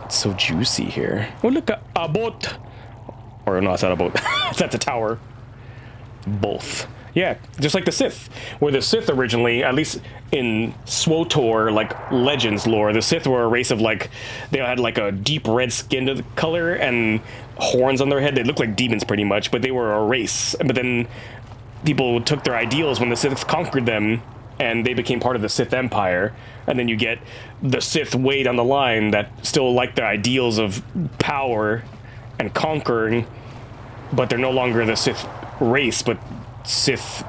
It's so juicy here. Oh, look, a boat. Or no, it's not a boat. That's a tower. Both. Yeah, just like the Sith. Where the Sith originally, at least in SWTOR, like, Legends lore, the Sith were a race of, like, they had, like, a deep red skin color and horns on their head. They looked like demons, pretty much, but they were a race. But then people took their ideals when the Sith conquered them, and they became part of the Sith Empire. And then you get the Sith way down the line that still like the ideals of power and conquering, but they're no longer the Sith race, but Sith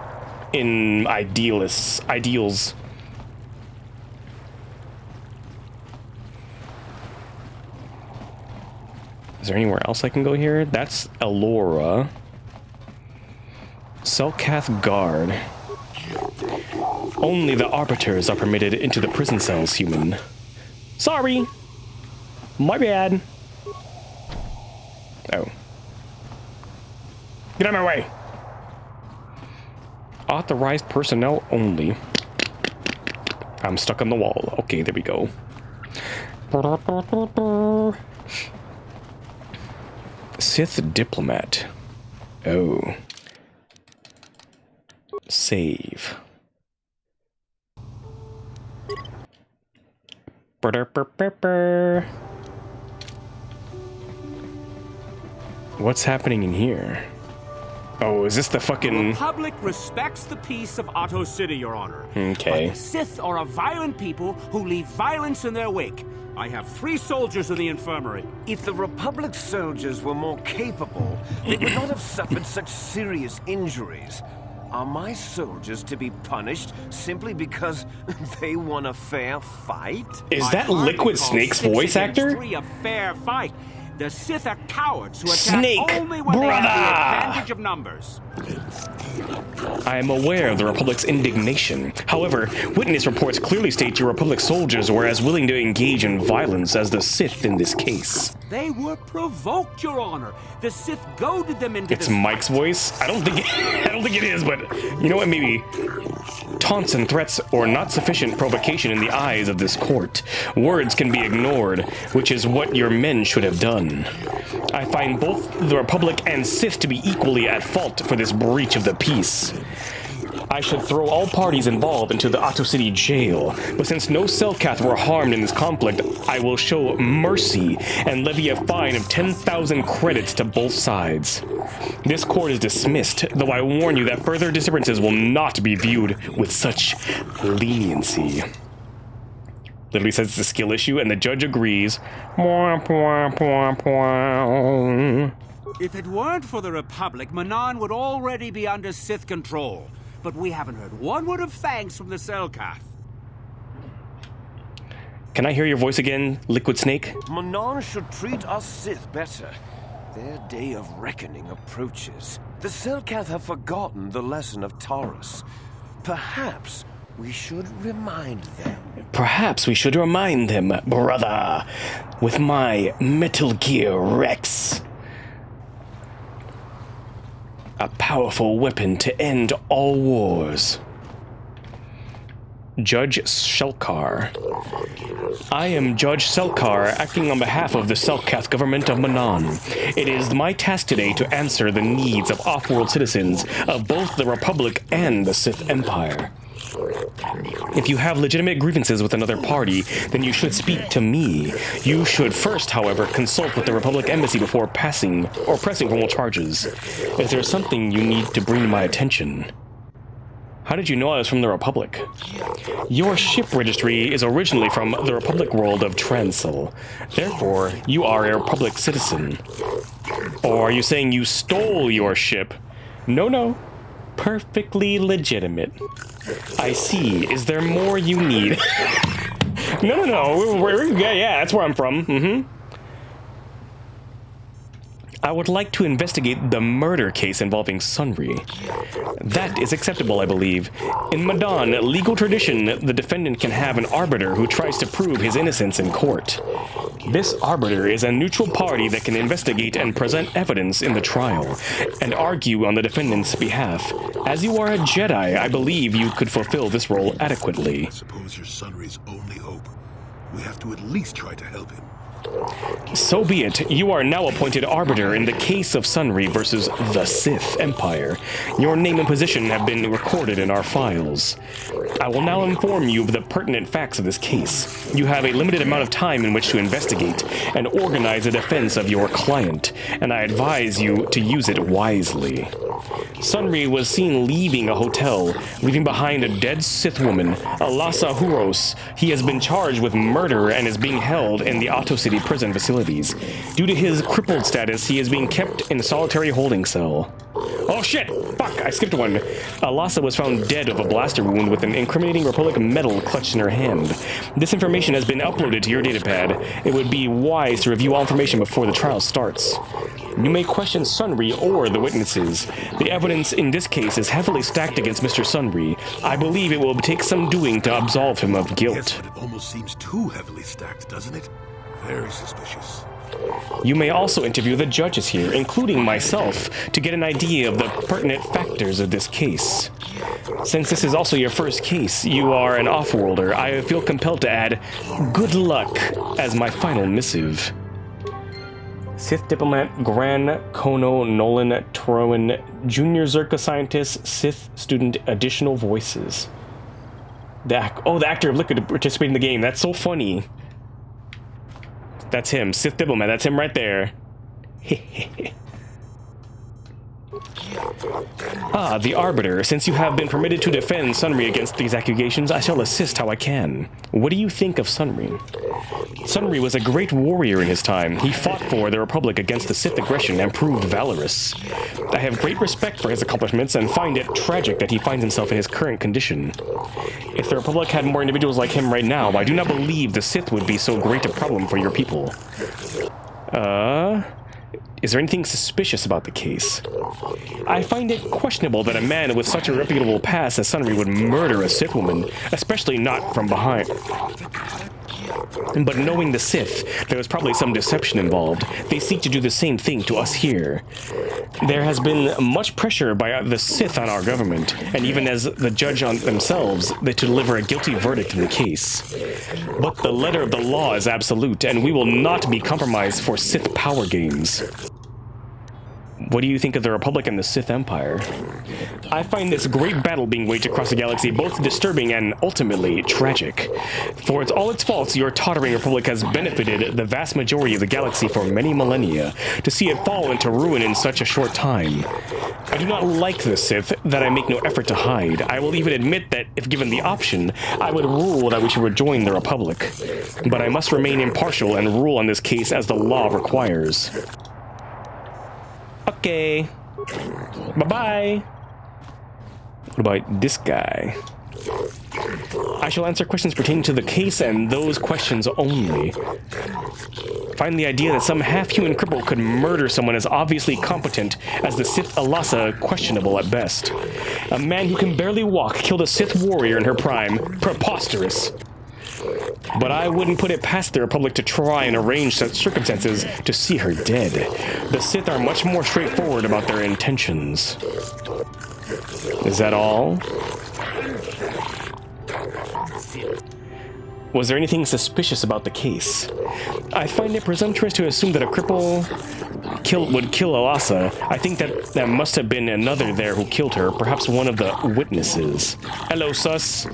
in ideals. Is there anywhere else I can go here? That's Elora. Selkath Guard. Only the arbiters are permitted into the prison cells, human. Sorry. My bad. Oh. Get out of my way. Authorized personnel only. I'm stuck on the wall. Okay, there we go. Sith diplomat. Oh. Save. What's happening in here? Oh, is this the The fucking... Republic respects the peace of Otto City, Your Honor. Okay. But the Sith are a violent people who leave violence in their wake. I have 3 soldiers in the infirmary. If the Republic soldiers were more capable, they would not have suffered such serious injuries. Are my soldiers to be punished simply because they won a fair fight? Is that Liquid Snake's voice actor? 3 a fair fight. The Sith are cowards who attack Snake, only when they have the brother! advantage of numbers. I am aware of the Republic's indignation. However, witness reports clearly state your Republic soldiers were as willing to engage in violence as the Sith in this case. They were provoked, Your Honor. The Sith goaded them into It's this. Mike's voice? I don't think it is, but you know what, maybe. Taunts and threats or not sufficient provocation in the eyes of this court. Words can be ignored, which is what your men should have done. I find both the Republic and Sith to be equally at fault for this breach of the peace. I should throw all parties involved into the Otto City jail, but since no Selkath were harmed in this conflict, I will show mercy and levy a fine of 10,000 credits to both sides. This court is dismissed, though I warn you that further disturbances will not be viewed with such leniency. Literally says it's a skill issue, and the judge agrees. If it weren't for the Republic, Manan would already be under Sith control. But we haven't heard one word of thanks from the Selkath. Can I hear your voice again, Liquid Snake? Manan should treat us Sith better. Their day of reckoning approaches. The Selkath have forgotten the lesson of Taurus. Perhaps we should remind them. Perhaps we should remind them, brother, with my Metal Gear Rex. A powerful weapon to end all wars. Judge Selkar. I am Judge Selkar, acting on behalf of the Selkath government of Manan. It is my task today to answer the needs of off-world citizens of both the Republic and the Sith Empire. If you have legitimate grievances with another party, then you should speak to me. You should first, however, consult with the Republic Embassy before pressing formal charges. Is there something you need to bring to my attention? How did you know I was from the Republic? Your ship registry is originally from the Republic world of Transil. Therefore, you are a Republic citizen. Or are you saying you stole your ship? No. Perfectly legitimate. I see. Is there more you need? No. Yeah, that's where I'm from. I would like to investigate the murder case involving Sunri. That is acceptable, I believe. In Madan, legal tradition, the defendant can have an arbiter who tries to prove his innocence in court. This arbiter is a neutral party that can investigate and present evidence in the trial, and argue on the defendant's behalf. As you are a Jedi, I believe you could fulfill this role adequately. I suppose you're Sunri's only hope. We have to at least try to help him. So be it. You are now appointed arbiter in the case of Sunri versus the Sith Empire. Your name and position have been recorded in our files. I will now inform you of the pertinent facts of this case. You have a limited amount of time in which to investigate and organize a defense of your client, and I advise you to use it wisely. Sunri was seen leaving a hotel, leaving behind a dead Sith woman, Alasa Huros. He has been charged with murder and is being held in the Otto City prison facilities. Due to his crippled status, he is being kept in a solitary holding cell. Oh shit! Fuck, I skipped one. Alasa was found dead of a blaster wound with an incriminating Republic medal clutched in her hand. This information has been uploaded to your datapad. It would be wise to review all information before the trial starts. You may question Sunri or the witnesses. The evidence in this case is heavily stacked against Mr. Sunri. I believe it will take some doing to absolve him of guilt. Yes, but it almost seems too heavily stacked, doesn't it? Very suspicious. You may also interview the judges here, including myself, to get an idea of the pertinent factors of this case. Since this is also your first case, you are an off-worlder, I feel compelled to add, good luck, as my final missive. Sith Diplomat Gran Kono Nolan Turowan, Junior Zerka Scientist, Sith Student, Additional Voices. The actor of Liquid to participate in the game, that's so funny. That's him, Sith Diplomat, that's him right there. Ah, the Arbiter. Since you have been permitted to defend Sunry against these accusations, I shall assist how I can. What do you think of Sunry? Sunry was a great warrior in his time. He fought for the Republic against the Sith aggression and proved valorous. I have great respect for his accomplishments and find it tragic that he finds himself in his current condition. If the Republic had more individuals like him right now, I do not believe the Sith would be so great a problem for your people. Is there anything suspicious about the case? I find it questionable that a man with such a reputable past as Sunry would murder a Sith woman, especially not from behind. But knowing the Sith, there was probably some deception involved. They seek to do the same thing to us here. There has been much pressure by the Sith on our government, and even as the judge on themselves, to deliver a guilty verdict in the case. But the letter of the law is absolute, and we will not be compromised for Sith power games. What do you think of the Republic and the Sith Empire? I find this great battle being waged across the galaxy both disturbing and ultimately tragic. For all its faults, your tottering Republic has benefited the vast majority of the galaxy for many millennia. To see it fall into ruin in such a short time. I do not like the Sith, that I make no effort to hide. I will even admit that, if given the option, I would rule that we should rejoin the Republic. But I must remain impartial and rule on this case as the law requires. Okay. Bye-bye. What about this guy? I shall answer questions pertaining to the case and those questions only. Find the idea that some half-human cripple could murder someone as obviously competent as the Sith Alasa questionable at best. A man who can barely walk killed a Sith warrior in her prime. Preposterous. But I wouldn't put it past the Republic to try and arrange such circumstances to see her dead. The Sith are much more straightforward about their intentions. Is that all? Was there anything suspicious about the case? I find it presumptuous to assume that a cripple would kill Alasa. I think that there must have been another there who killed her, perhaps one of the witnesses. Hello, sus.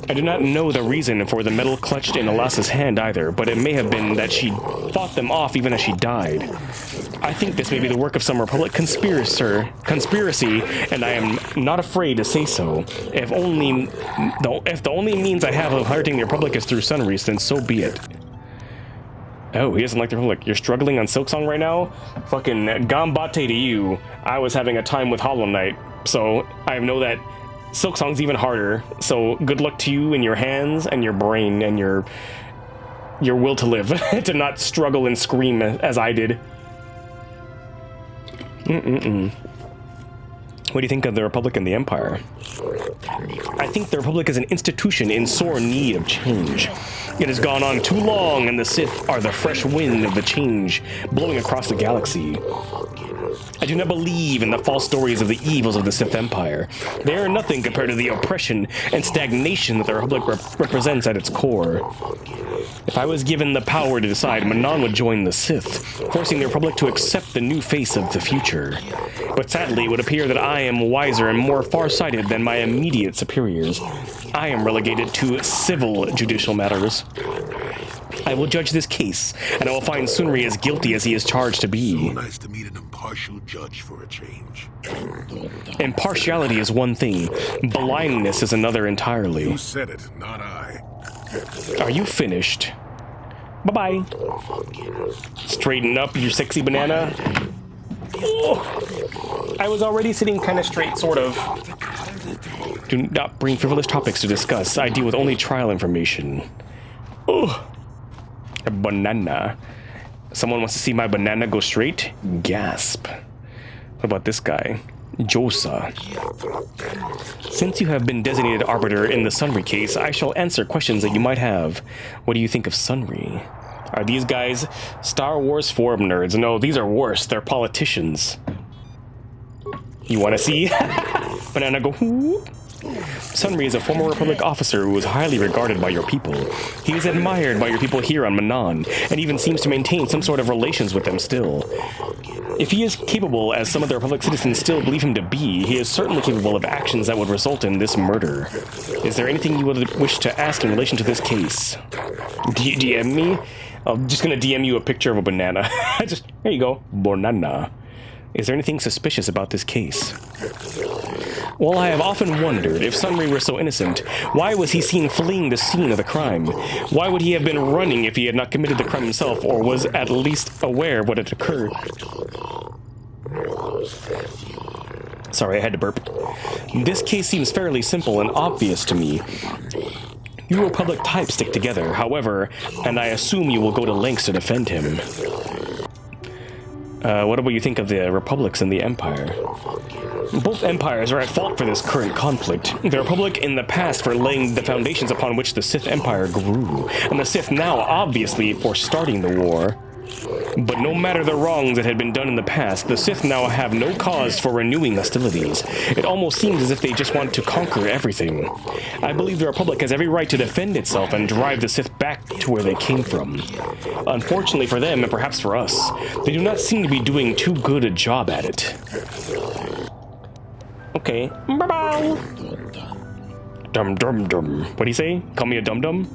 I do not know the reason for the metal clutched in Alasa's hand either, but it may have been that she fought them off even as she died. I think this may be the work of some Republic conspiracy, and I am not afraid to say so. If the only means I have of hurting the Republic is through Sunry, then so be it. Oh, he doesn't like the Republic. You're struggling on Silksong right now? Fucking gambate to you. I was having a time with Hollow Knight, so I know that Silksong's even harder, so good luck to you and your hands and your brain and your will to live, to not struggle and scream as I did. What do you think of the Republic and the Empire? I think the Republic is an institution in sore need of change. It has gone on too long, and the Sith are the fresh wind of the change blowing across the galaxy. I do not believe in the false stories of the evils of the Sith Empire. They are nothing compared to the oppression and stagnation that the Republic represents at its core. If I was given the power to decide, Manon would join the Sith, forcing the Republic to accept the new face of the future. But sadly, it would appear that I am wiser and more far-sighted than my immediate superiors. I am relegated to civil judicial matters. I will judge this case, and I will find Sunry as guilty as he is charged to be. So nice to meet an impartial judge for a change. Impartiality is one thing. Blindness is another entirely. You said it, not I. Are you finished? Bye-bye. Straighten up, you sexy banana. Oh, I was already sitting kind of straight, sort of. Do not bring frivolous topics to discuss. I deal with only trial information. Oh, a banana. Someone wants to see my banana go straight? Gasp. What about this guy? Josa. Since you have been designated arbiter in the Sunry case, I shall answer questions that you might have. What do you think of Sunry? Are these guys Star Wars forum nerds? No, these are worse. They're politicians. You want to see? Banana go whoop. Sunry is a former Republic officer who is highly regarded by your people. He is admired by your people here on Manon, and even seems to maintain some sort of relations with them still. If he is capable, as some of the Republic citizens still believe him to be, he is certainly capable of actions that would result in this murder. Is there anything you would wish to ask in relation to this case? DM me? I'm just gonna DM you a picture of a banana. Here you go. Banana. Is there anything suspicious about this case? Well, I have often wondered, if Sunry were so innocent, why was he seen fleeing the scene of the crime? Why would he have been running if he had not committed the crime himself, or was at least aware of what had occurred? Sorry, I had to burp. This case seems fairly simple and obvious to me. You Republic types stick together, however, and I assume you will go to lengths to defend him. What about you think of the Republics and the Empire? Both empires are at fault for this current conflict. The Republic in the past for laying the foundations upon which the Sith Empire grew, and the Sith now, obviously, for starting the war. But no matter the wrongs that had been done in the past, the Sith now have no cause for renewing hostilities. It almost seems as if they just want to conquer everything. I believe the Republic has every right to defend itself and drive the Sith back to where they came from. Unfortunately for them, and perhaps for us, they do not seem to be doing too good a job at it. Okay. Bye-bye. Dum-dum-dum. What do you say? Call me a dum-dum?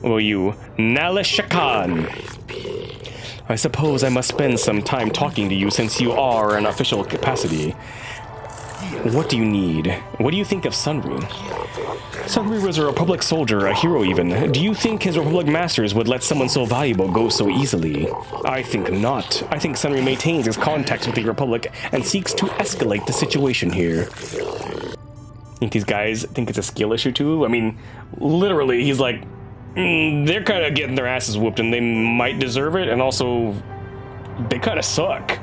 Well, you Nalashakan. I suppose I must spend some time talking to you since you are an official capacity. What do you need? What do you think of Sunry? Sunry was a Republic soldier, a hero even. Do you think his Republic masters would let someone so valuable go so easily? I think not. I think Sunry maintains his contacts with the Republic and seeks to escalate the situation here. Think these guys think it's a skill issue too? I mean, literally, he's like, they're kind of getting their asses whooped and they might deserve it, and also they kind of suck.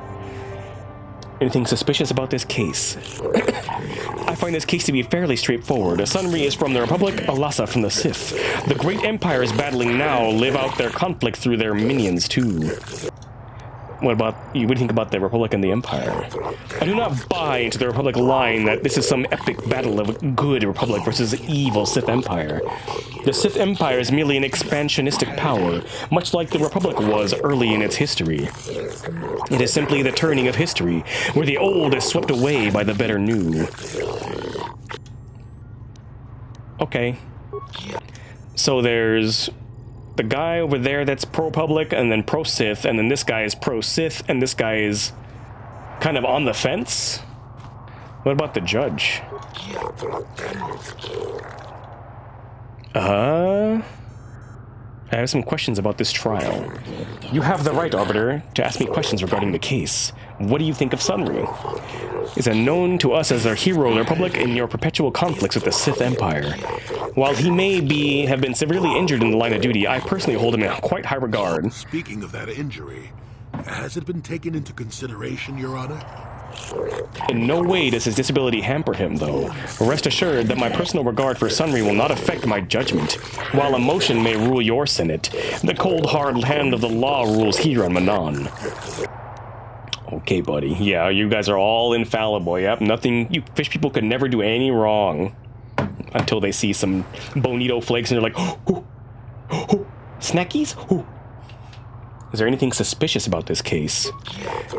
Anything suspicious about this case? I find this case to be fairly straightforward. Sunry is from the Republic, Alasa from the Sith. The great empires battling now live out their conflict through their minions too. What about you? What do you think about the Republic and the Empire? I do not buy into the Republic line that this is some epic battle of good Republic versus evil Sith Empire. The Sith Empire is merely an expansionistic power, much like the Republic was early in its history. It is simply the turning of history, where the old is swept away by the better new. Okay. So there's the guy over there that's pro-Republic, and then pro-Sith, and then this guy is pro-Sith, and this guy is kind of on the fence? What about the judge? I have some questions about this trial. You have the right, Arbiter, to ask me questions regarding the case. What do you think of Sunry? Is known to us as their hero, the Republic, in your perpetual conflicts with the Sith Empire. While he may have been severely injured in the line of duty, I personally hold him in quite high regard. Speaking of that injury, has it been taken into consideration, Your Honor? In no way does his disability hamper him, though. Rest assured that my personal regard for Sunry will not affect my judgment. While emotion may rule your Senate, the cold, hard hand of the law rules here on Manon. Okay, buddy. Yeah, you guys are all infallible. Yep, nothing. You fish people could never do any wrong. Until they see some bonito flakes and they're like, snackies? Is there anything suspicious about this case?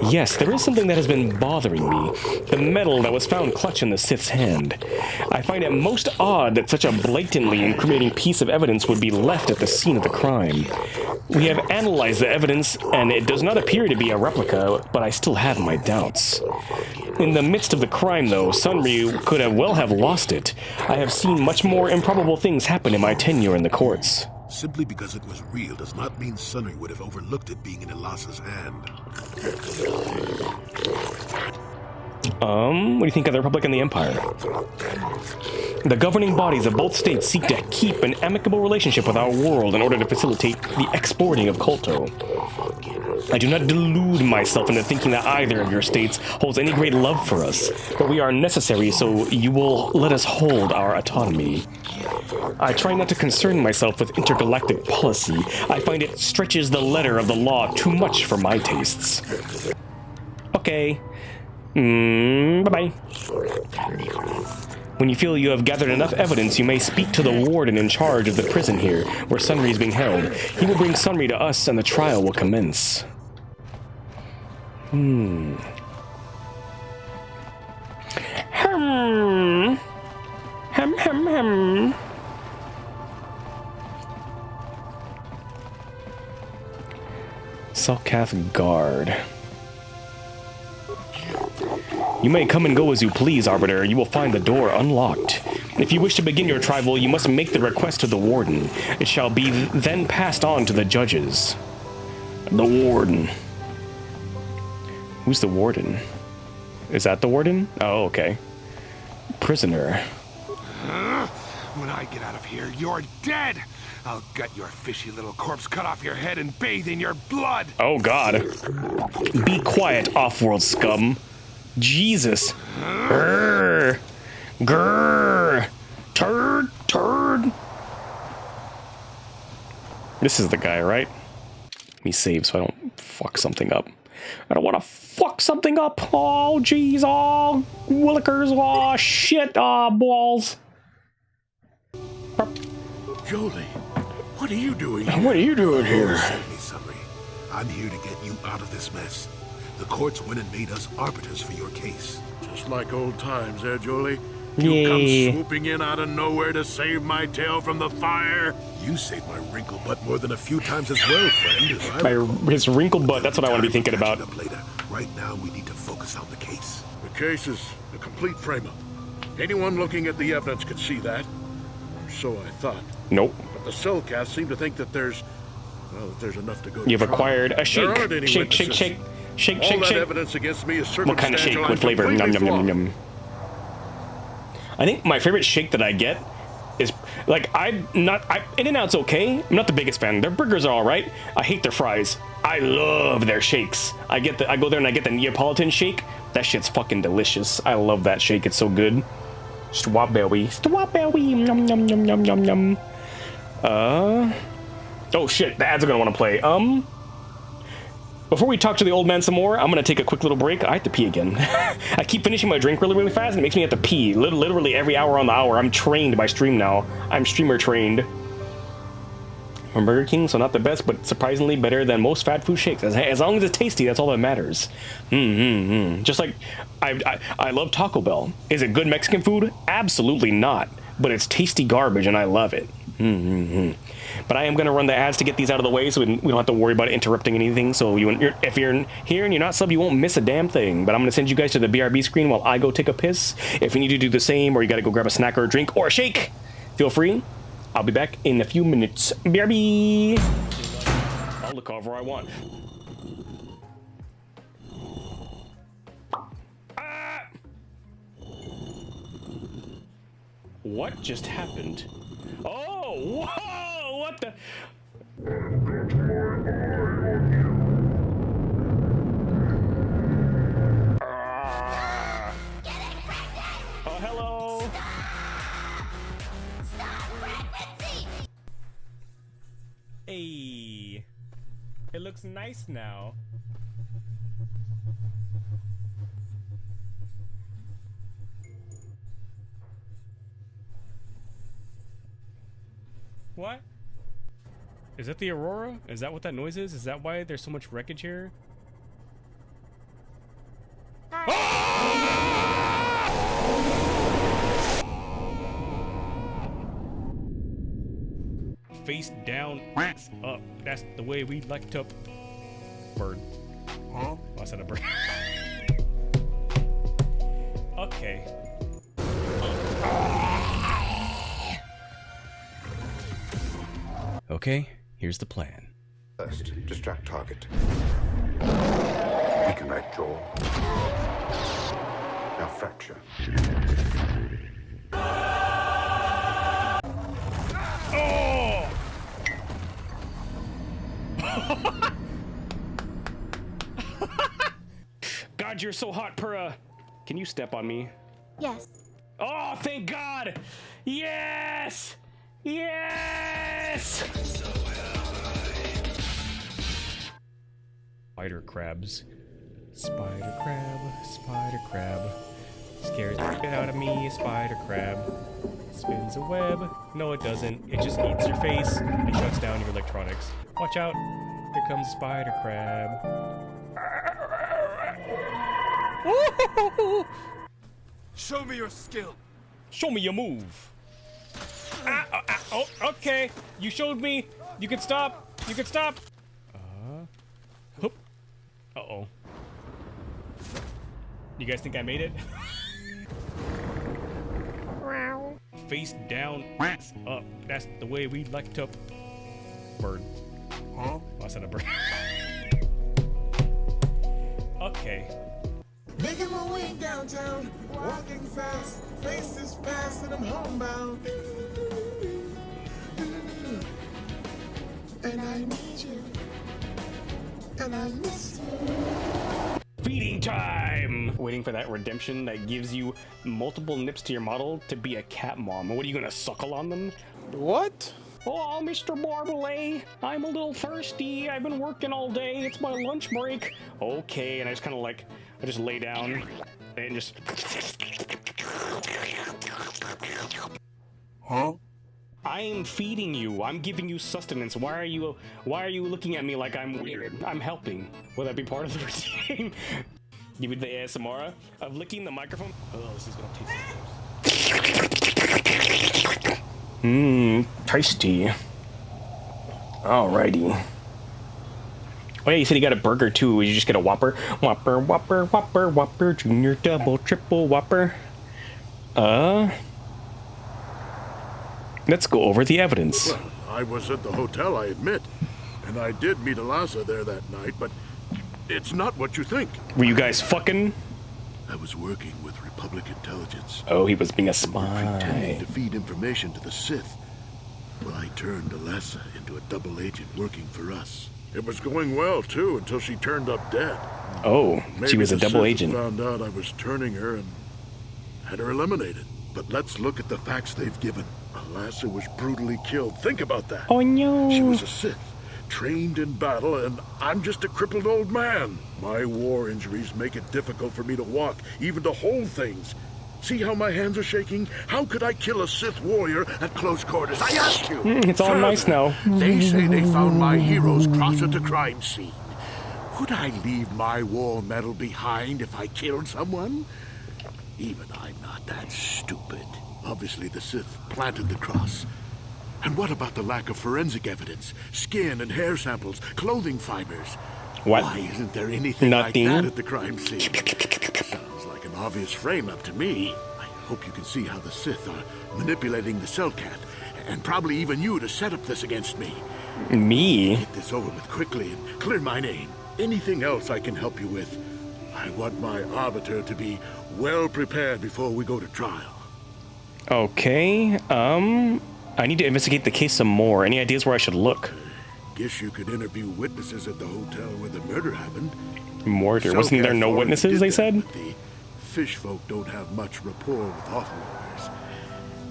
Yes, there is something that has been bothering me. The medal that was found clutched in the Sith's hand. I find it most odd that such a blatantly incriminating piece of evidence would be left at the scene of the crime. We have analyzed the evidence, and it does not appear to be a replica, but I still have my doubts. In the midst of the crime, though, Sunry could well have lost it. I have seen much more improbable things happen in my tenure in the courts. Simply because it was real does not mean Sunry would have overlooked it being in Elasa's hand. What do you think of the Republic and the Empire? The governing bodies of both states seek to keep an amicable relationship with our world in order to facilitate the exporting of Kolto. I do not delude myself into thinking that either of your states holds any great love for us, but we are necessary, so you will let us hold our autonomy. I try not to concern myself with intergalactic policy. I find it stretches the letter of the law too much for my tastes. Okay. Bye-bye. When you feel you have gathered enough evidence, you may speak to the warden in charge of the prison here, where Sunry is being held. He will bring Sunry to us, and the trial will commence. Selkath Guard. You may come and go as you please, Arbiter. You will find the door unlocked. If you wish to begin your trial, you must make the request to the Warden. It shall be then passed on to the judges. The Warden. Who's the Warden? Is that the Warden? Oh, okay. Prisoner. When I get out of here, you're dead! I'll gut your fishy little corpse, cut off your head, and bathe in your blood! Oh, God. Be quiet, off-world scum. Jesus. Grrr. Grrr. Turd. Turd. This is the guy, right? Let me save so I don't fuck something up. I don't want to fuck something up. Oh, jeez. Oh, willikers. Oh, shit. Oh, balls. Jolie, what are you doing here? What are you doing here? Send me summary. I'm here to get you out of this mess. The courts went and made us arbiters for your case. Just like old times, eh, Jolie? You come swooping in out of nowhere to save my tail from the fire? You saved my wrinkle butt more than a few times as well, friend. His wrinkle butt, that's what I want to be thinking about. Later. Right now, we need to focus on the case. The case is a complete frame-up. Anyone looking at the evidence could see that. Or so I thought. Nope. But the Cellcats seem to think that there's enough to go to You've trial. acquired a shake. There aren't any Shake, witnesses. shake, shake. Shake, All shake, that shake. evidence against me is What kind of shake? circumstantial What flavor? and Yum, yum, completely yum, yum. I think my favorite shake that I get is, like, In-N-Out's okay. I'm not the biggest fan. Their burgers are all right. I hate their fries. I love their shakes. I go there and I get the Neapolitan shake. That shit's fucking delicious. I love that shake. It's so good. Strawberry. Strawberry. Yum, yum, yum, yum, yum, yum. Oh shit, the ads are gonna want to play. Before we talk to the old man some more, I'm gonna take a quick little break. I have to pee again. I keep finishing my drink really, really fast, and it makes me have to pee. Literally every hour on the hour. I'm trained by stream now. I'm streamer trained. From Burger King, so not the best, but surprisingly better than most fast food shakes. As long as it's tasty, that's all that matters. Just like, I love Taco Bell. Is it good Mexican food? Absolutely not. But it's tasty garbage, and I love it. But I am going to run the ads to get these out of the way so we don't have to worry about interrupting anything. So if you're here and you're not subbed, you won't miss a damn thing. But I'm going to send you guys to the BRB screen while I go take a piss. If you need to do the same, or you got to go grab a snack or a drink or a shake, feel free. I'll be back in a few minutes. BRB! I'll look however I want. What just happened? Oh, whoa! What the? Oh, hello. Hey, it looks nice now. What? Is that the Aurora? Is that what that noise is? Is that why there's so much wreckage here? Face down, ass up. That's the way we like to. Bird. Huh? Oh, I said a bird. Okay. Okay, here's the plan. First, distract target. Weaken that jaw. Now fracture. Oh! God, you're so hot, Purra. Can you step on me? Yes. Oh, thank God! Yes! Yes! Spider crabs. Spider crab. Scares the shit out of me, spider crab. Spins a web. No, it doesn't. It just eats your face and shuts down your electronics. Watch out. Here comes spider crab. Show me your skill. Show me your move. Oh, okay. You showed me. You can stop. You can stop. Hoop. Uh-oh. You guys think I made it? Face down, ass up. That's the way we like to. Bird. Huh? Oh, I said a bird. Okay. Making my way downtown, walking fast, faces fast, and I'm homebound. And I need you, and I miss you. Feeding time! Waiting for that redemption that gives you multiple nips to your model to be a cat mom. What are you gonna suckle on them? What? Oh, Mr. Barbalay, I'm a little thirsty. I've been working all day. It's my lunch break. Okay, and I just kind of like, I just lay down and just. Huh? I am feeding you. I'm giving you sustenance. Why are you looking at me like I'm weird? I'm helping. Will that be part of the routine? Give me the ASMR of licking the microphone. Oh, this is gonna taste. Tasty. Alrighty. Oh yeah, you said you got a burger too. Would you just get a Whopper? Whopper, Whopper, Whopper, Whopper, Junior, Double, Triple, Whopper. Let's go over the evidence. Well, I was at the hotel, I admit. And I did meet Alasa there that night, but it's not what you think. Were you guys fucking? I was working with Republic intelligence. Oh, he was being a spy. Pretending to feed information to the Sith. Well, I turned Alasa into a double agent working for us. It was going well, too, until she turned up dead. Oh, Maybe she was a the double Sith agent. Found out I was turning her and had her eliminated. But let's look at the facts they've given. Alasa was brutally killed. Think about that. Oh no. She was a Sith, trained in battle, and I'm just a crippled old man. My war injuries make it difficult for me to walk, even to hold things. See how my hands are shaking? How could I kill a Sith warrior at close quarters? I ask you! It's all nice now. They say they found my hero's cross at the crime scene. Would I leave my war medal behind if I killed someone? Even I'm not that stupid. Obviously, the Sith planted the cross. And what about the lack of forensic evidence? Skin and hair samples, clothing fibers. What? Why isn't there anything like that at the crime scene? Sounds like an obvious frame-up to me. I hope you can see how the Sith are manipulating the Cellcat, and probably even you to set up this against me. Me? Get this over with quickly and clear my name. Anything else I can help you with? I want my arbiter to be well prepared before we go to trial. Okay, I need to investigate the case some more. Any ideas where I should look? Guess you could interview witnesses at the hotel where the murder happened. Murder? Wasn't there no witnesses, they said? The fish folk don't have much rapport with offloaders.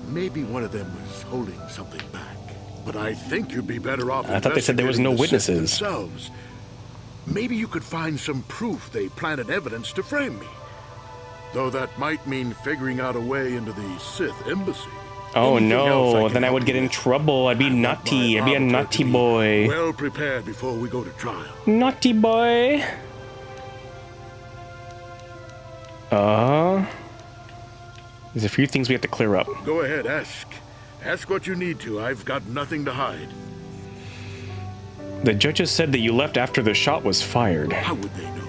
Maybe one of them was holding something back. But I think you'd be better off. I thought they said there was no witnesses. Themselves. Maybe you could find some proof they planted evidence to frame me. Though that might mean figuring out a way into the Sith embassy. Oh no, then I would get in trouble. I'd be naughty. I'd be a naughty boy. Well prepared before we go to trial. Naughty boy. There's a few things we have to clear up. Go ahead, ask. Ask what you need to. I've got nothing to hide. The judges said that you left after the shot was fired. How would they know?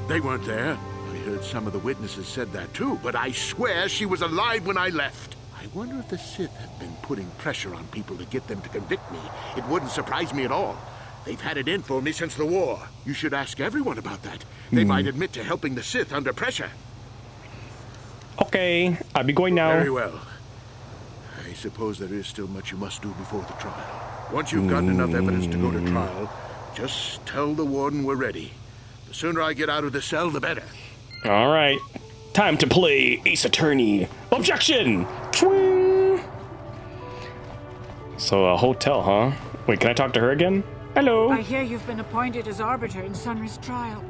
They weren't there. I heard some of the witnesses said that too, but I swear she was alive when I left. I wonder if the Sith have been putting pressure on people to get them to convict me. It wouldn't surprise me at all. They've had it in for me since the war. You should ask everyone about that. They might admit to helping the Sith under pressure. Okay, I'll be going now. Very well. I suppose there is still much you must do before the trial. Once you've gotten enough evidence to go to trial, just tell the warden we're ready. The sooner I get out of the cell, the better. All right. Time to play Ace Attorney. Objection! Twing! So a hotel, huh? Wait, can I talk to her again? Hello. I hear you've been appointed as arbiter in Sunry's trial.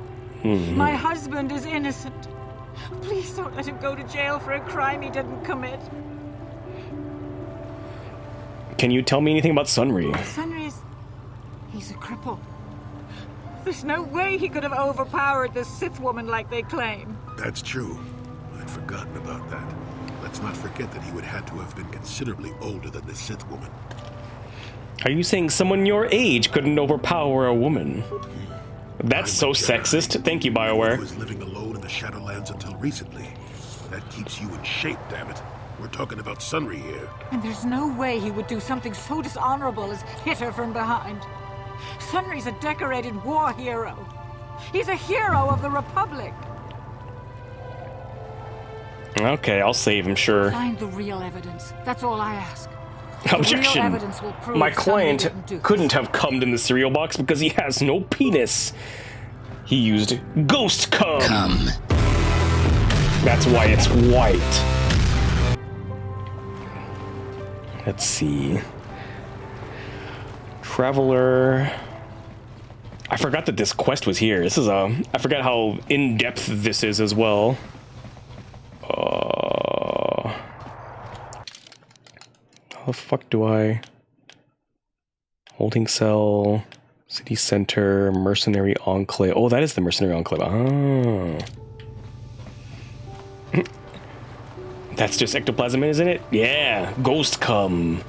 My husband is innocent. Please don't let him go to jail for a crime he didn't commit. Can you tell me anything about Sunry? He's a cripple. There's no way he could have overpowered this Sith woman like they claim. That's true. I'd forgotten about that. Let's not forget that he would have to have been considerably older than the Sith woman. Are you saying someone your age couldn't overpower a woman? That's so sexist. Thank you, BioWare. I was living alone in the Shadowlands until recently. That keeps you in shape, damn it. We're talking about Sunry here. And there's no way he would do something so dishonorable as hit her from behind. Sunry's a decorated war hero. He's a hero of the Republic. Okay, I'll save him, sure. Find the real evidence. That's all I ask. Objection. The real evidence will prove My Sunry client didn't do couldn't have cummed in the cereal box because he has no penis. He used ghost cum. That's why it's white. Let's see. Traveler. I forgot that this quest was here. This is a... I forgot how in-depth this is as well. How the fuck do I... Holding cell... City center... Mercenary enclave... Oh, that is the mercenary enclave. Oh. That's just ectoplasm, isn't it? Yeah, ghost cum.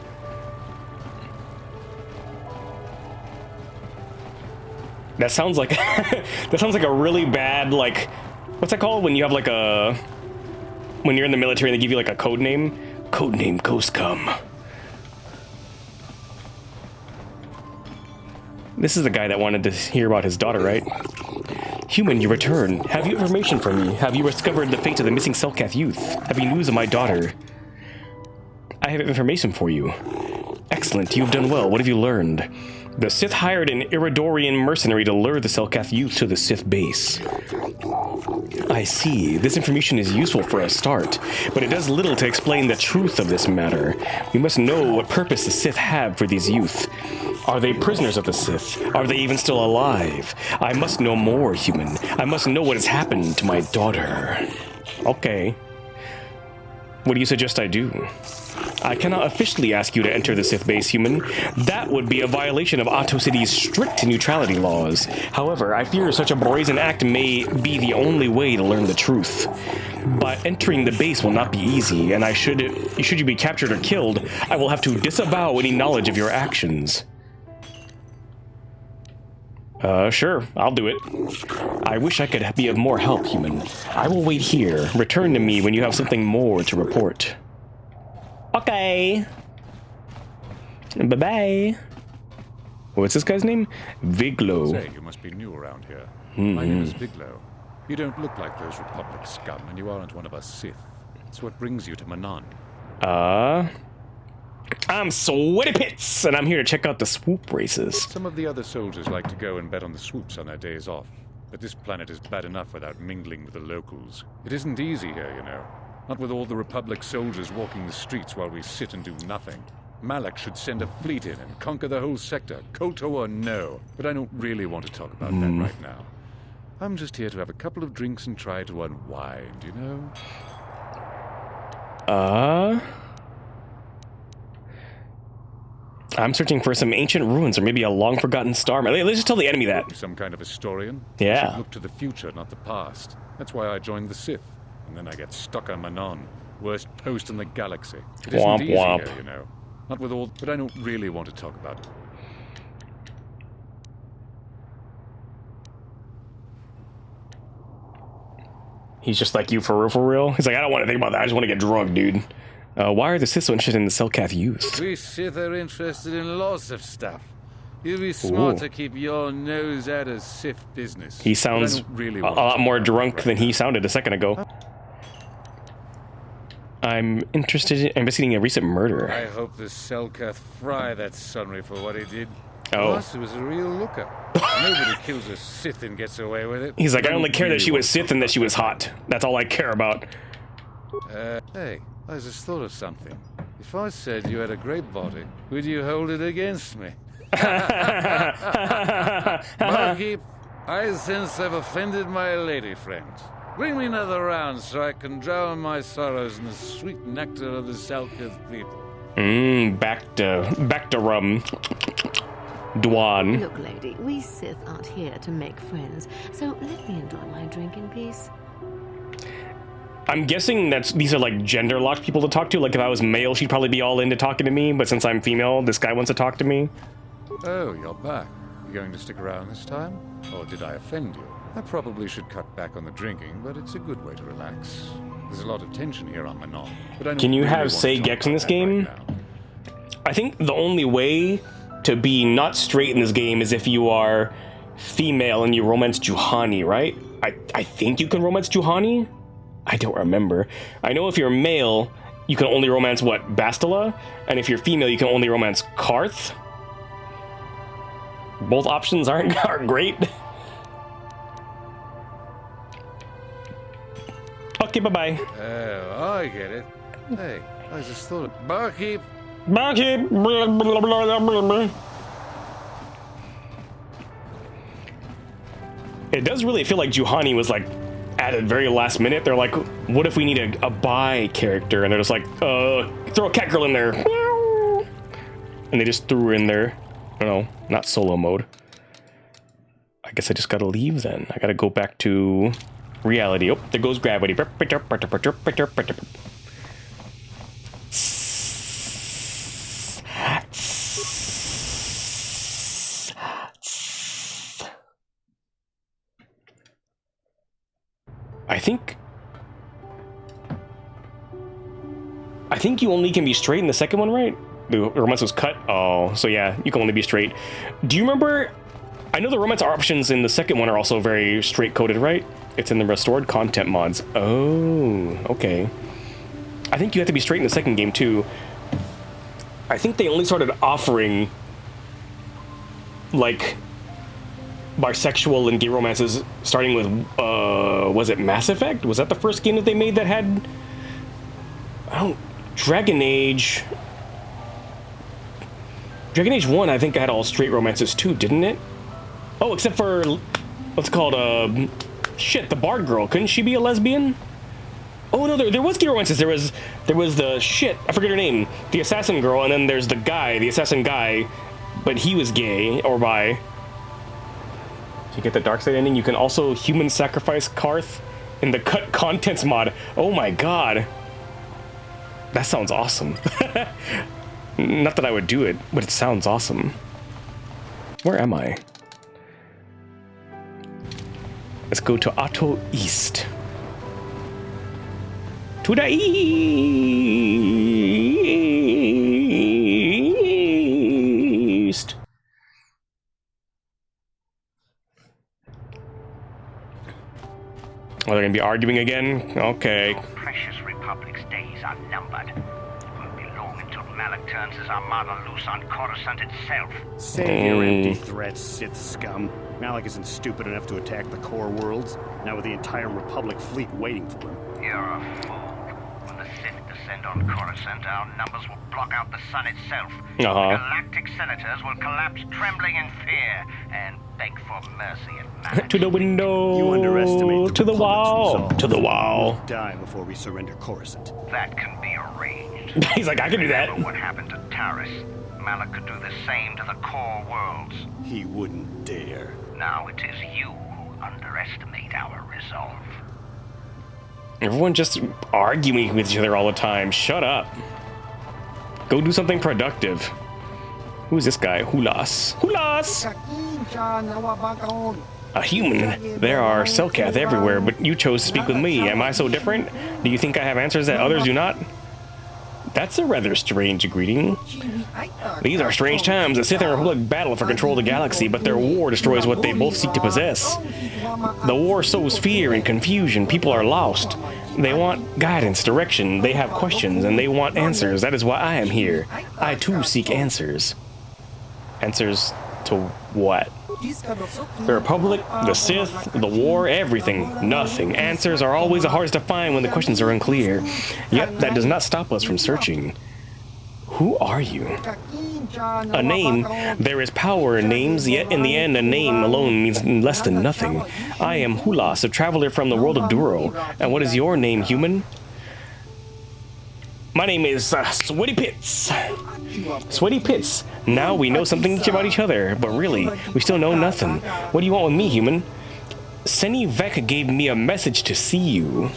That sounds like that sounds like a really bad, like, what's that called when you have like a, when you're in the military and they give you like a code name? Code name ghost cum. This is the guy that wanted to hear about his daughter, right? Human, you return. Have you information for me? Have you discovered the fate of the missing Selkath youth? Have you news of my daughter? I have information for you. Excellent, you have done well. What have you learned? The Sith hired an Iridorian mercenary to lure the Selkath youth to the Sith base. I see. This information is useful for a start, but it does little to explain the truth of this matter. We must know what purpose the Sith have for these youth. Are they prisoners of the Sith? Are they even still alive? I must know more, human. I must know what has happened to my daughter. Okay. What do you suggest I do? I cannot officially ask you to enter the Sith base, human. That would be a violation of Otto City's strict neutrality laws. However, I fear such a brazen act may be the only way to learn the truth. But entering the base will not be easy, and should you be captured or killed, I will have to disavow any knowledge of your actions. Sure, I'll do it. I wish I could be of more help, human. I will wait here. Return to me when you have something more to report. Okay. Bye-bye. What's this guy's name? Viglo. Say, you must be new around here. My name is Viglo. You don't look like those Republic scum, and you aren't one of us Sith. So what brings you to Manon? I'm Sweaty Pits, and I'm here to check out the swoop races. Some of the other soldiers like to go and bet on the swoops on their days off. But this planet is bad enough without mingling with the locals. It isn't easy here, you know. Not with all the Republic soldiers walking the streets while we sit and do nothing. Malak should send a fleet in and conquer the whole sector, Kolto or no. But I don't really want to talk about that right now. I'm just here to have a couple of drinks and try to unwind, you know? I'm searching for some ancient ruins or maybe a long-forgotten star. Let's just tell the enemy that. Some kind of historian? Yeah. You should look to the future, not the past. That's why I joined the Sith. And then I get stuck on Manon. Worst post in the galaxy. It isn't easy here, you know. Not with all... But I don't really want to talk about it. He's just like you for real? He's like, I don't want to think about that. I just want to get drunk, dude. Why are the Sith so interested in the Selkath youth? We Sith are interested in lots of stuff. You'd be smart to keep your nose out of Sith business. He sounds a lot more drunk than he sounded a second ago. I'm interested in investigating a recent murder. I hope the Selkath fry that Sunry for what he did. Oh. Plus, it was a real looker. Nobody kills a Sith and gets away with it. He's like, I only care that she was Sith and that she was hot. That's all I care about. Hey, I just thought of something. If I said you had a great body, would you hold it against me? Barkeep, I sense I've offended my lady friend. Bring me another round so I can drown my sorrows in the sweet nectar of the Selkath people. Back to rum. Dwan. Look, lady, we Sith aren't here to make friends, so let me enjoy my drink in peace. I'm guessing that these are like gender-locked people to talk to. Like if I was male, she'd probably be all into talking to me, but since I'm female, this guy wants to talk to me. Oh, you're back. going to stick around this time? Or did I offend you? I probably should cut back on the drinking, but it's a good way to relax. There's a lot of tension here on Manon. But I Can you really have say Gex in this game? I think the only way to be not straight in this game is if you are female and you romance Juhani, right? I think you can romance Juhani? I don't remember. I know if you're male, you can only romance, what, Bastila? And if you're female, you can only romance Karth? Both options aren't great. Okay, bye-bye. Oh, I get it. Hey, I just thought of... Barkeep! Barkeep! Blah, blah, blah, blah, blah. It does really feel like Juhani was, like, added very last minute. They're like, what if we need a Bae character? And they're just like, throw a cat girl in there. And they just threw her in there. I don't know, not solo mode. I guess I just gotta leave then. I gotta go back to reality. Oh, there goes gravity. I think you only can be straight in the second one, right? The romance was cut. Oh, so yeah, you can only be straight. Do you remember? I know the romance options in the second one are also very straight coded, right? It's in the restored content mods. Oh, okay. I think you have to be straight in the second game too. I think they only started offering like bisexual and gay romances starting with was it Mass Effect? Was that the first game that they made that had Dragon Age 1, I think, had all straight romances too, didn't it? Oh, except for what's it called, shit, the Bard girl. Couldn't she be a lesbian? Oh no, there was gay romances. There was the shit, I forget her name, the assassin girl, and then there's the guy, the assassin guy, but he was gay or bi. So you get the dark side ending. You can also human sacrifice Karth in the cut contents mod. Oh my god. That sounds awesome. Not that I would do it, but it sounds awesome. Where am I? Let's go to Otto East. To the east. Oh, they're gonna be arguing again? Okay. Precious Republic's days are numbered. It won't be long until Malak turns his armada loose on Coruscant itself. Save your empty threats, Sith scum. Malak isn't stupid enough to attack the core worlds, now with the entire Republic fleet waiting for him. You're a fool. When the Sith descend on Coruscant, our numbers will block out the sun itself. The galactic senators will collapse trembling in fear and beg for mercy at Malak. To the window. You underestimate to the wall. resolve. To the wall. We'll die before we surrender Coruscant. That can be arranged. He's like, I can do that. Remember what happened to Taris. Malak could do the same to the core worlds. He wouldn't dare. Now it is you who underestimate our resolve. Everyone just arguing with each other all the time. Shut up. Go do something productive. Who's this guy? Hulas. Hulas! A human. There are Selkath everywhere, but you chose to speak with me. Am I so different? Do you think I have answers that others do not? That's a rather strange greeting. These are strange times. The Sith and Republic battle for control of the galaxy, but their war destroys what they both seek to possess. The war sows fear and confusion. People are lost. They want guidance, direction. They have questions, and they want answers. That is why I am here. I, too, seek answers. Answers to what? The Republic, the Sith, the war, everything, nothing. Answers are always the hardest to find when the questions are unclear. Yet that does not stop us from searching. Who are you? A name. There is power in names, yet in the end a name alone means less than nothing. I am Hulas, a traveler from the world of Duro. And what is your name, human? My name is Sweaty Pits. Sweaty Pits. Now we know something about each other, but really, we still know nothing. What do you want with me, human? Senivek gave me a message to see you.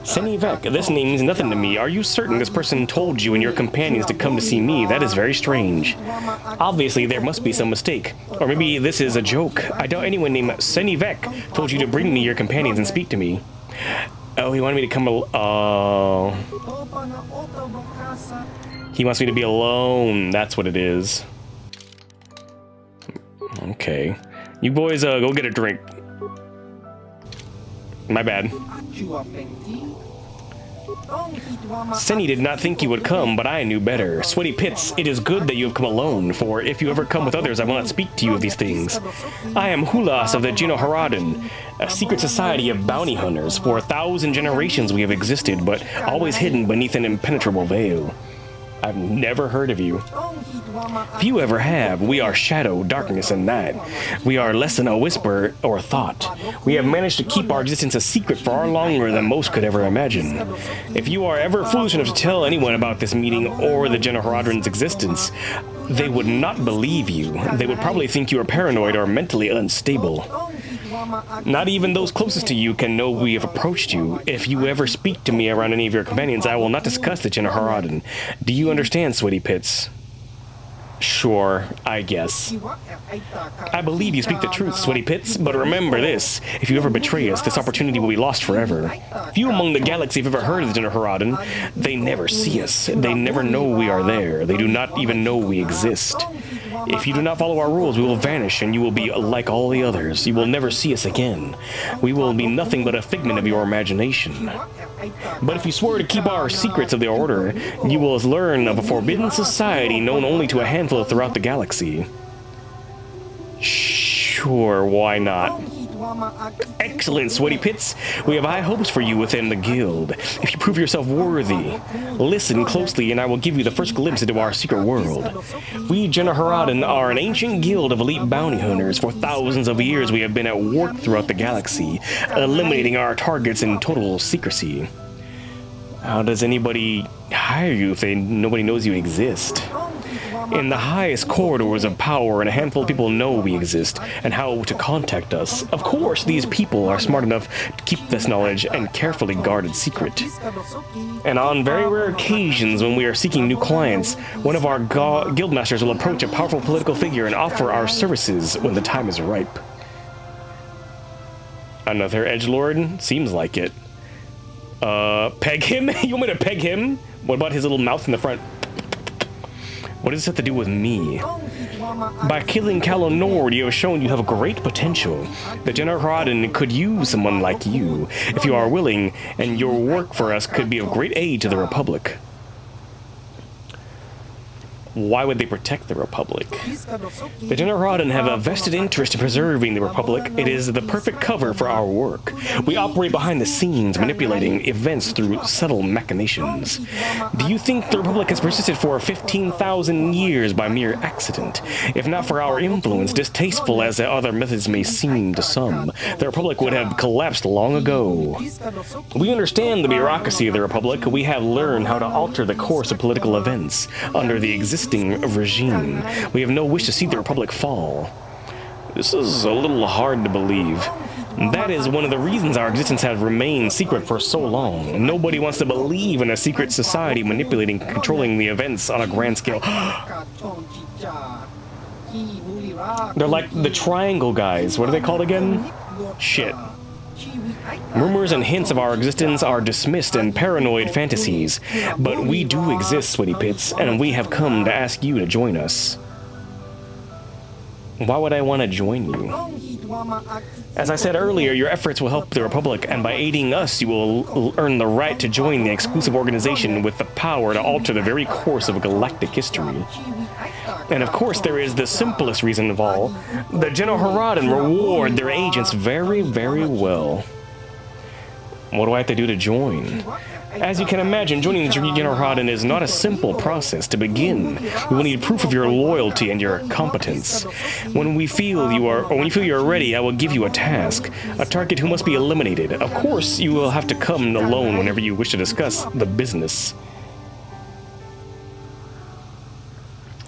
Senivek, this name means nothing to me. Are you certain this person told you and your companions to come to see me? That is very strange. Obviously, there must be some mistake. Or maybe this is a joke. I doubt anyone named Senivek told you to bring me your companions and speak to me. Oh, he wanted me to come he wants me to be alone. That's what it is. Okay. You boys, go get a drink. My bad. Senny did not think you would come, but I knew better. Sweaty Pits, it is good that you have come alone, for if you ever come with others, I will not speak to you of these things. I am Hulas of the Genoharadan, a secret society of bounty hunters. For 1,000 generations we have existed, but always hidden beneath an impenetrable veil. I've never heard of you. Few ever have. We are shadow, darkness, and night. We are less than a whisper or thought. We have managed to keep our existence a secret far longer than most could ever imagine. If you are ever foolish enough to tell anyone about this meeting or the Genoharadan's existence, they would not believe you. They would probably think you are paranoid or mentally unstable. Not even those closest to you can know we have approached you. If you ever speak to me around any of your companions, I will not discuss the Genoharadan. Do you understand, Sweaty Pits? Sure, I guess. I believe you speak the truth, Sweaty Pits, but remember this. If you ever betray us, this opportunity will be lost forever. Few among the galaxy have ever heard of the Genoharadan. They never see us. They never know we are there. They do not even know we exist. If you do not follow our rules, we will vanish, and you will be like all the others. You will never see us again. We will be nothing but a figment of your imagination. But if you swear to keep our secrets of the Order, you will learn of a forbidden society known only to a handful throughout the galaxy. Sure, why not? Excellent, Sweaty Pits. We have high hopes for you within the guild. If you prove yourself worthy, listen closely and I will give you the first glimpse into our secret world. We Genoharadan are an ancient guild of elite bounty hunters. For thousands of years we have been at work throughout the galaxy, eliminating our targets in total secrecy. How does anybody hire you if nobody knows you exist? In the highest corridors of power, and a handful of people know we exist and how to contact us. Of course, these people are smart enough to keep this knowledge and carefully guarded secret. And on very rare occasions when we are seeking new clients, one of our guildmasters will approach a powerful political figure and offer our services when the time is ripe. Another edgelord? Seems like it. Peg him? You want me to peg him? What about his little mouth in the front? What does this have to do with me? By killing Calo Nord, you have shown you have great potential. The Genoharadan could use someone like you, if you are willing, and your work for us could be of great aid to the Republic. Why would they protect the Republic? The Genoharadan have a vested interest in preserving the Republic. It is the perfect cover for our work. We operate behind the scenes, manipulating events through subtle machinations. Do you think the Republic has persisted for 15,000 years by mere accident? If not for our influence, distasteful as the other methods may seem to some, the Republic would have collapsed long ago. We understand the bureaucracy of the Republic. We have learned how to alter the course of political events under the existing regime. We have no wish to see the Republic fall. This is a little hard to believe. That is one of the reasons our existence has remained secret for so long. Nobody wants to believe in a secret society manipulating and controlling the events on a grand scale. They're like the Triangle guys. What are they called again? Shit. Rumors and hints of our existence are dismissed in paranoid fantasies, but we do exist, Sweaty Pits, and we have come to ask you to join us. Why would I want to join you? As I said earlier, your efforts will help the Republic, and by aiding us, you will earn the right to join the exclusive organization with the power to alter the very course of galactic history. And of course, there is the simplest reason of all. The Genoharadan reward their agents very, very well. What do I have to do to join? As you can imagine, joining the Genoharadan is not a simple process. To begin, we will need proof of your loyalty and your competence. When you feel you are ready, I will give you a task, a target who must be eliminated. Of course, you will have to come alone whenever you wish to discuss the business.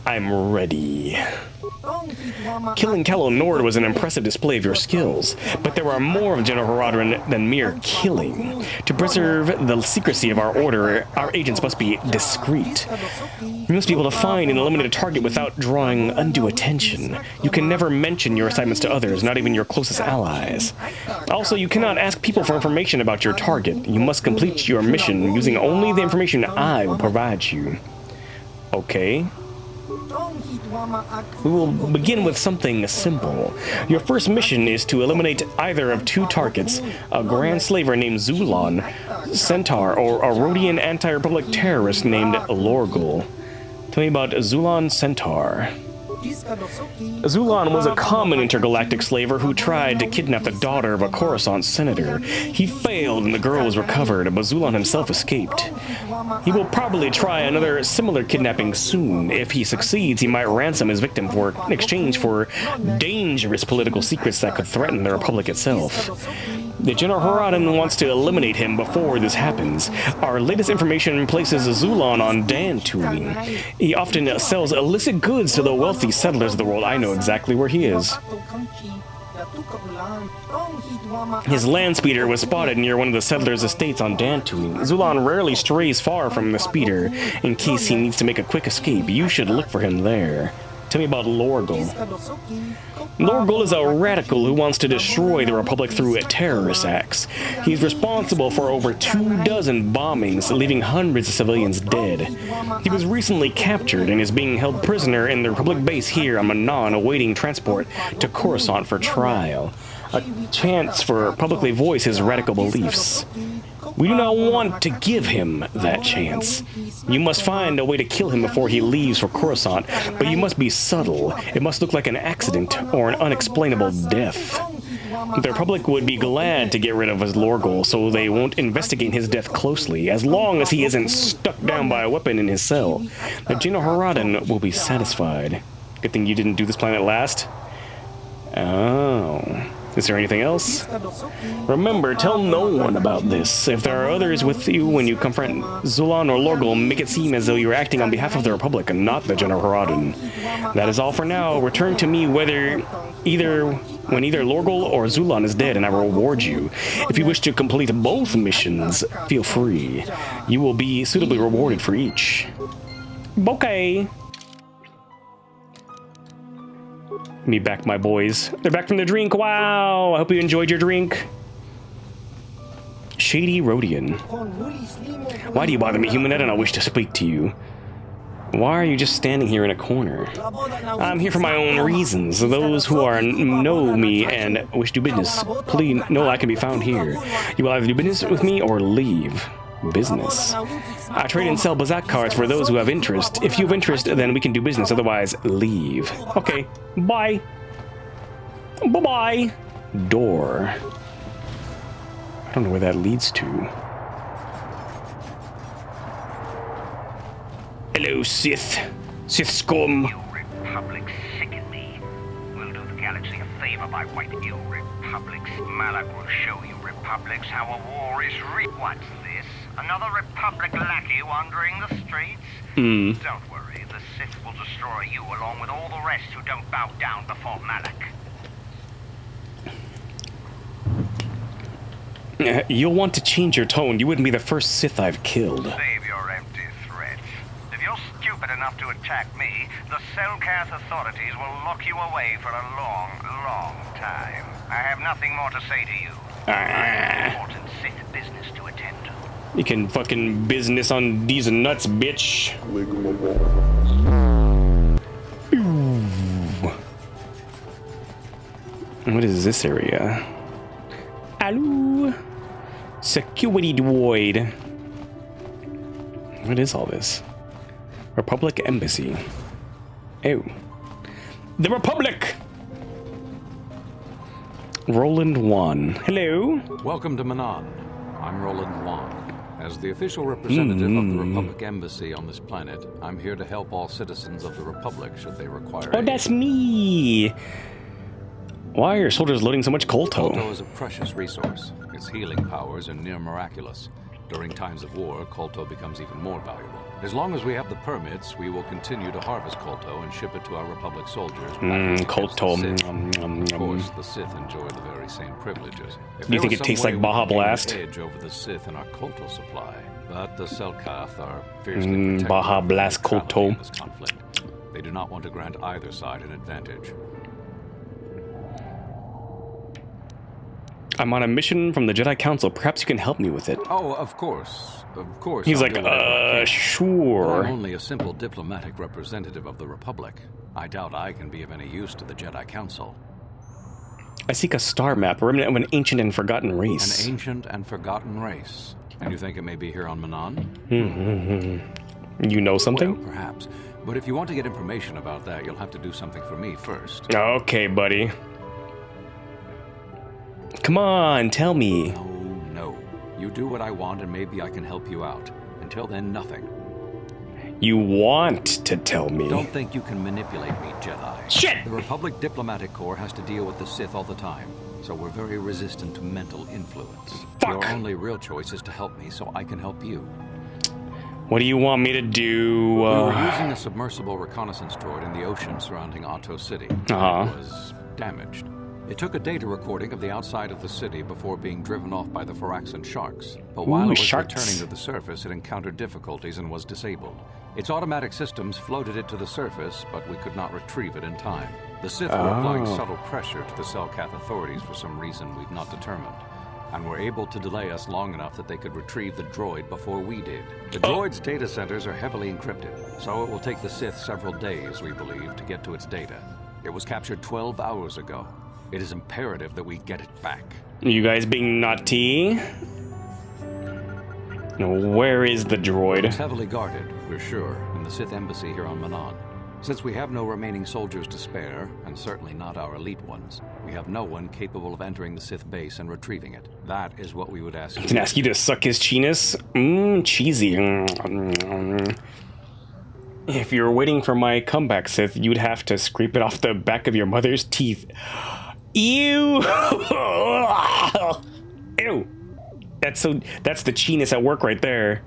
I I'm ready. Killing Calo Nord was an impressive display of your skills, but there are more of General Horadrim than mere killing. To preserve the secrecy of our order, our agents must be discreet. You must be able to find and eliminate a target without drawing undue attention. You can never mention your assignments to others, not even your closest allies. Also, you cannot ask people for information about your target. You must complete your mission using only the information I will provide you. Okay. We will begin with something simple. Your first mission is to eliminate either of two targets, a Grand Slaver named Zulon, Centaur, or a Rhodian anti-Republic terrorist named Lorgul. Tell me about Zulon Centaur. Zulon was a common intergalactic slaver who tried to kidnap the daughter of a Coruscant senator. He failed and the girl was recovered, but Zulon himself escaped. He will probably try another similar kidnapping soon. If he succeeds, he might ransom his victim in exchange for dangerous political secrets that could threaten the Republic itself. The General Horadrim wants to eliminate him before this happens. Our latest information places Zulon on Dantooine. He often sells illicit goods to the wealthy settlers of the world. I know exactly where he is. His land speeder was spotted near one of the settlers' estates on Dantooine. Zulon rarely strays far from the speeder in case he needs to make a quick escape. You should look for him there. Tell me about Lorgul. Lorgul is a radical who wants to destroy the Republic through terrorist acts. He's responsible for over 24 bombings, leaving hundreds of civilians dead. He was recently captured and is being held prisoner in the Republic base here on Manan, awaiting transport to Coruscant for trial. A chance for publicly voice his radical beliefs. We do not want to give him that chance. You must find a way to kill him before he leaves for Coruscant, but you must be subtle. It must look like an accident or an unexplainable death. The Republic would be glad to get rid of his Lorgul, so they won't investigate his death closely, as long as he isn't stuck down by a weapon in his cell. The General Horadrim will be satisfied. Good thing you didn't do this planet last. Oh. Is there anything else? Remember, tell no one about this. If there are others with you when you confront Zulon or Lorgul, make it seem as though you are acting on behalf of the Republic and not the General Horadrim. That is all for now. Return to me when either Lorgul or Zulon is dead, and I will reward you. If you wish to complete both missions, feel free. You will be suitably rewarded for each. Okay. Me back, my boys. They're back from their drink. Wow! I hope you enjoyed your drink. Shady Rhodian. Why do you bother me, human? I do not wish to speak to you. Why are you just standing here in a corner? I'm here for my own reasons. Those who know me and wish to do business, please know I can be found here. You will either do business with me or leave. Business. I trade and sell Bazak cards for those who have interest. If you have interest, then we can do business. Otherwise, leave. Okay. Bye. Bye-bye. Door. I don't know where that leads to. Hello, Sith. Sith scum. You Republic sicken me. We'll do the galaxy a favor by wiping you Republics. Malak will show you Republics how a war is What's this? Another Republic lackey wandering the streets? Don't worry, the Sith will destroy you along with all the rest who don't bow down before Malak. You'll want to change your tone. You wouldn't be the first Sith I've killed. Save your empty threats. If you're stupid enough to attack me, the Selkath authorities will lock you away for a long, long time. I have nothing more to say to you. Important Sith business to attend to. You can fucking business on these nuts, bitch. What is this area? Hello? Security droid. What is all this? Republic Embassy. Oh. The Republic! Roland Wan. Hello? Welcome to Manan. I'm Roland Wan. As the official representative of the Republic Embassy on this planet, I'm here to help all citizens of the Republic should they require aid. That's me! Why are your soldiers loading so much Kolto? Kolto is a precious resource. Its healing powers are near miraculous. During times of war, Kolto becomes even more valuable. As long as we have the permits, we will continue to harvest Kolto and ship it to our Republic soldiers. Kolto. Of course, the Sith enjoy the very same privileges. You think it tastes like Baja Blast? Edge over the Sith in our Kolto supply, but the Selkath are fiercely Baja Blast Kolto. In this conflict. They do not want to grant either side an advantage. I'm on a mission from the Jedi Council. Perhaps you can help me with it. Oh, of course. Of course. He's like, sure. I'm only a simple diplomatic representative of the Republic. I doubt I can be of any use to the Jedi Council. I seek a star map, a remnant of an ancient and forgotten race. An ancient and forgotten race. And you think it may be here on Manan? You know something? Well, perhaps. But if you want to get information about that, you'll have to do something for me first. Okay, buddy. Come on, tell me. No. You do what I want and maybe I can help you out. Until then, nothing. You want to tell me. Don't think you can manipulate me, Jedi. Shit! The Republic Diplomatic Corps has to deal with the Sith all the time, so we're very resistant to mental influence. Fuck. Your only real choice is to help me so I can help you. What do you want me to do? We were using a submersible reconnaissance droid in the ocean surrounding Otto City. It was damaged. It took a data recording of the outside of the city before being driven off by the Faraxan sharks. But while it was returning to the surface, it encountered difficulties and was disabled. Its automatic systems floated it to the surface, but we could not retrieve it in time. The Sith were applying subtle pressure to the Selkath authorities for some reason we've not determined, and were able to delay us long enough that they could retrieve the droid before we did. The droid's data centers are heavily encrypted, so it will take the Sith several days, we believe, to get to its data. It was captured 12 hours ago. It is imperative that we get it back. You guys being naughty? Where is the droid? It's heavily guarded, we're sure, in the Sith embassy here on Manan. Since we have no remaining soldiers to spare, and certainly not our elite ones, we have no one capable of entering the Sith base and retrieving it. That is what we would ask you. I can ask you to suck his chinus? Cheesy. If you're waiting for my comeback, Sith, you'd have to scrape it off the back of your mother's teeth. Ew! Ew! That's the chinus at work right there.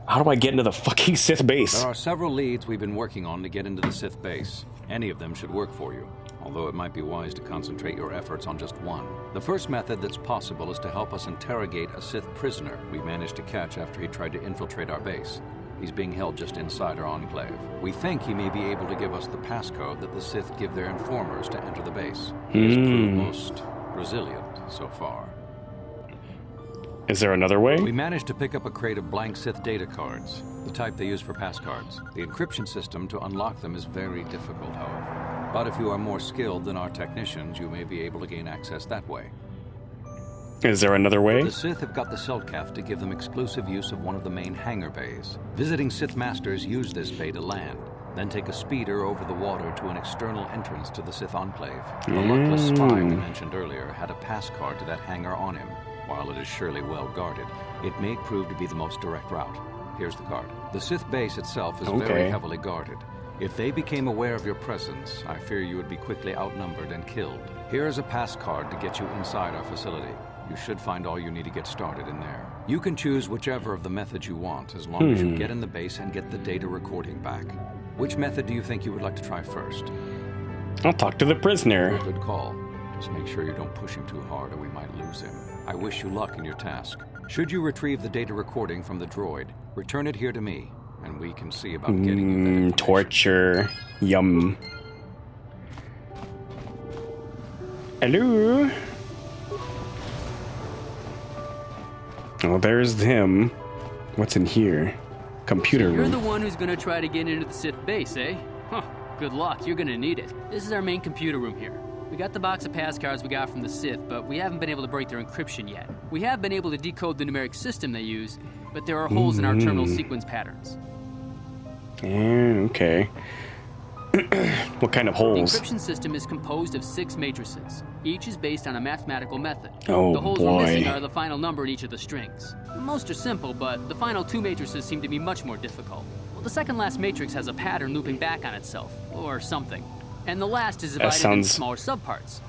How do I get into the fucking Sith base? There are several leads we've been working on to get into the Sith base. Any of them should work for you, although it might be wise to concentrate your efforts on just one. The first method that's possible is to help us interrogate a Sith prisoner we managed to catch after he tried to infiltrate our base. He's being held just inside our enclave. We think he may be able to give us the passcode that the Sith give their informers to enter the base. He has proved most resilient so far. Is there another way? We managed to pick up a crate of blank Sith data cards, the type they use for passcards. The encryption system to unlock them is very difficult, however. But if you are more skilled than our technicians, you may be able to gain access that way. Is there another way? The Sith have got the Selkath to give them exclusive use of one of the main hangar bays. Visiting Sith masters use this bay to land, then take a speeder over the water to an external entrance to the Sith enclave. The luckless spy we mentioned earlier had a pass card to that hangar on him. While it is surely well guarded, it may prove to be the most direct route. Here's the card. The Sith base itself is very heavily guarded. If they became aware of your presence, I fear you would be quickly outnumbered and killed. Here is a pass card to get you inside our facility. You should find all you need to get started in there. You can choose whichever of the methods you want, as long as you get in the base and get the data recording back. Which method do you think you would like to try first? I'll talk to the prisoner. Good call. Just make sure you don't push him too hard or we might lose him. I wish you luck in your task. Should you retrieve the data recording from the droid, return it here to me, and we can see about getting you that information. Torture. Yum. Hello? Oh, there's him. What's in here? Computer room. You're the one who's gonna try to get into the Sith base, eh? Huh. Good luck, you're gonna need it. This is our main computer room here. We got the box of pass cards we got from the Sith, but we haven't been able to break their encryption yet. We have been able to decode the numeric system they use, but there are holes in our terminal sequence patterns. Okay. What kind of holes? The encryption system is composed of 6 matrices. Each is based on a mathematical method. Oh, the holes we're missing are the final number in each of the strings. Most are simple, but the final 2 matrices seem to be much more difficult. Well, the second last matrix has a pattern looping back on itself, or something. And the last is divided into smaller subparts.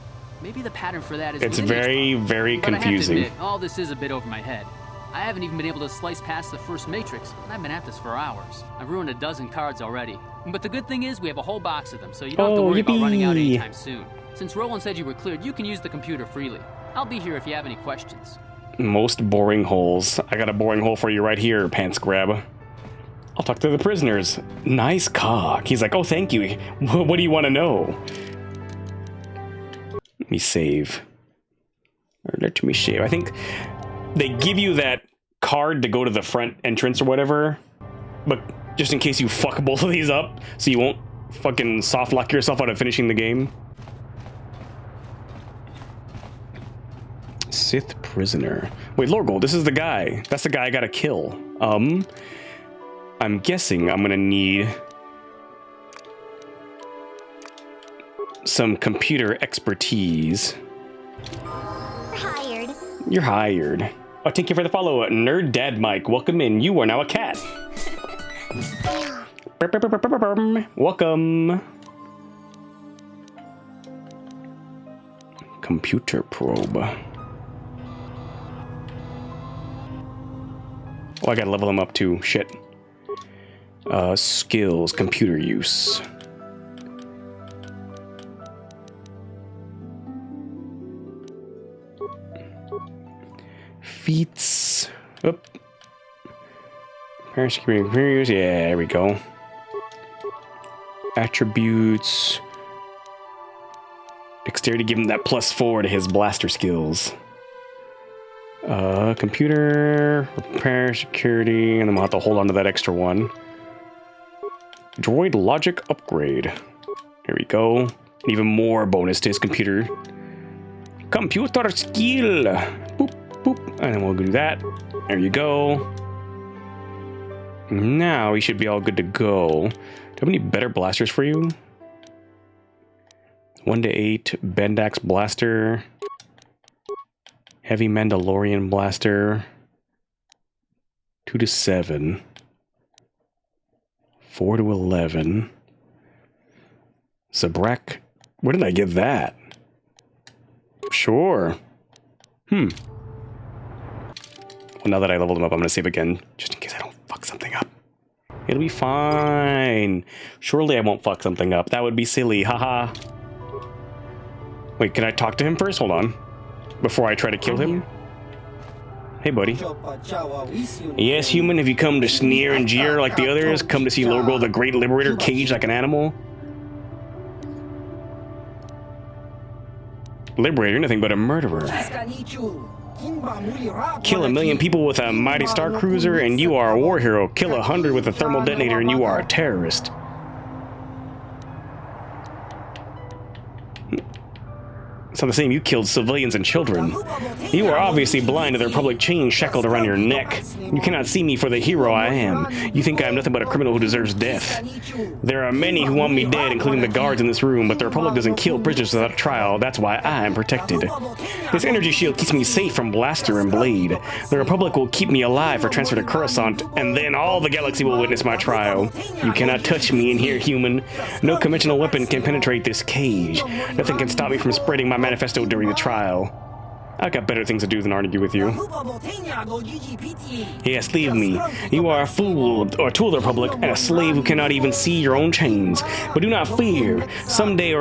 Maybe the pattern for that is It's very, very confusing. I have to admit, all this is a bit over my head. I haven't even been able to slice past the first matrix, and I've been at this for hours. I've ruined a dozen cards already. But the good thing is we have a whole box of them, so you don't have to worry about running out anytime soon. Since Roland said you were cleared, you can use the computer freely. I'll be here if you have any questions. Most boring holes. I got a boring hole for you right here, pants grab. I'll talk to the prisoners. Nice cock. He's like, oh, thank you. What do you want to know? Let me save. Or let me save. I think they give you that card to go to the front entrance or whatever, but just in case you fuck both of these up, so you won't fucking soft lock yourself out of finishing the game. Sith prisoner. Wait, Lorgold, this is the guy. That's the guy I gotta kill. I'm guessing I'm gonna need some computer expertise. Hired. You're hired. Oh, thank you for the follow, Nerd Dad Mike. Welcome in. You are now a cat. Welcome. Computer probe. Oh, I gotta level him up too. Shit. Skills, computer use. Feats. Oop. Parent security, computer use. Yeah, there we go. Attributes. Dexterity, give him that +4 to his blaster skills. Computer, repair, security, and then we'll have to hold on to that extra one. Droid logic upgrade. Here we go. Even more bonus to his computer. Computer skill. Boop, boop. And then we'll do that. There you go. Now he should be all good to go. Do I have any better blasters for you? 1 to 8, Bendax blaster. Heavy Mandalorian blaster. 2 to 7. 4 to 11. Zabrak. Where did I get that? Sure. Well, now that I leveled him up, I'm gonna save again, just in case I don't fuck something up. It'll be fine. Surely I won't fuck something up. That would be silly. Haha. Wait, can I talk to him first? Hold on. Before I try to kill him? Hey, buddy. Yes, human, have you come to sneer and jeer like the others? Come to see Lorgold the Great Liberator caged like an animal? Liberator, nothing but a murderer. Kill 1,000,000 people with a mighty star cruiser and you are a war hero. Kill 100 with a thermal detonator and you are a terrorist. It's not the same. You killed civilians and children. You are obviously blind to the Republic chain shackled around your neck. You cannot see me for the hero I am. You think I am nothing but a criminal who deserves death. There are many who want me dead, including the guards in this room, but the Republic doesn't kill prisoners without trial. That's why I am protected. This energy shield keeps me safe from blaster and blade. The Republic will keep me alive for transfer to Coruscant, and then all the galaxy will witness my trial. You cannot touch me in here, human. No conventional weapon can penetrate this cage. Nothing can stop me from spreading my manifesto during the trial. I've got better things to do than argue with you. Yes, leave me. You are a fool, or a tool of the Republic, and a slave who cannot even see your own chains. But do not fear. Someday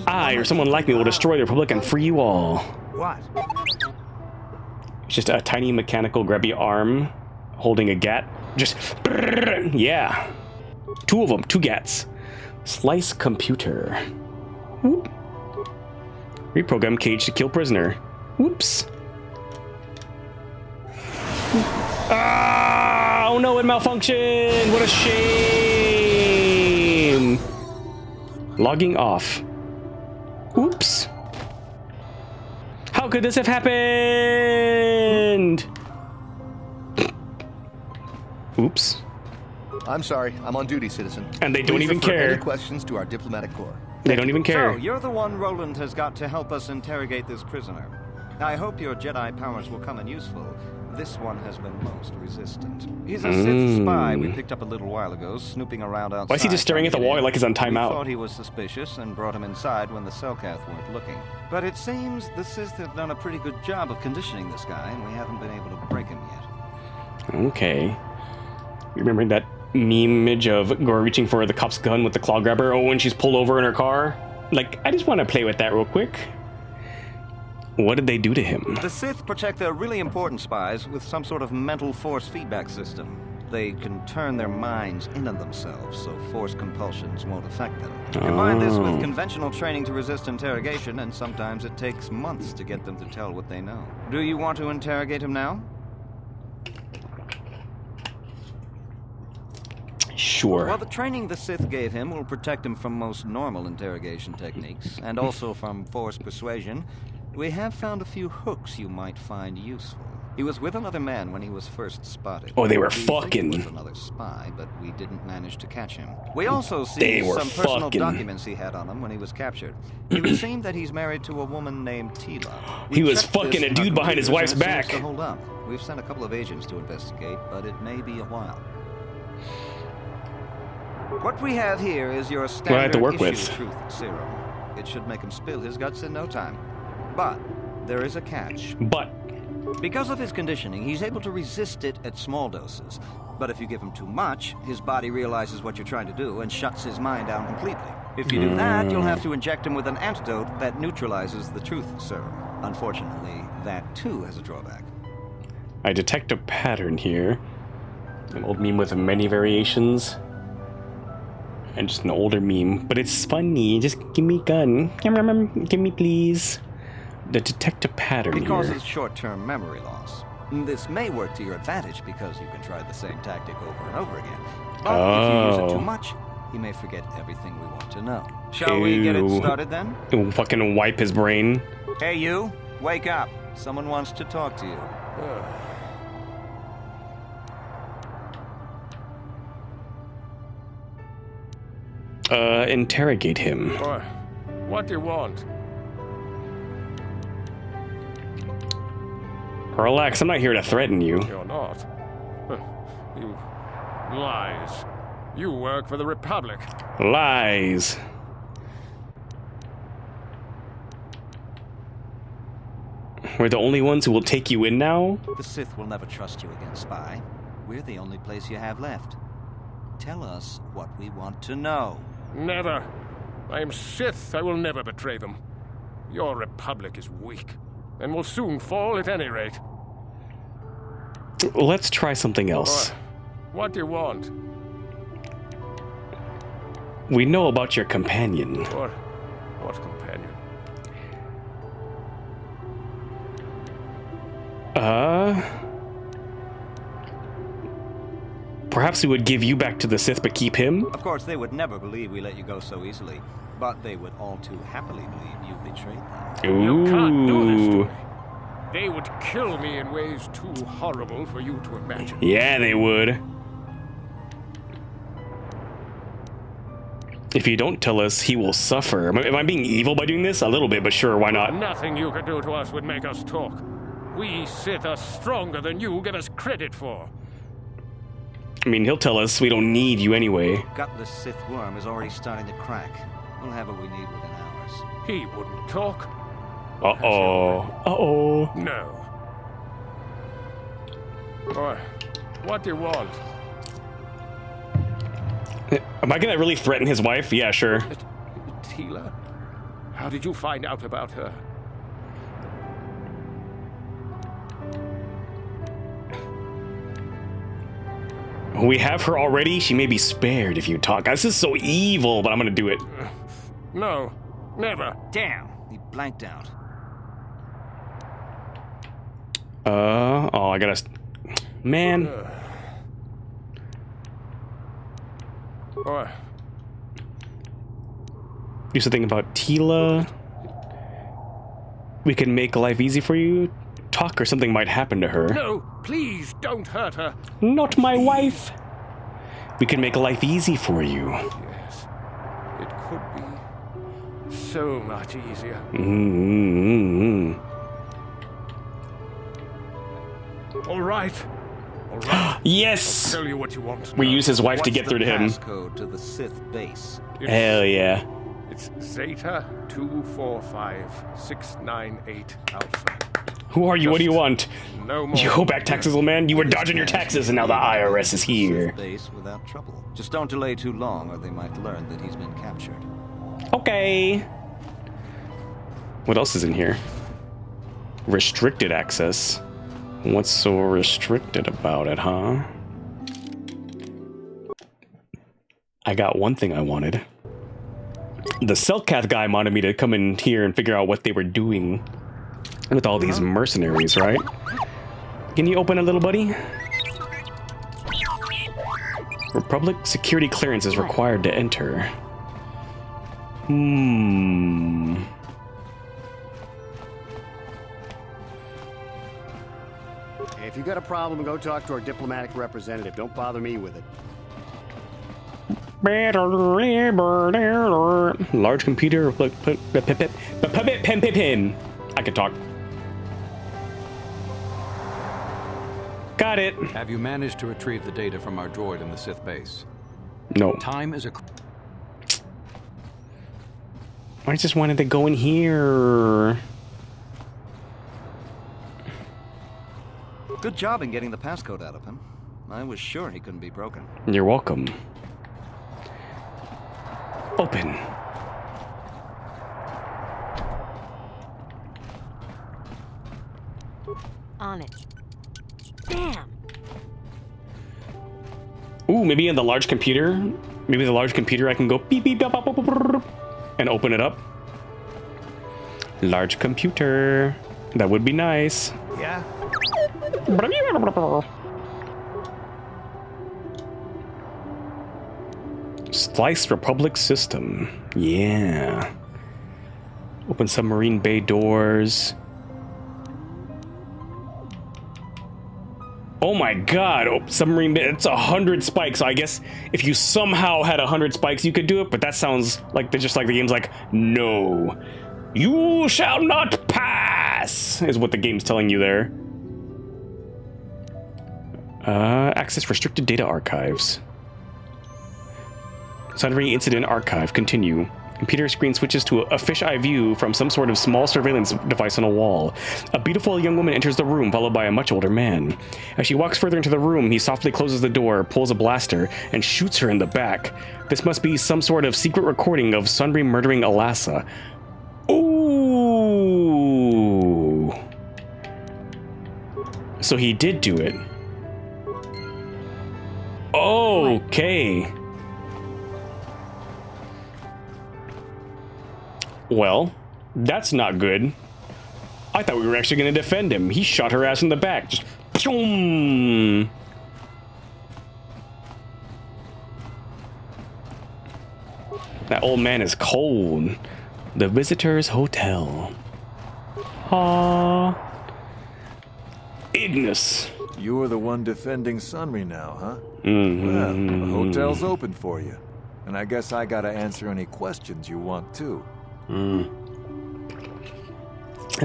I or someone like me will destroy the Republic and free you all. What? It's just a tiny mechanical grabby arm holding a gat. Just... yeah. 2 of them. 2 gats. Slice computer. Whoop. Reprogram cage to kill prisoner. Whoops. Ah, oh no, it malfunctioned. What a shame. Logging off. Oops. How could this have happened? Oops. I'm sorry. I'm on duty, citizen. And they don't even care. Any questions to our diplomatic corps. They don't even care. So, you're the one Roland has got to help us interrogate this prisoner. I hope your Jedi powers will come in useful. This one has been most resistant. He's a Sith spy we picked up a little while ago, snooping around outside. Why is he just staring at the wall like he's on timeout? We thought he was suspicious and brought him inside when the Selkath weren't looking. But it seems the Sith have done a pretty good job of conditioning this guy, and we haven't been able to break him yet. Okay. You remember that meme image of Gore reaching for the cop's gun with the claw grabber? Oh, when she's pulled over in her car? Like, I just want to play with that real quick. What did they do to him? The Sith protect their really important spies with some sort of mental force feedback system. They can turn their minds into themselves, so force compulsions won't affect them. Combine this with conventional training to resist interrogation, and sometimes it takes months to get them to tell what they know. Do you want to interrogate him now? Sure. Well, the training the Sith gave him will protect him from most normal interrogation techniques, and also from forced persuasion. We have found a few hooks you might find useful. He was with another man when he was first spotted. Oh, they were We fucking. think it was another spy, but we didn't manage to catch him. We also see some personal documents he had on him when he was captured. It would seem that he's married to a woman named Tila. He was fucking a dude behind his wife's back. Hold up. We've sent a couple of agents to investigate, but it may be a while. What we have here is your standard issue truth serum. It should make him spill his guts in no time. But there is a catch. Because of his conditioning, he's able to resist it at small doses. But if you give him too much, his body realizes what you're trying to do and shuts his mind down completely. If you do that, you'll have to inject him with an antidote that neutralizes the truth serum. Unfortunately, that too has a drawback. I detect a pattern here. An old meme with many variations. And just an older meme. But it's funny. Just give me a gun. Give me please. To detect a pattern It here. causes short-term memory loss. This may work to your advantage because you can try the same tactic over and over again. But if you use it too much, he may forget everything we want to know. Shall we get it started then? Ooh, fucking wipe his brain. Hey you, wake up. Someone wants to talk to you. Interrogate him. What do you want? Relax, I'm not here to threaten you. You're not. You lies. You work for the Republic. Lies. We're the only ones who will take you in now? The Sith will never trust you again, spy. We're the only place you have left. Tell us what we want to know. Never. I am Sith. I will never betray them. Your Republic is weak, and will soon fall at any rate. Let's try something else. What do you want? We know about your companion. What companion? Perhaps we would give you back to the Sith, but keep him? Of course, they would never believe we let you go so easily, but they would all too happily believe you betrayed them. You can't do this to me. They would kill me in ways too horrible for you to imagine. Yeah, they would. If you don't tell us, he will suffer. Am I being evil by doing this? A little bit, but sure, why not? Nothing you could do to us would make us talk. We Sith are stronger than you give us credit for. I mean, he'll tell us we don't need you anyway. Gutless Sith worm is already starting to crack. We'll have what we need within hours. He wouldn't talk. Uh-oh. Uh-oh. No. What do you want? Am I gonna really threaten his wife? Yeah, sure. Tila? How did you find out about her? We have her already. She may be spared if you talk. This is so evil, but I'm gonna do it. No, never. Damn, he blanked out. Oh, I gotta... Man. Do something about Tila. We can make life easy for you. Talk or something might happen to her. No, please don't hurt her. Not my wife. We can make life easy for you. Yes, it could be so much easier. All right. All right. Yes. I'll tell you what you want. We use his wife to get through to him. What's the passcode to the Sith base? Hell yeah. It's Zeta 245-698 Alpha. Who are you? What do you want? no more. You go back, taxes, old man. You were dodging your taxes, and now the IRS is here. Base without trouble. Just don't delay too long, or they might learn that he's been captured. Okay. What else is in here? Restricted access. What's so restricted about it, huh? I got one thing I wanted. The Cellcath guy wanted me to come in here and figure out what they were doing with all these mercenaries, right? Can you open a little buddy? Republic security clearance is required to enter. If you got a problem, go talk to our diplomatic representative. Don't bother me with it. Large computer. I can talk. Got it. Have you managed to retrieve the data from our droid in the Sith base? No. Time is a... I just wanted to go in here. Good job in getting the passcode out of him. I was sure he couldn't be broken. You're welcome. Open. On it. Damn. Ooh, maybe in the large computer. Maybe the large computer I can go beep beep beep, beep, beep, beep, beep, and open it up. Large computer. That would be nice. Yeah. Slice Republic system. Yeah. Open submarine bay doors. Oh my god, submarine bay, it's 100 spikes. So I guess if you somehow had 100 spikes, you could do it, but that sounds like just like the game's like, no. You shall not pass, is what the game's telling you there. Access restricted data archives. Sundry incident archive, continue. Computer screen switches to a fisheye view from some sort of small surveillance device on a wall. A beautiful young woman enters the room, followed by a much older man. As she walks further into the room, he softly closes the door, pulls a blaster, and shoots her in the back. This must be some sort of secret recording of Sunry murdering Alassa. Ooh. So he did do it. Okay. Well, that's not good. I thought we were actually going to defend him. He shot her ass in the back. Just boom. That old man is cold. The Visitor's Hotel. Ignis. You are the one defending Sunry now, huh? Mm-hmm. Well, the hotel's open for you. And I guess I gotta answer any questions you want too.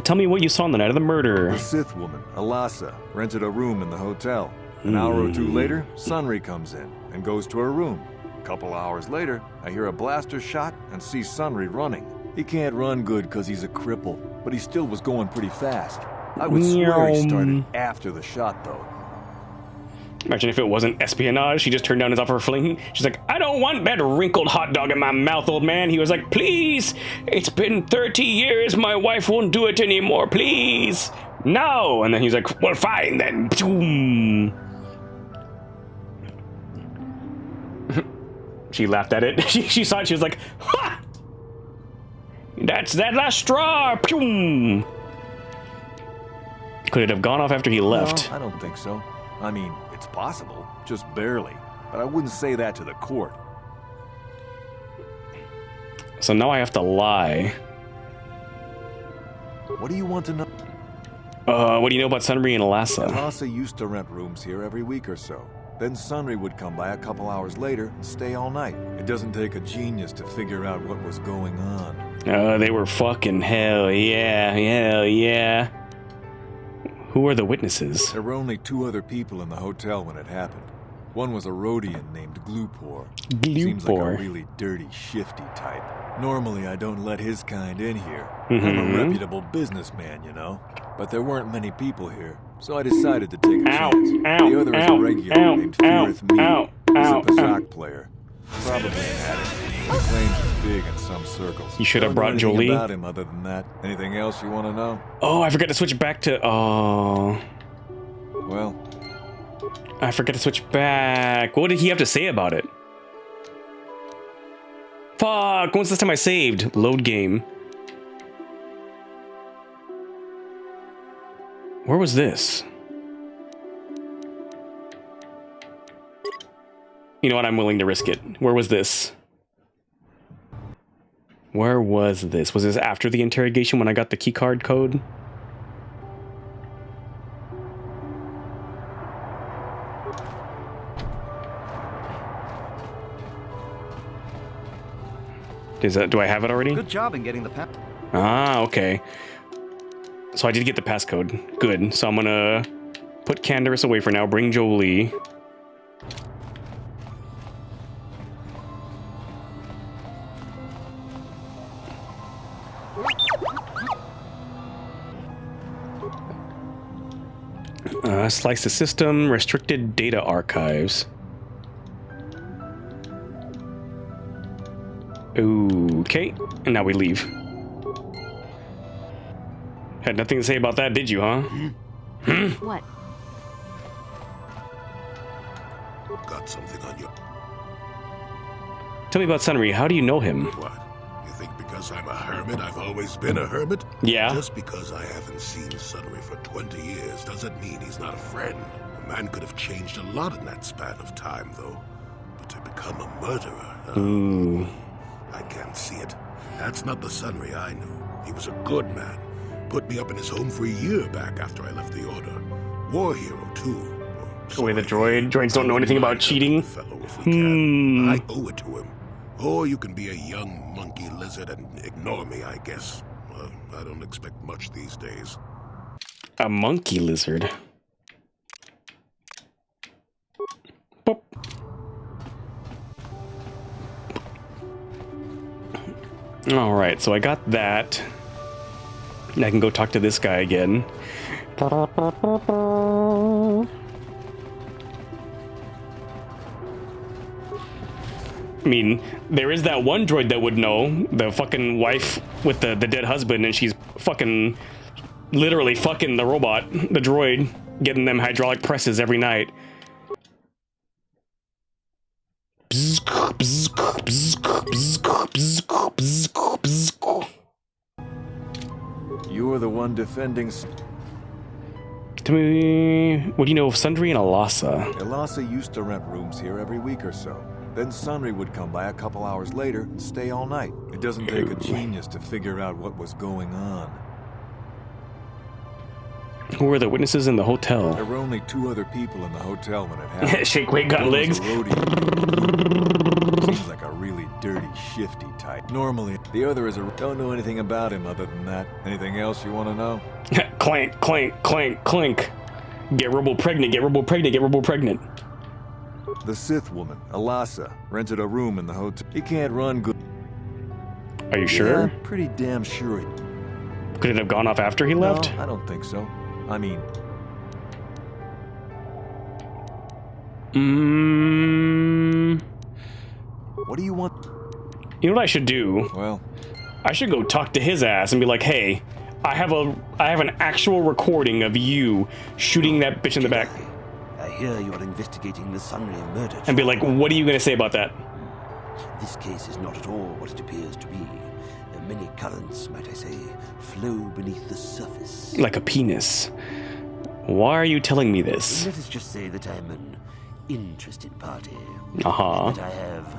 Tell me what you saw on the night of the murder. The Sith woman, Alassa, rented a room in the hotel. An hour or two later, Sunry comes in and goes to her room. A couple hours later, I hear a blaster shot and see Sunry running. He can't run good because he's a cripple, but he still was going pretty fast. I would swear he started after the shot, though. Imagine if it wasn't espionage. She just turned down his offer for fling. She's like, I don't want that wrinkled hot dog in my mouth, old man. He was like, please. It's been 30 years. My wife won't do it anymore. Please. No. And then he's like, well, fine then. Boom. She laughed at it. She saw it. She was like, ha! That's that last straw. Boom. Could it have gone off after he left? No, I don't think so. I mean, it's possible, just barely. But I wouldn't say that to the court. So now I have to lie. What do you want to know? What do you know about Sunry and Alassa? Alassa used to rent rooms here every week or so. Then Sunry would come by a couple hours later and stay all night. It doesn't take a genius to figure out what was going on. They were fucking hell yeah. Who are the witnesses? There were only 2 other people in the hotel when it happened. One was a Rhodian named Glupor. Seems like a really dirty, shifty type. Normally, I don't let his kind in here. I'm a reputable businessman, you know. But there weren't many people here, so I decided to take a chance. The other is a regular named Feareth Me. He's a Pazak player. Probably an addict. He claims he's big in some circles. You should have brought Jolie. Jolie. About him other than that. Anything else you want to know? Oh, I forgot to switch back to. Oh. Well. I forgot to switch back. What did he have to say about it? Fuck, when's the last time I saved? Load game. Where was this? You know what? I'm willing to risk it. Where was this? Where was this? Was this after the interrogation when I got the keycard code? Do I have it already? Good job in getting the pass. Ah, okay. So I did get the passcode. Good. So I'm gonna put Candaris away for now. Bring Jolie. Slice the system. Restricted data archives. Okay, and now we leave. Had nothing to say about that, did you, huh? What? Got something on you. Tell me about Sunry. How do you know him? What? You think because I'm a hermit, I've always been a hermit? Yeah. Just because I haven't seen Sunry for 20 years doesn't mean he's not a friend. A man could have changed a lot in that span of time, though. But to become a murderer... Ooh. I can't see it. That's not the Sunry I knew. He was a good man. Put me up in his home for a year back after I left the Order. War hero, too. Wait, the droid? Droids don't know anything about cheating? I owe it to him. Or you can be a young monkey lizard and ignore me, I guess. I don't expect much these days. A monkey lizard? Boop. Alright, so I got that. And I can go talk to this guy again. I mean, there is that one droid that would know. The fucking wife with the dead husband, and she's fucking... literally fucking the robot, the droid, getting them hydraulic presses every night. You were the one defending... Tell me, what do you know of Sundry and Alasa? Alasa used to rent rooms here every week or so. Then Sunry would come by a couple hours later and stay all night. It doesn't take a genius to figure out what was going on. Who were the witnesses in the hotel? There were only 2 other people in the hotel when it happened. Shake weight got legs. Seems like a really dirty, shifty type. Normally, the other is a... Don't know anything about him other than that. Anything else you want to know? Clank, clank, clank, clink. Get Robo pregnant, get Robo pregnant, get Robo pregnant. The Sith woman, Alasa, rented a room in the hotel. He can't run good. Are you sure? Yeah, pretty damn sure. Could it have gone off after he left? No, I don't think so. I mean... What do you want? You know what I should do? Well... I should go talk to his ass and be like, hey, I have an actual recording of you shooting that bitch in the back. I hear you are investigating the Sunry murder. And be like, what are you going to say about that? This case is not at all what it appears to be. Many currents, might I say, flow beneath the surface. Like a penis. Why are you telling me this? Let us just say that I'm an interested party. Uh-huh. And that I have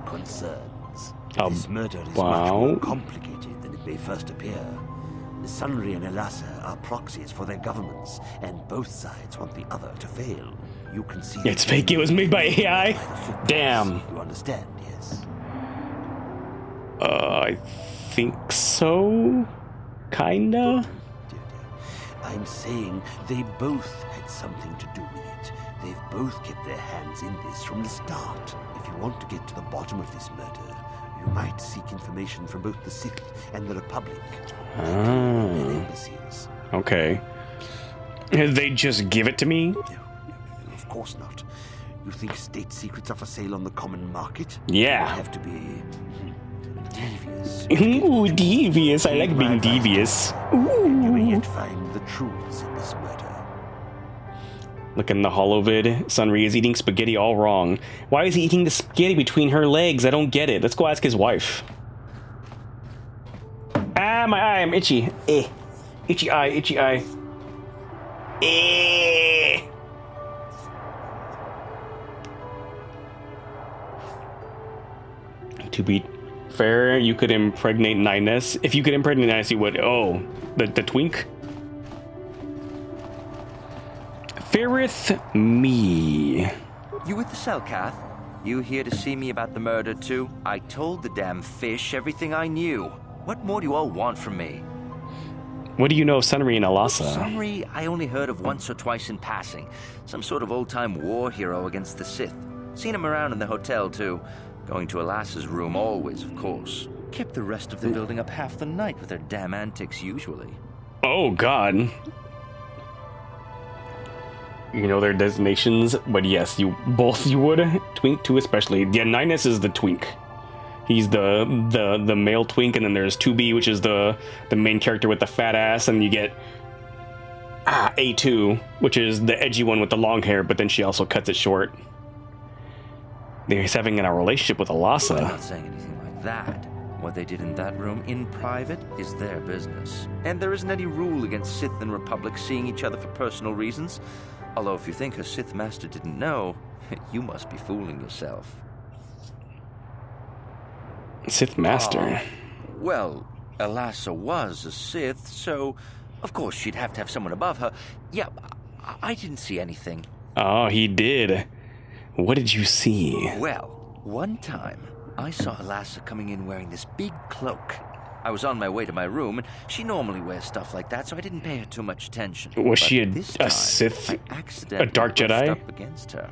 concerns. This murder is much more complicated than it may first appear. The Sunry and Alasa are proxies for their governments, and both sides want the other to fail. You can see... It's fake, it was made by AI? Damn. You understand, yes? I think so? Kinda? I'm saying they both had something to do with it. They've both kept their hands in this from the start. If you want to get to the bottom of this murder, you might seek information from both the Sith and the Republic. Their embassies. Okay. They just give it to me? Of course not. You think state secrets are for sale on the common market? Yeah. You have to be devious. Ooh, devious. I like being devious. And you may yet find the truths in this murder. Look in the holovid. Sunri is eating spaghetti all wrong. Why is he eating the spaghetti between her legs? I don't get it. Let's go ask his wife. Ah, my eye. I'm itchy. Itchy eye, itchy eye. To be fair, you could impregnate Nines. If you could impregnate Nines, you would. Oh, the twink? Feareth me. You with the Selkath? You here to see me about the murder too? I told the damn fish everything I knew. What more do you all want from me? What do you know of Sunri and Alasa? Sunri, I only heard of once or twice in passing. Some sort of old-time war hero against the Sith. Seen him around in the hotel too. Going to Alasa's room always, of course. Kept the rest of the building up half the night with their damn antics usually. Oh, God. You know their designations, but yes, you would. Twink too, especially. Yeah, Nines is the twink. He's the male twink, and then there's 2B, which is the main character with the fat ass, and you get A2, which is the edgy one with the long hair, but then she also cuts it short. He's having a relationship with Alasa. I'm not saying anything like that. What they did in that room in private is their business. And there isn't any rule against Sith and Republic seeing each other for personal reasons. Although if you think her Sith master didn't know, you must be fooling yourself. Sith master? Well, Alasa was a Sith, so of course she'd have to have someone above her. Yeah, I didn't see anything. Oh, he did. What did you see? Well, one time, I saw Alasa coming in wearing this big cloak. I was on my way to my room, and she normally wears stuff like that, so I didn't pay her too much attention. Was she a Sith? A Dark Jedi? Up against her.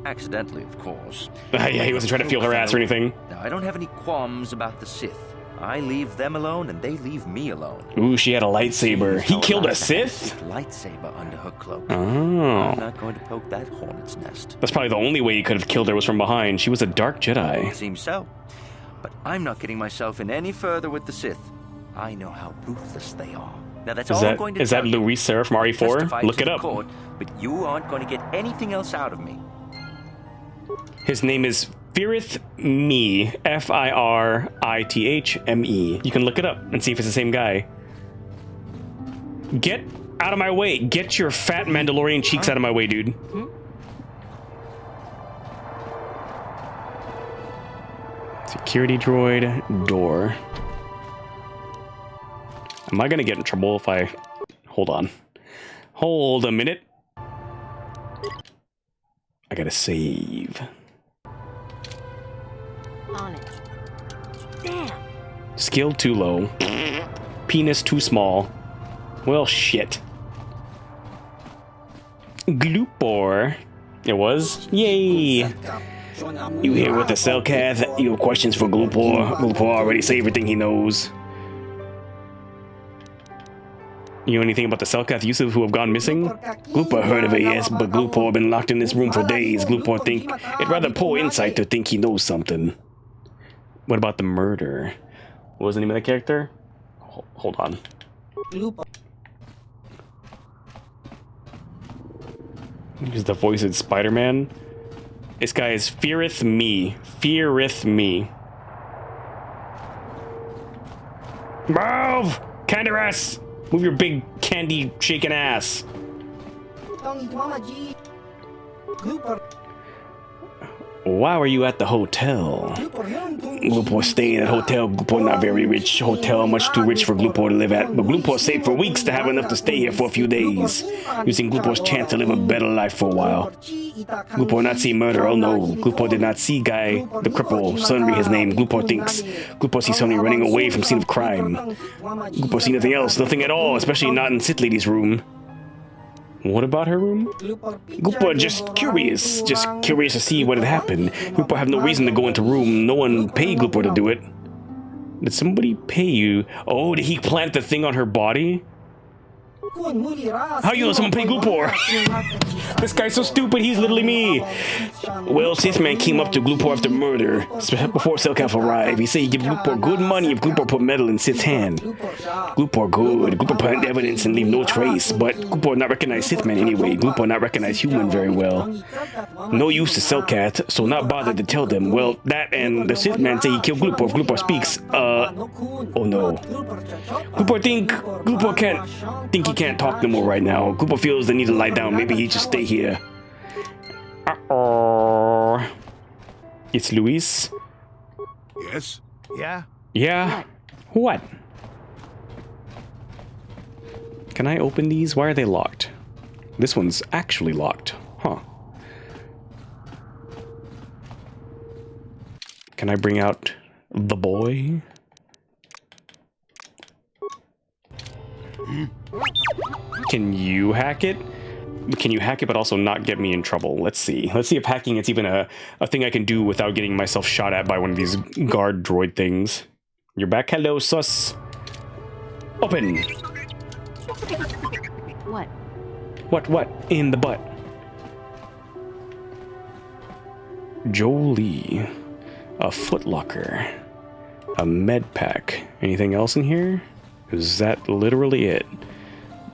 Accidentally, of course. Yeah, he wasn't trying to feel her ass or anything. Now, I don't have any qualms about the Sith. I leave them alone, and they leave me alone. Ooh, she had a lightsaber. He killed a Sith? Lightsaber under her cloak. Oh. I'm not going to poke that hornet's nest. That's probably the only way you could have killed her was from behind. She was a Dark Jedi. Seems so. But I'm not getting myself in any further with the Sith. I know how ruthless they are. Now that's all I'm going to Is that Louis Seraph from RE4? Look it up. Court, but you aren't going to get anything else out of me. His name is Feareth Me. Firithme. You can look it up and see if it's the same guy. Get out of my way. Get your fat Mandalorian cheeks out of my way, dude. Security droid, door. Am I gonna get in trouble if I... Hold on. Hold a minute. I gotta save. On it. Damn. Skill too low. Penis too small. Well, shit. Gloopor. It was? Yay! You here with the Selkath? You have questions for Gloopor? Gloopor already said everything he knows. You know anything about the Selkath Yusuf who have gone missing? Gloopor heard of it, yes, but Gloopor been locked in this room for days. Gloopor think it rather poor insight to think he knows something. What about the murder? What was the name of the character? Hold on. He's the voice of Spider-Man. This guy is Feareth Me. Feareth Me. Move! Canderous! Move your big candy shaking ass. Why were you at the hotel? Glupo staying at hotel. Glupo not very rich. Hotel much too rich for Glupo to live at. But Glupo saved for weeks to have enough to stay here for a few days. Using Glupo's chance to live a better life for a while. Glupo not see murder, oh no. Glupo did not see Guy, the cripple. Sunry his name. Glupo thinks. Glupo sees somebody running away from scene of crime. Glupo see nothing else, nothing at all, especially not in Sith Lady's room. What about her room? Glupo just curious to see what had happened. Glupo have no reason to go into room. No one paid Glupo to do it. Did somebody pay you? Oh, did he plant the thing on her body? How you know someone paid Glupor? This guy's so stupid, he's literally me. Well, Sithman came up to Glupor after murder, before Selkath arrived. He said he'd give Glupor good money if Glupor put metal in Sith's hand. Glupor good. Glupor plant evidence and leave no trace, but Glupor not recognize Sithman anyway. Glupor not recognize human very well. No use to Selkath, so not bothered to tell them. Well, that and the Sithman say he killed Glupor if Glupor speaks. Oh no. Glupor think he can't talk no more right now. Glupo feels the need to lie down. Maybe he just stay here. Uh-oh. It's Luis. Yes? Yeah? Yeah? What? Can I open these? Why are they locked? This one's actually locked. Huh. Can I bring out the boy? Can you hack it? Can you hack it but also not get me in trouble? Let's see. Let's see if hacking is even a thing I can do without getting myself shot at by one of these guard droid things. You're back? Hello, sus. Open! What? What? In the butt. Jolie. A footlocker. A med pack. Anything else in here? Is that literally it?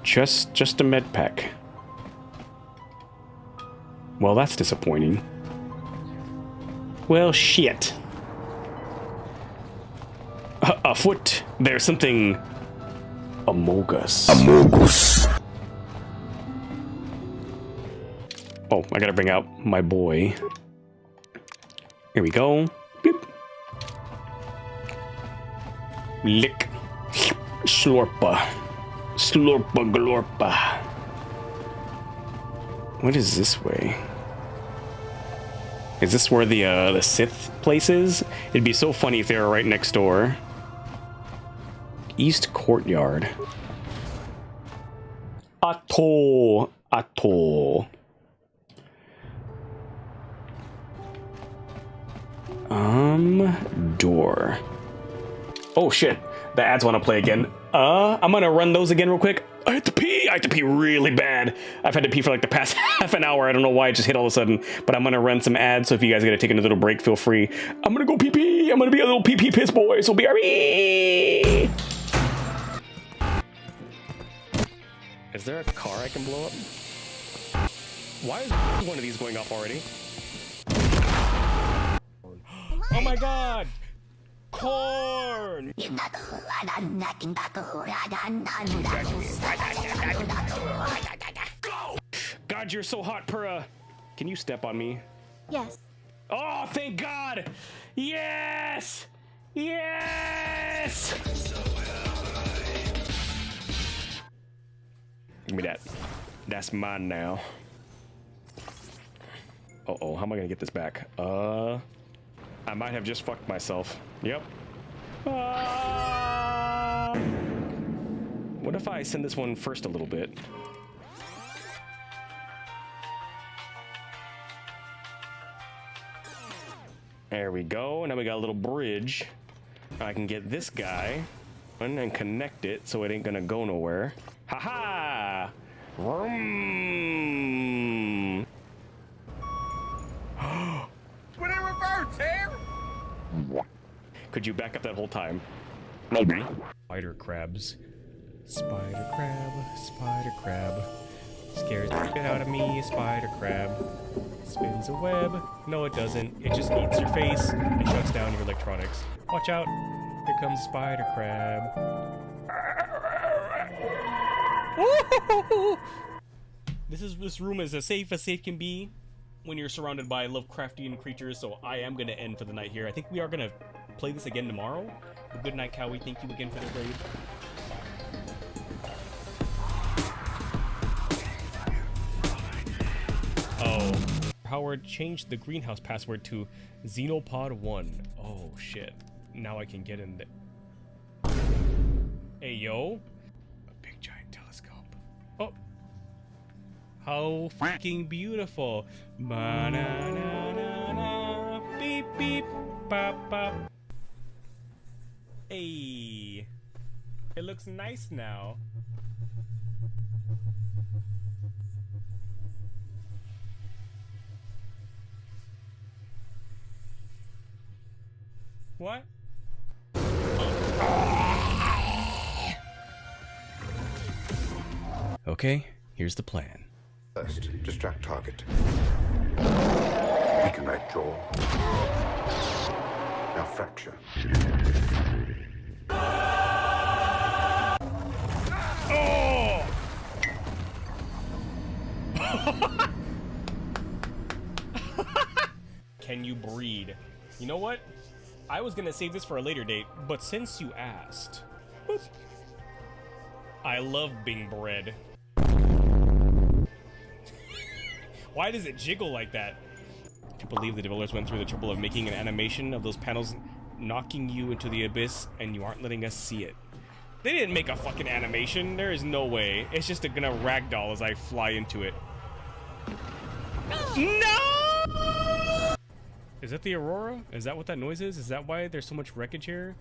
Just a med pack. Well, that's disappointing. Well, shit. A foot. There's something Amogus. Oh, I gotta bring out my boy. Here we go. Beep. Lick. Slorpa. Slorpa glorpa. What is this way? Is this where the Sith place is? It'd be so funny if they were right next door. East Courtyard. Atto. Door. Oh shit. The ads want to play again. I'm gonna run those again real quick. I have to pee really bad. I've had to pee for like the past half an hour. I don't know why it just hit all of a sudden, but I'm gonna run some ads. So if you guys gotta take a little break, feel free. I'm gonna go pee. I'm gonna be a little pee piss boy. So BRB. Is there a car I can blow up? Why is one of these going off already? Oh my god! Corn! God, you're so hot, Pura. Can you step on me? Yes. Oh, thank God! Yes! Yes! Give me that. That's mine now. Uh-oh, how am I gonna get this back? I might have just fucked myself. Yep. What if I send this one first a little bit? There we go. Now we got a little bridge. I can get this guy and connect it so it ain't gonna go nowhere. Ha-ha! Vroom! Would it reverse here? Could you back up that whole time? Maybe. Spider crabs. Spider crab. Scares the shit out of me, spider crab. Spins a web. No, it doesn't. It just eats your face and shuts down your electronics. Watch out. Here comes spider crab. This room is as safe can be. when you're surrounded by Lovecraftian creatures, so I am gonna end for the night here. I think we are gonna play this again tomorrow. Good night, Cowie. Thank you again for the raid. Oh. Howard changed the greenhouse password to Xenopod1. Oh, shit. Now I can get in there. Hey, yo. A big giant telescope. Oh. How fucking beautiful. Ba-na-na-na-na. Beep, beep. Bop, bop. Hey. It looks nice now. What? Okay, here's the plan. First, distract target. Weaken right jaw. Now fracture. Oh! Can you breed? You know what? I was gonna save this for a later date, but since you asked, boop. I love being bred. Why does it jiggle like that? I can't believe the developers went through the trouble of making an animation of those panels knocking you into the abyss, and you aren't letting us see it. They didn't make a fucking animation. There is no way. It's just gonna ragdoll as I fly into it. No! Is that the Aurora? Is that what that noise is? Is that why there's so much wreckage here?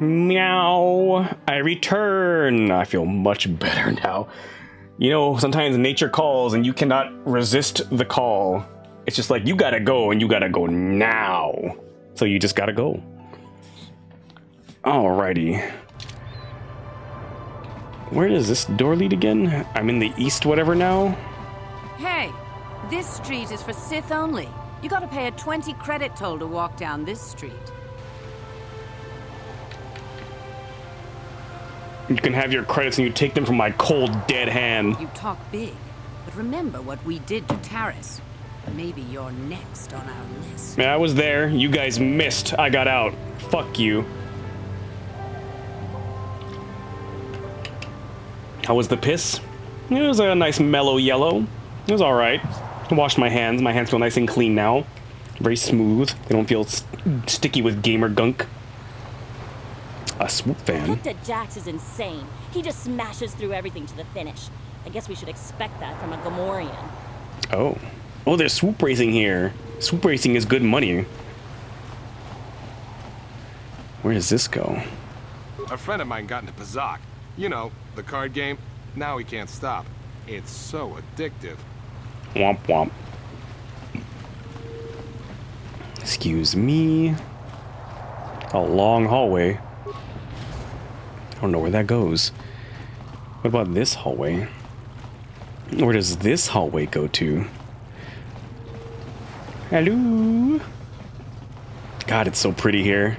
Meow. I return. I feel much better now. You know, sometimes nature calls and you cannot resist the call. It's just like, you gotta go and you gotta go now. So you just gotta go. Alrighty. Where does this door lead again? I'm in the east whatever now? Hey, this street is for Sith only. You gotta pay a 20 credit toll to walk down this street. You can have your credits and you take them from my cold, dead hand. You talk big, but remember what we did to Taris. Maybe you're next on our list. Yeah, I was there. You guys missed. I got out. Fuck you. How was the piss? It was a nice mellow yellow. It was alright. I washed my hands. My hands feel nice and clean now. Very smooth. They don't feel sticky with gamer gunk. A swoop fan. Hector Jax is insane. He just smashes through everything to the finish. I guess we should expect that from a Gamorrean. Oh. Oh, there's swoop racing here. Swoop racing is good money. Where does this go? A friend of mine got into Pazak. You know, the card game. Now he can't stop. It's so addictive. Womp womp. Excuse me. A long hallway. I don't know where that goes. What about this hallway? Where does this hallway go to? Hello? God, it's so pretty here.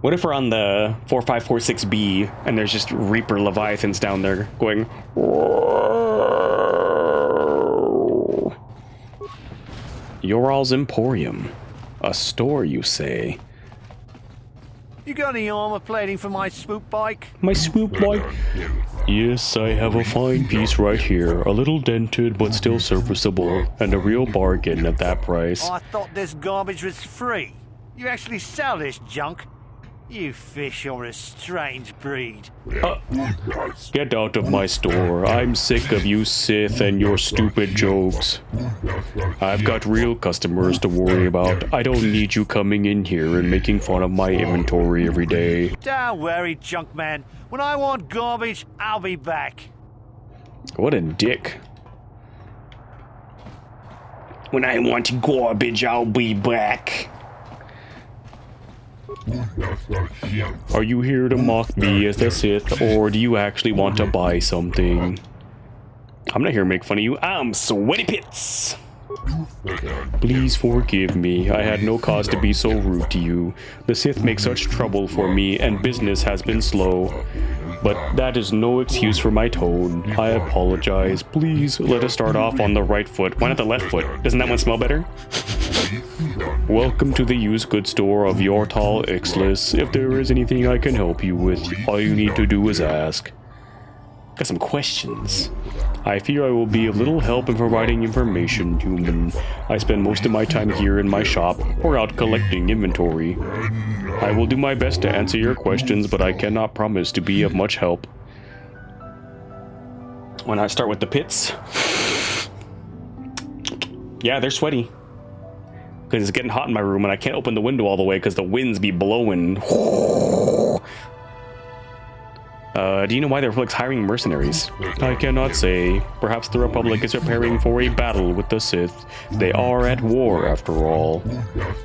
What if we're on the 4546B and there's just Reaper Leviathans down there going... Yoral's Emporium. A store, you say? You got any armor plating for my swoop bike? My swoop bike? Yes, I have a fine piece right here. A little dented, but still serviceable. And a real bargain at that price. I thought this garbage was free. You actually sell this junk? You fish are a strange breed. Get out of my store. I'm sick of you Sith and your stupid jokes. I've got real customers to worry about. I don't need you coming in here and making fun of my inventory every day. Don't worry, junk man. When I want garbage, I'll be back. What a dick. When I want garbage, I'll be back. Are you here to mock me as the Sith, or do you actually want to buy something? I'm not here to make fun of you. I'm Sweaty Pits. Please forgive me. I had no cause to be so rude to you. The Sith make such trouble for me, and business has been slow. But that is no excuse for my tone. I apologize. Please let us start off on the right foot. Why not the left foot? Doesn't that one smell better? Welcome to the used goods store of Yortal Ixlis. If there is anything I can help you with, all you need to do is ask. Got some questions. I fear I will be of little help in providing information, human. I spend most of my time here in my shop or out collecting inventory. I will do my best to answer your questions, but I cannot promise to be of much help. Why not start with the pits? Yeah, they're sweaty. Because it's getting hot in my room and I can't open the window all the way because the winds be blowing. Do you know why the Republic's hiring mercenaries? I cannot say. Perhaps the Republic is preparing for a battle with the Sith. They are at war, after all.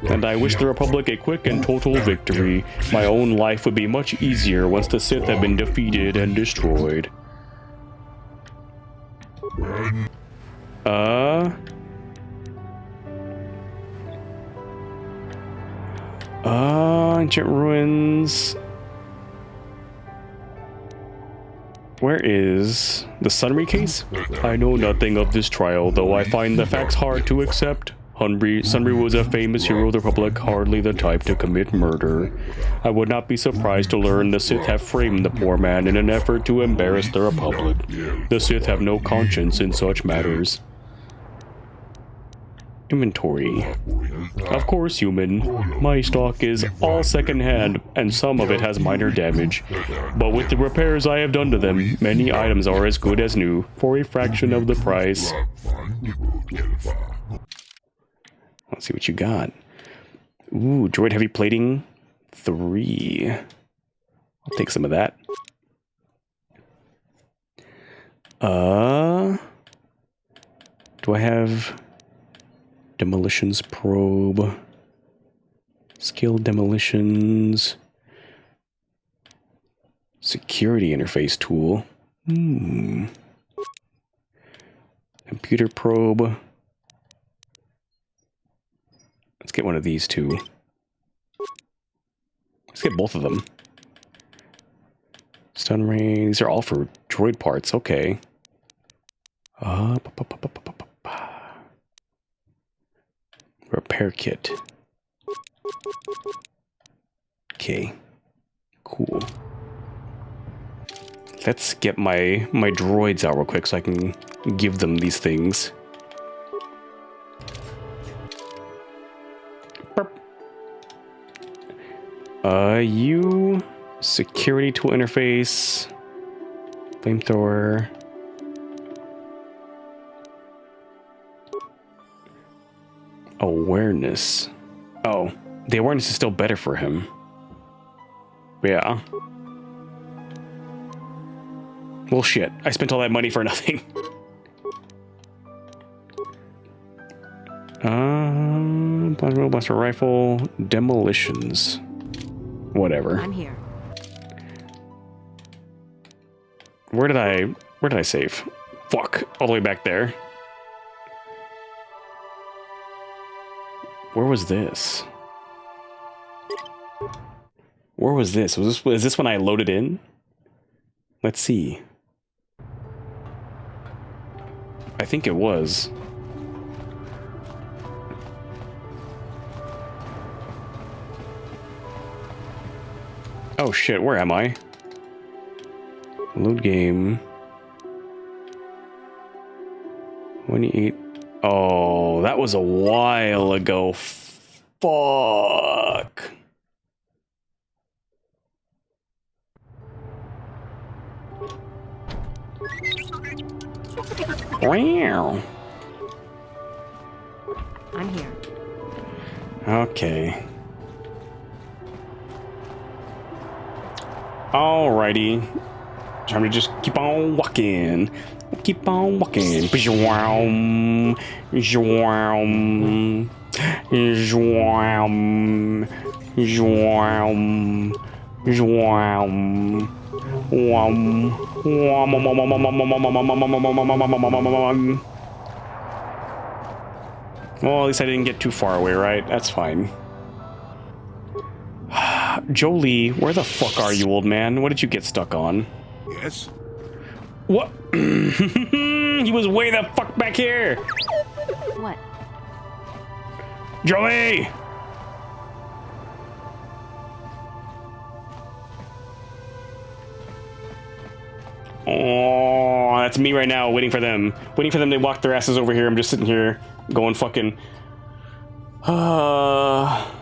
And I wish the Republic a quick and total victory. My own life would be much easier once the Sith have been defeated and destroyed. Ancient ruins. Where is the Sunry case? I know nothing of this trial, though I find the facts hard to accept. Sunry was a famous hero of the Republic, hardly the type to commit murder. I would not be surprised to learn the Sith have framed the poor man in an effort to embarrass the Republic. The Sith have no conscience in such matters. Inventory. Of course, human. My stock is all second-hand, and some of it has minor damage. But with the repairs I have done to them, many items are as good as new, for a fraction of the price. Let's see what you got. Ooh, droid heavy plating 3. I'll take some of that. Do I have demolitions probe? Skilled demolitions. Security interface tool. Computer probe. Let's get one of these two. Let's get both of them. Stun ray. These are all for droid parts. Okay. Repair kit. Okay. Cool. Let's get my droids out real quick so I can give them these things. You security tool interface, flamethrower. Awareness. Oh, the awareness is still better for him. Yeah. Well, shit. I spent all that money for nothing. Blaster rifle, demolitions. Whatever. I'm here. Where did I save? Fuck. All the way back there. Where was this? Where was this? Was this when I loaded in? Let's see. I think it was. Oh shit, where am I? Load game. 28. Oh, that was a while ago. Fuck. Wow. I'm here. Okay. Alrighty. Time to just keep on walking. Keep on walking. Zwoom. Zwoom. Zwoom. Zwoom. Zwoom. Well, at least I didn't get too far away, right? That's fine. Jolie, where the fuck are you, old man? What did you get stuck on? Yes? What? He was way the fuck back here! What? Jolie! Oh, that's me right now, waiting for them. Waiting for them to walk their asses over here. I'm just sitting here going fucking... Oh...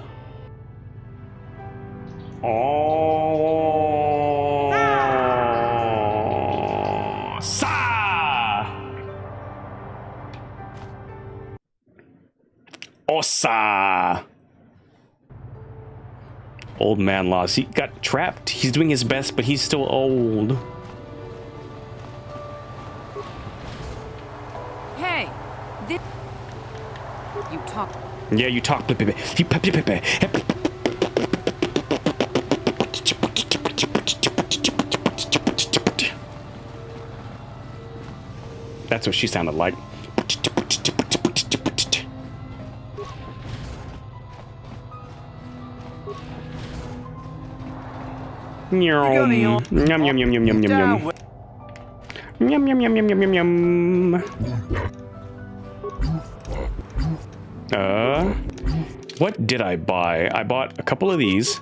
Sa! Osa! Old man lost. He got trapped. He's doing his best, but he's still old. Hey, this... You talk... Yeah, you talk. That's what she sounded like. Yum yum yum yum yum yum yum yum. Yum yum yum yum yum yum yum. What did I buy? I bought a couple of these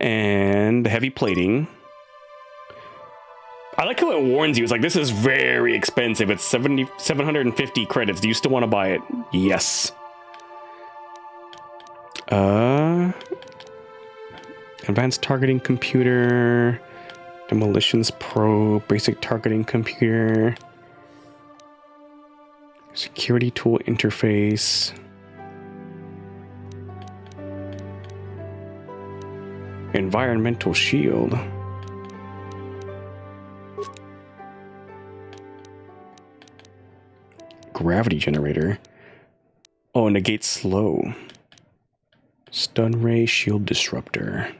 and the heavy plating. I like how it warns you. It's like, this is very expensive. It's 750 credits. Do you still want to buy it? Yes. Advanced targeting computer, demolitions pro, basic targeting computer, security tool interface. Environmental shield. Gravity generator. Oh, negate slow. Stun ray shield disruptor.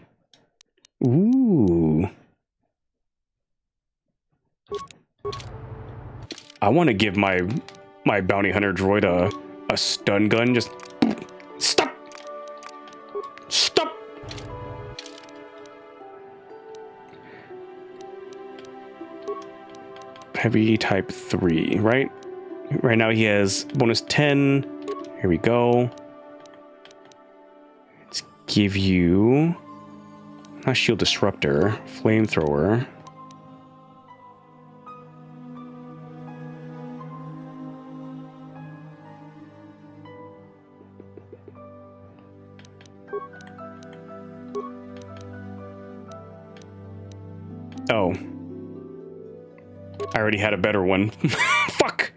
Ooh. I want to give my bounty hunter droid a stun gun. Just stop. Stop. Heavy type 3, right? Right now he has bonus 10. Here we go. Let's give you not shield disruptor, flamethrower. Oh. I already had a better one. Fuck!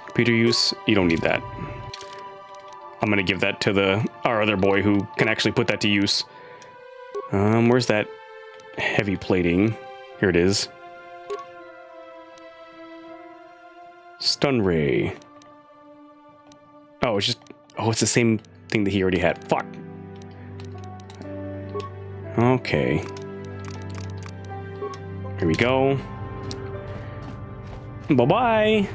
Computer use, you don't need that. I'm gonna give that to our other boy who can actually put that to use. Where's that heavy plating? Here it is. Stun ray. Oh, it's the same thing that he already had. Fuck. Okay. Here we go. Bye-bye.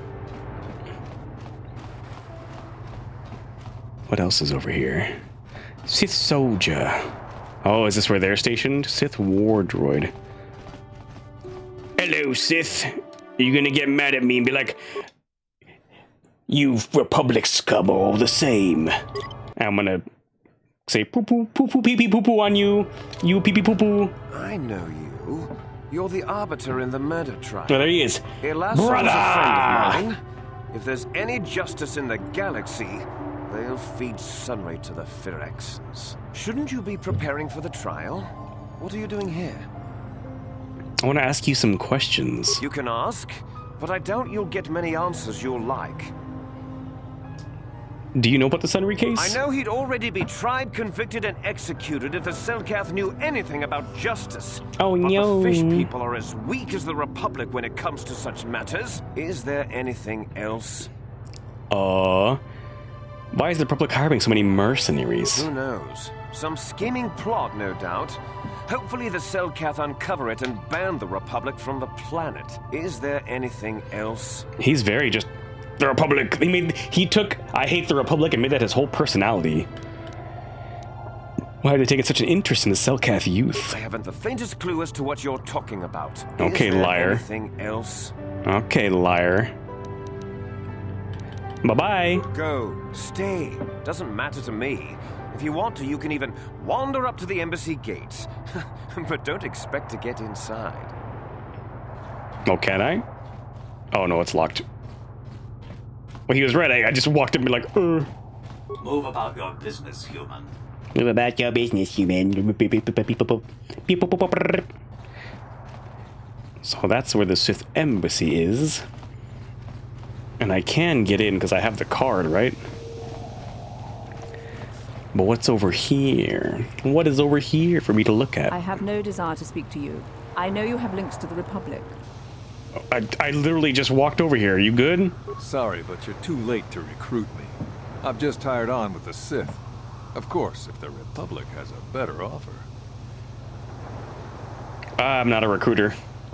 What else is over here? Sith soldier. Oh, is this where they're stationed? Sith war droid. Hello, Sith. Are you gonna get mad at me and be like, you Republic scum are all the same? I'm gonna say poo poo poo poo pee pee poo poo on you. You pee pee poo poo. I know you. You're the arbiter in the murder trial. Oh, there he is. Brother! Was a friend of mine. If there's any justice in the galaxy, they'll feed Sunray to the Phyrexians. Shouldn't you be preparing for the trial? What are you doing here? I want to ask you some questions. You can ask, but I doubt you'll get many answers you'll like. Do you know about the Sunray case? I know he'd already be tried, convicted, and executed if the Selkath knew anything about justice. Oh, but no. The fish people are as weak as the Republic when it comes to such matters. Is there anything else? Why is the Republic hiring so many mercenaries? Who knows? Some scheming plot, no doubt. Hopefully the Selkath uncover it and ban the Republic from the planet. Is there anything else? He's very just... The Republic. He took I hate the Republic and made that his whole personality. Why did they take such an interest in the Selkath youth? I haven't the faintest clue as to what you're talking about. Okay, Is there liar. anything else? Okay, liar. Bye-bye. Go. Stay. Doesn't matter to me. If you want to, you can even wander up to the embassy gates. But don't expect to get inside. Oh, can I? Oh, no, it's locked. Well, he was right. I just walked up and be like, Move about your business, human. Move about your business, human. So that's where the Sith embassy is. And I can get in because I have the card, right? But what's over here? What is over here for me to look at? I have no desire to speak to you. I know you have links to the Republic. I literally just walked over here. Are you good? Sorry, but you're too late to recruit me. I've just hired on with the Sith. Of course, if the Republic has a better offer. I'm not a recruiter.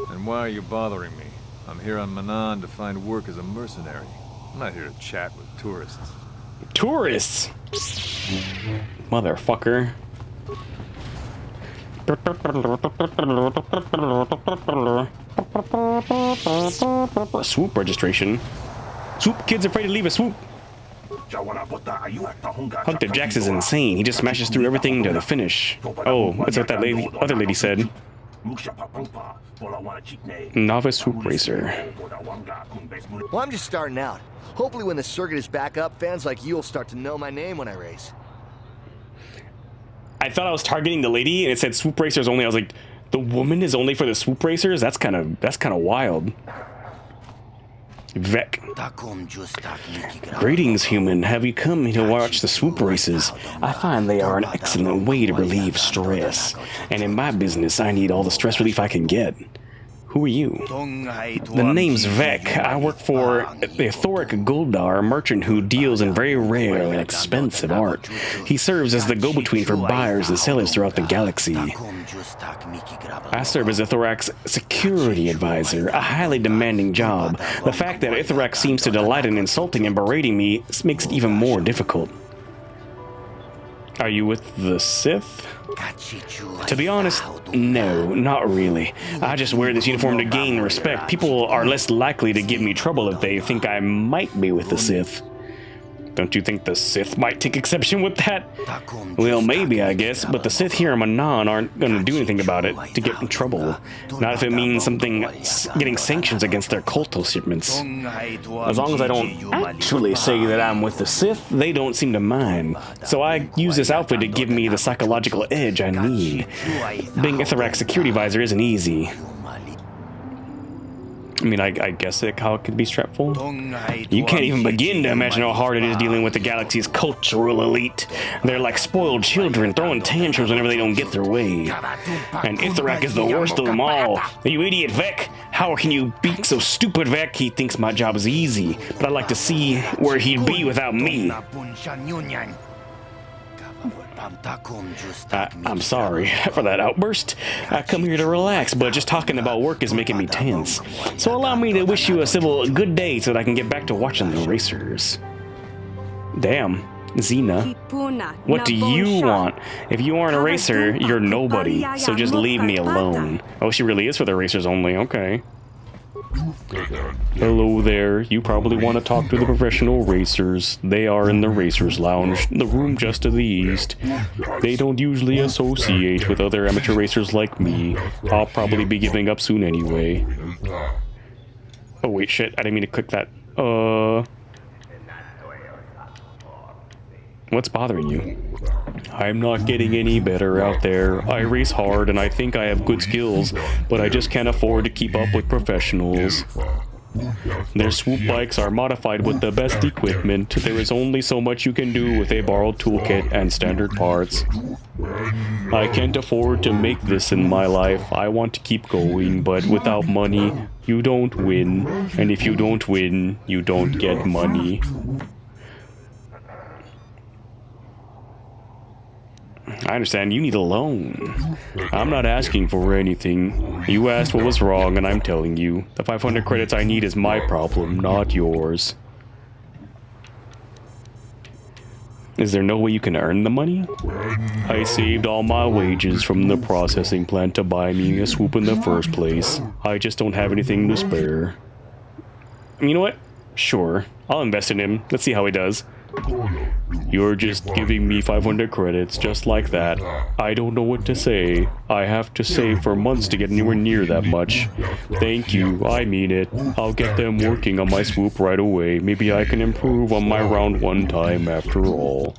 Then why are you bothering me? I'm here on Manan to find work as a mercenary. I'm not here to chat with tourists. Tourists? Motherfucker. Swoop registration. Swoop, kids afraid to leave a swoop. Hunter Jax is insane. He just smashes through everything to the finish. Oh, that's what that other lady said. Novice swoop racer. Well, I'm just starting out. Hopefully when the circuit is back up, fans like you will start to know my name when I race. I thought I was targeting the lady and it said swoop racers only. I was like, the woman is only for the swoop racers? That's kind of wild. Vec. Greetings, human. Have you come to watch the swoop races? I find they are an excellent way to relieve stress. And in my business, I need all the stress relief I can get. Who are you? The name's Vec. I work for the Thoric Guldar, a merchant who deals in very rare and expensive art. He serves as the go-between for buyers and sellers throughout the galaxy. I serve as Ithrak's security advisor, a highly demanding job. The fact that Ithrak seems to delight in insulting and berating me makes it even more difficult. Are you with the Sith? To be honest, no, not really. I just wear this uniform to gain respect. People are less likely to give me trouble if they think I might be with the Sith. Don't you think the Sith might take exception with that? Well, maybe, I guess, but the Sith here in Manan aren't going to do anything about it to get in trouble. Not if it means something getting sanctions against their culto shipments. As long as I don't actually say that I'm with the Sith, they don't seem to mind. So I use this outfit to give me the psychological edge I need. Being Ithrak's security advisor isn't easy. I mean, I guess how it could be stressful. You can't even begin to imagine how hard it is dealing with the galaxy's cultural elite. They're like spoiled children, throwing tantrums whenever they don't get their way. And Ithrak is the worst of them all. You idiot, Vec! How can you be so stupid, Vec? He thinks my job is easy, but I'd like to see where he'd be without me. I'm sorry for that outburst. I come here to relax, but just talking about work is making me tense. So allow me to wish you a civil good day so that I can get back to watching the racers. Damn, Xena. What do you want? If you aren't a racer, you're nobody, so just leave me alone. Oh, she really is for the racers only, okay. Hello there. You probably want to talk to the professional racers. They are in the Racers Lounge, the room just to the east. They don't usually associate with other amateur racers like me. I'll probably be giving up soon anyway. Oh wait, shit. I didn't mean to click that. What's bothering you? I'm not getting any better out there. I race hard and I think I have good skills, but I just can't afford to keep up with professionals. Their swoop bikes are modified with the best equipment. There is only so much you can do with a borrowed toolkit and standard parts. I can't afford to make this in my life. I want to keep going, but without money, you don't win. And if you don't win, you don't get money. I understand you need a loan. I'm not asking for anything. You asked what was wrong, and I'm telling you. The 500 credits I need is my problem, not yours. Is there no way you can earn the money? I saved all my wages from the processing plant to buy me a swoop in the first place. I just don't have anything to spare. You know what? Sure. I'll invest in him. Let's see how he does. You're just giving me 500 credits, just like that. I don't know what to say. I have to save for months to get anywhere near that much. Thank you, I mean it. I'll get them working on my swoop right away. Maybe I can improve on my round 1 time after all.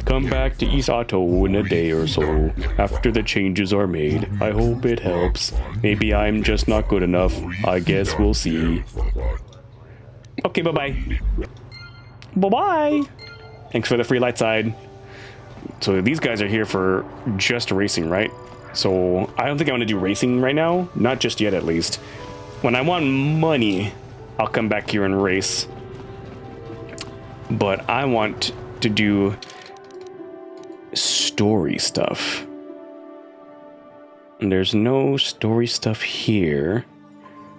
Come back to East Otto in a day or so, after the changes are made. I hope it helps. Maybe I'm just not good enough. I guess we'll see. Okay, bye-bye. Bye-bye! Thanks for the free light side. So these guys are here for just racing, right? So I don't think I want to do racing right now. Not just yet, at least. When I want money, I'll come back here and race. But I want to do story stuff. And there's no story stuff here.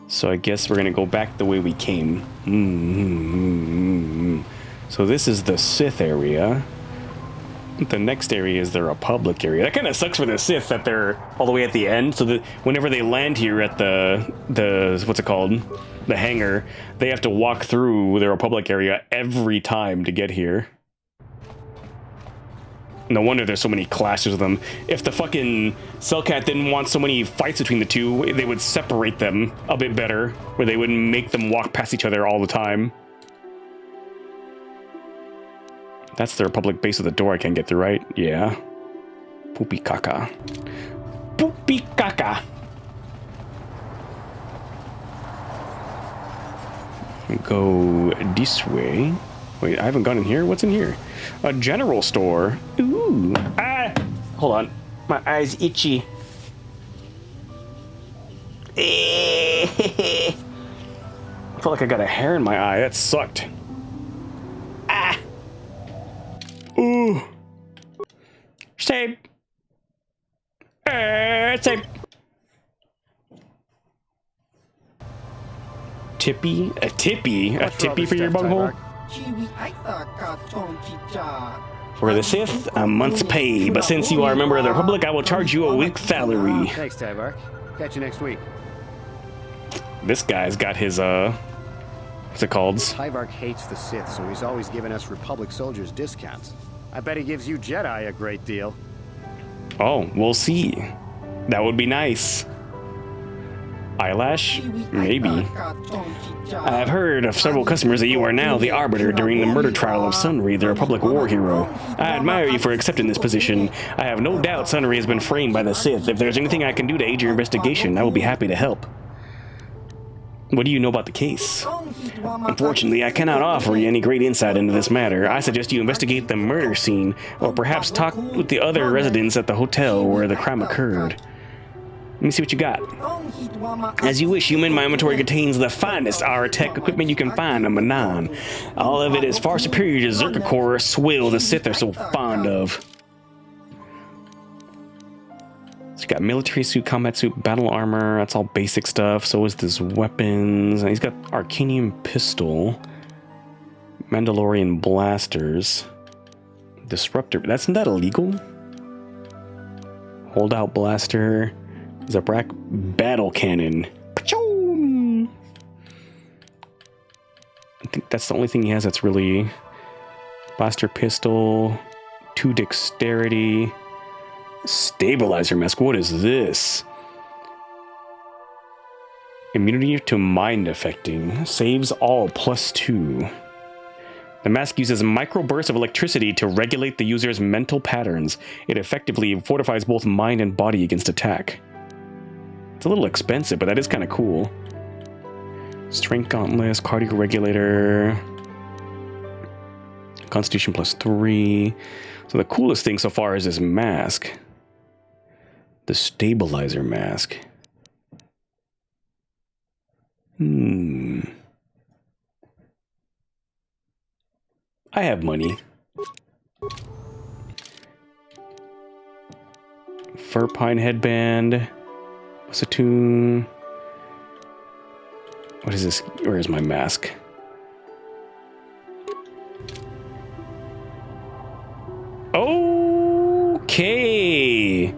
So I guess we're going to go back the way we came. So this is the Sith area. The next area is the Republic area. That kind of sucks for the Sith that they're all the way at the end. So that whenever they land here at the what's it called? The hangar, they have to walk through the Republic area every time to get here. No wonder there's so many clashes with them. If the fucking Cellcat didn't want so many fights between the two, they would separate them a bit better, where they wouldn't make them walk past each other all the time. That's the Republic base with the door I can't get through, right? Yeah. Poopy caca. Poopy caca. Go this way. Wait, I haven't gone in here? What's in here? A general store. Ooh. Ah! Hold on. My eye's itchy. I felt like I got a hair in my eye. That sucked. Ah! Ooh. Save. Save. Tippy? A tippy? A tippy for your bunghole? For the Sith, a month's pay, but since you are a member of the Republic, I will charge you a week's salary. Thanks, Tyvark. Catch you next week. This guy's got his, what's it called? Tyvark hates the Sith, so he's always giving us Republic soldiers discounts. I bet he gives you Jedi a great deal. Oh, we'll see. That would be nice. Eyelash? Maybe. I have heard of several customers that you are now the arbiter during the murder trial of Sunry, the Republic war hero. I admire you for accepting this position. I have no doubt Sunry has been framed by the Sith. If there's anything I can do to aid your investigation, I will be happy to help. What do you know about the case? Unfortunately, I cannot offer you any great insight into this matter. I suggest you investigate the murder scene, or perhaps talk with the other residents at the hotel where the crime occurred. Let me see what you got. As you wish, human. My inventory contains the finest tech equipment you can find on Manan. All of it is far superior to Zerkakor swill the Sith are so fond of. So you got military suit, combat suit, battle armor. That's all basic stuff. So is this weapons. And he's got Arcanium pistol, Mandalorian blasters, disruptor. That's not that illegal. Holdout blaster. Zabrak battle cannon. Pachoon! I think that's the only thing he has that's really... Blaster pistol, 2 dexterity, stabilizer mask. What is this? Immunity to mind affecting. Saves all +2. The mask uses microbursts of electricity to regulate the user's mental patterns. It effectively fortifies both mind and body against attack. It's a little expensive, but that is kind of cool. Strength gauntlets, cardio regulator, Constitution +3. So the coolest thing so far is this mask. The stabilizer mask. I have money. Fur pine headband. What's a tune? What is this? Where is my mask? Okay.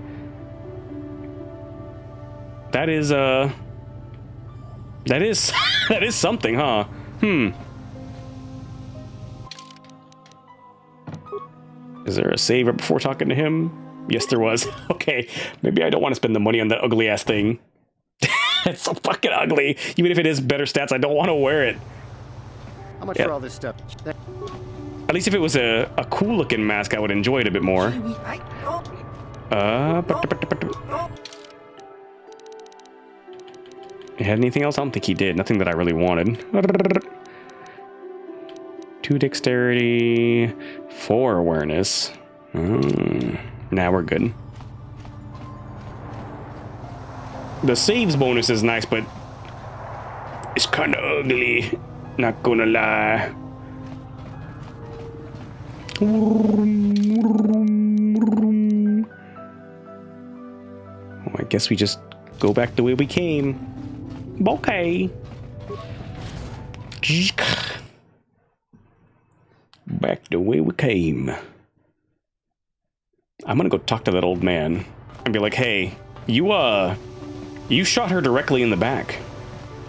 That is that is that is something, huh? Is there a save right before talking to him? Yes, there was. Okay, maybe I don't want to spend the money on that ugly ass thing. It's so fucking ugly. Even if it is better stats, I don't want to wear it. How much for all this stuff? At least if it was a cool looking mask, I would enjoy it a bit more. He had anything else? I don't think he did. Nothing that I really wanted. 2 dexterity, 4 awareness. Now we're good. The saves bonus is nice, but it's kind of ugly. Not gonna lie. Well, I guess we just go back the way we came. Okay. Back the way we came. I'm gonna go talk to that old man and be like, hey, you shot her directly in the back.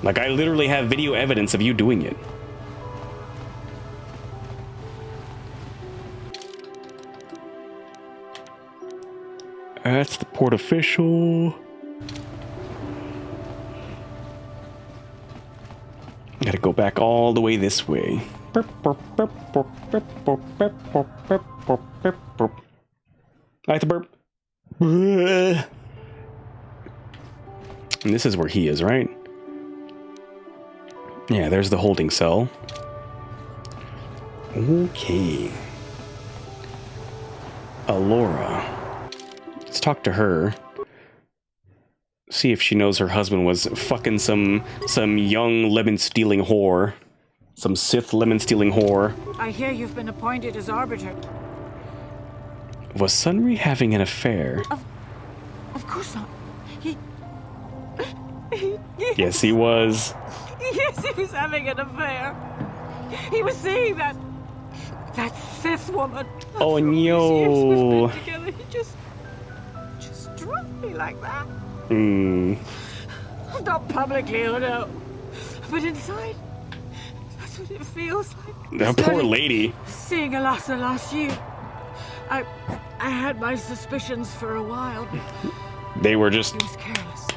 Like, I literally have video evidence of you doing it. That's the port official. Gotta go back all the way this way. I like the burp. And this is where he is, right? Yeah, there's the holding cell. Okay. Alora. Let's talk to her. See if she knows her husband was fucking some young lemon-stealing whore. Some Sith lemon-stealing whore. I hear you've been appointed as arbiter. Was Sunry having an affair? Of course not. He Yes, he was. Yes, he was having an affair. He was seeing that Sith woman. Oh no. Together. He just struck me like that. Not publicly, oh no. But inside, that's what it feels like. That poor lady. Seeing Alasa last year, I had my suspicions for a while. They were just... He was careless.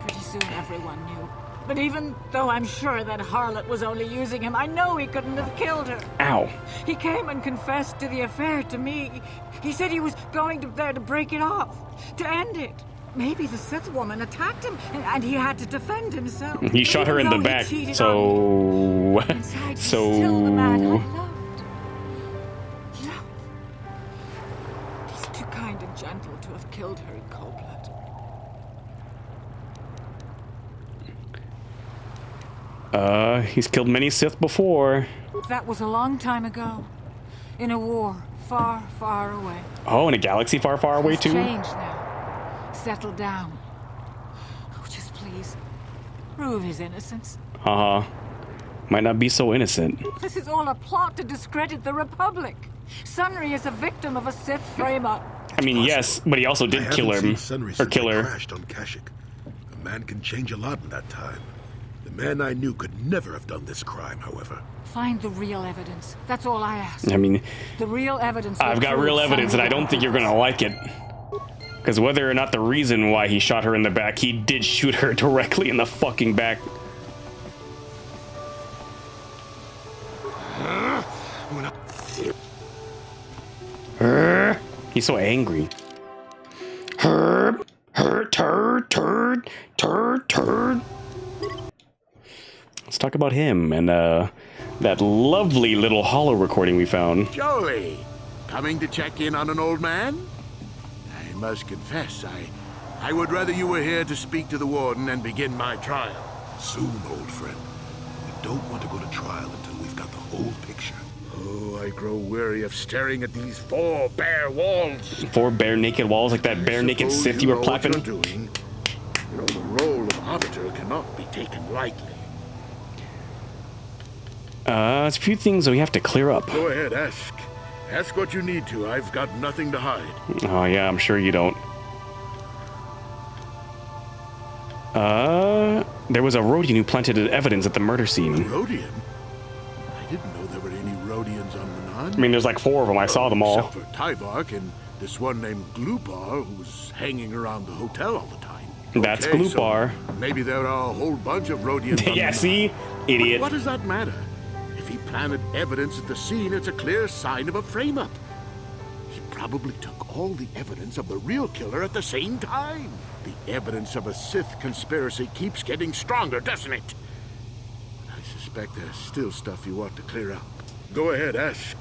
Pretty soon everyone knew. But even though I'm sure that harlot was only using him, I know he couldn't have killed her. Ow. He came and confessed to the affair to me. He said he was going there to break it off, to end it. Maybe the Sith woman attacked him, and he had to defend himself. He shot her in the back, so... Inside, still the man I loved. He's too kind and gentle to have killed her in cold blood. He's killed many Sith before. That was a long time ago. In a war, far, far away. Oh, in a galaxy far, far away, too? Changed now. Settle down. Oh, just please, prove his innocence. Might not be so innocent. This is all a plot to discredit the Republic. Sunry is a victim of a Sith frame-up. I mean, yes, but he also did kill him. Or kill her. Crashed on Kashyyyk. A man can change a lot in that time. The man I knew could never have done this crime, however. Find the real evidence. That's all I ask. I mean, the real evidence. I've got real evidence, and I don't think you're gonna like it. Because whether or not the reason why he shot her in the back, he did shoot her directly in the fucking back. He's so angry. Turd. Let's talk about him and that lovely little hollow recording we found. Joey, coming to check in on an old man? I must confess, I would rather you were here to speak to the warden and begin my trial. Soon, old friend. We don't want to go to trial until we've got the whole picture. Oh, I grow weary of staring at these 4 bare walls. 4 bare naked walls like that bare naked Sith you were clapping? Doing. You know, the role of arbiter cannot be taken lightly. There's a few things that we have to clear up. Go ahead, ask. Ask what you need to. I've got nothing to hide. Oh, yeah, I'm sure you don't. There was a Rhodian who planted evidence at the murder scene. Rhodian? I didn't know there were any Rhodians on Manan. I mean, there's like 4 of them. I saw them all. Except for Tyvark and this one named Glupar who was hanging around the hotel all the time. That's Okay, Glupar. So maybe there are a whole bunch of Rhodians on Yeah, Manan. see? Idiot. What does that matter? If he planted evidence at the scene, it's a clear sign of a frame-up. He probably took all the evidence of the real killer at the same time. The evidence of a Sith conspiracy keeps getting stronger, doesn't it? I suspect there's still stuff you ought to clear up. Go ahead, ask.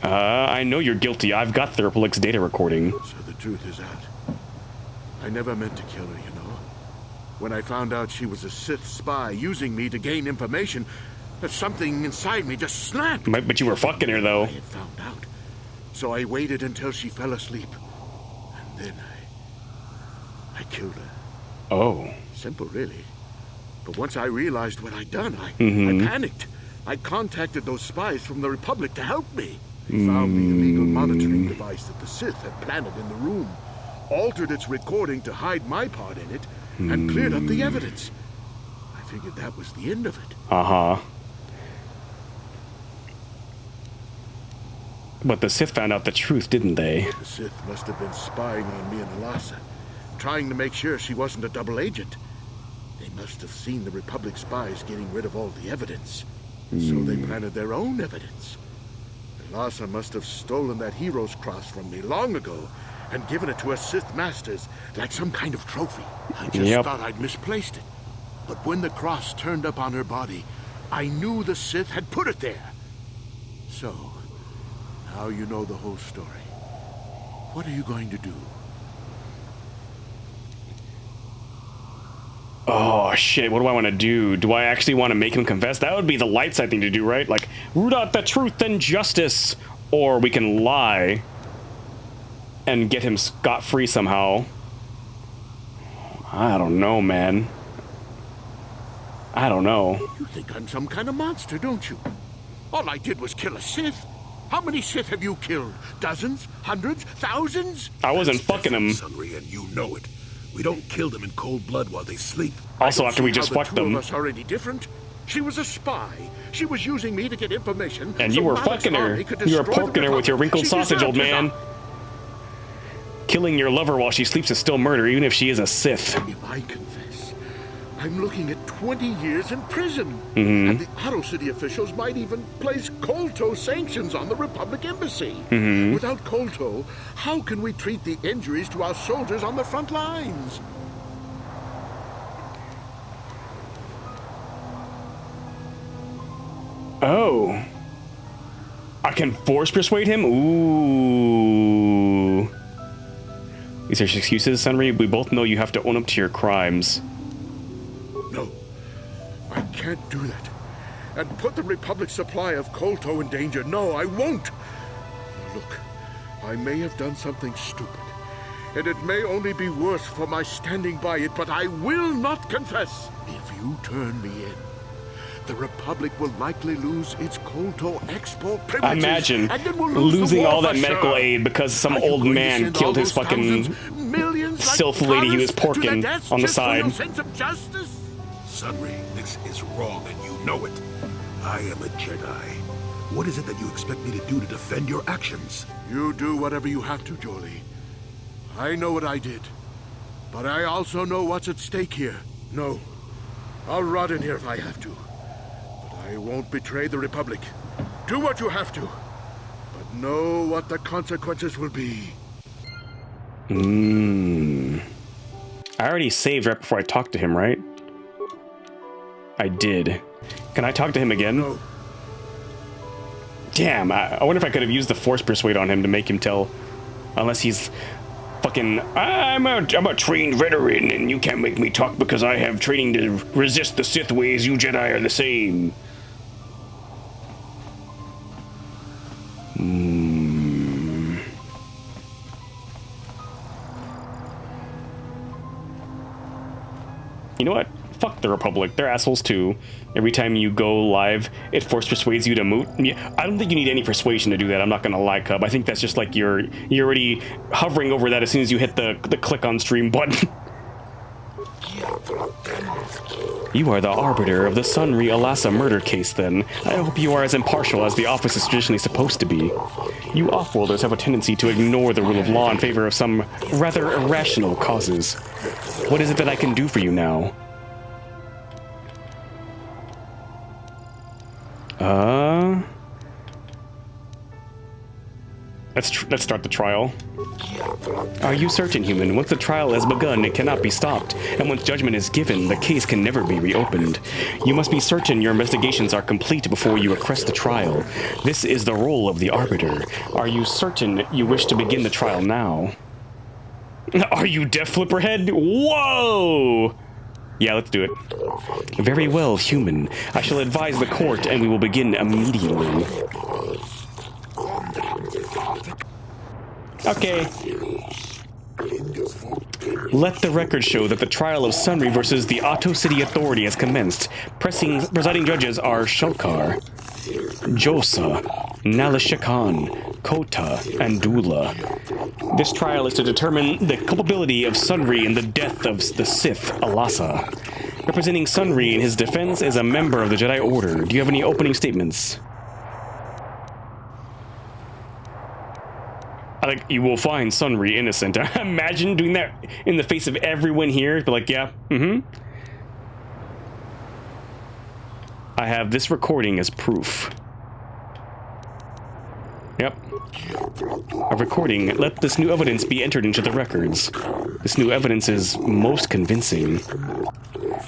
I know you're guilty. I've got Therapelix data recording. So the truth is out. I never meant to kill her, you know. When I found out she was a Sith spy using me to gain information, something inside me just snapped. But you were fucking her, though. I had found out. So I waited until she fell asleep. And then I killed her. Oh. Simple, really. But once I realized what I'd done, I Mm-hmm. panicked. I contacted those spies from the Republic to help me. They found the illegal monitoring device that the Sith had planted in the room, altered its recording to hide my part in it, and cleared up the evidence. I figured that was the end of it. Uh-huh. But the Sith found out the truth, didn't they? The Sith must have been spying on me and Alasa, trying to make sure she wasn't a double agent. They must have seen the Republic spies getting rid of all the evidence. So they planted their own evidence. Alasa must have stolen that hero's cross from me long ago and given it to her Sith masters like some kind of trophy. I just thought I'd misplaced it. But when the cross turned up on her body, I knew the Sith had put it there. So, now you know the whole story. What are you going to do? Oh, shit, what do I want to do? Do I actually want to make him confess? That would be the light side thing to do, right? Like, root out the truth and justice. Or we can lie and get him scot-free somehow. I don't know, man. I don't know. You think I'm some kind of monster, don't you? All I did was kill a Sith. How many Sith have you killed? Dozens? Hundreds? Thousands? I wasn't fucking him. Sunry, and you know it. We don't kill them in cold blood while they sleep. Also, after we just fucked them. The two of us are any different. She was a spy. She was using me to get information. And you were fucking her. You were poking her with your wrinkled sausage, old man. Killing your lover while she sleeps is still murder, even if she is a Sith. If I confess, I'm looking at 20 years in prison. Mm-hmm. And the Otto City officials might even place Kolto sanctions on the Republic Embassy. Mm-hmm. Without Kolto, how can we treat the injuries to our soldiers on the front lines? Oh. I can force persuade him? Ooh. These are excuses, Sunry. We both know you have to own up to your crimes. No, I can't do that. And put the Republic's supply of Kolto in danger. No, I won't. Look, I may have done something stupid. And it may only be worse for my standing by it, but I will not confess. If you turn me in, the Republic will likely lose its Kolto export privileges. Imagine and then we'll lose losing the war all that for medical sure. aid because some Are you old going to man send killed all his those fucking thousands, millions like sylph lady he was Taurus to their porking deaths on the just for side. your sense of justice? Sunry, this is wrong and you know it. I am a Jedi. What is it that you expect me to do to defend your actions? You do whatever you have to, Jolie. I know what I did. But I also know what's at stake here. No. I'll rot in here if I have to. But I won't betray the Republic. Do what you have to. But know what the consequences will be. I already saved right before I talked to him, right? I did. Can I talk to him again? No. Damn, I wonder if I could have used the Force Persuade on him to make him tell. Unless he's fucking, I'm a trained veteran and you can't make me talk because I have training to resist the Sith ways. You Jedi are the same. You know what? Fuck the Republic. They're assholes too. Every time you go live, it force persuades you to moot. I don't think you need any persuasion to do that. I'm not gonna lie, Cub. I think that's just like you're already hovering over that as soon as you hit the click on stream button. You are the arbiter of the Sunri Alasa murder case, then. I hope you are as impartial as the office is traditionally supposed to be. You offworlders have a tendency to ignore the rule of law in favor of some rather irrational causes. What is it that I can do for you now? Let's start the trial. Are you certain, human? Once the trial has begun, it cannot be stopped. And once judgment is given, the case can never be reopened. You must be certain your investigations are complete before you request the trial. This is the role of the arbiter. Are you certain you wish to begin the trial now? Are you deaf, Flipperhead? Whoa! Yeah, let's do it. Very well, human. I shall advise the court and we will begin immediately. Okay. Let the record show that the trial of Sunri versus the Otto City Authority has commenced. Presiding judges are Shulkar, Josa, Nalishakan, Kota, and Dula. This trial is to determine the culpability of Sunri in the death of the Sith Alasa. Representing Sunri in his defense is a member of the Jedi Order. Do you have any opening statements? Like, you will find Sunri innocent. Imagine doing that in the face of everyone here. Be like, yeah, I have this recording as proof. Yep. A recording. Let this new evidence be entered into the records. This new evidence is most convincing.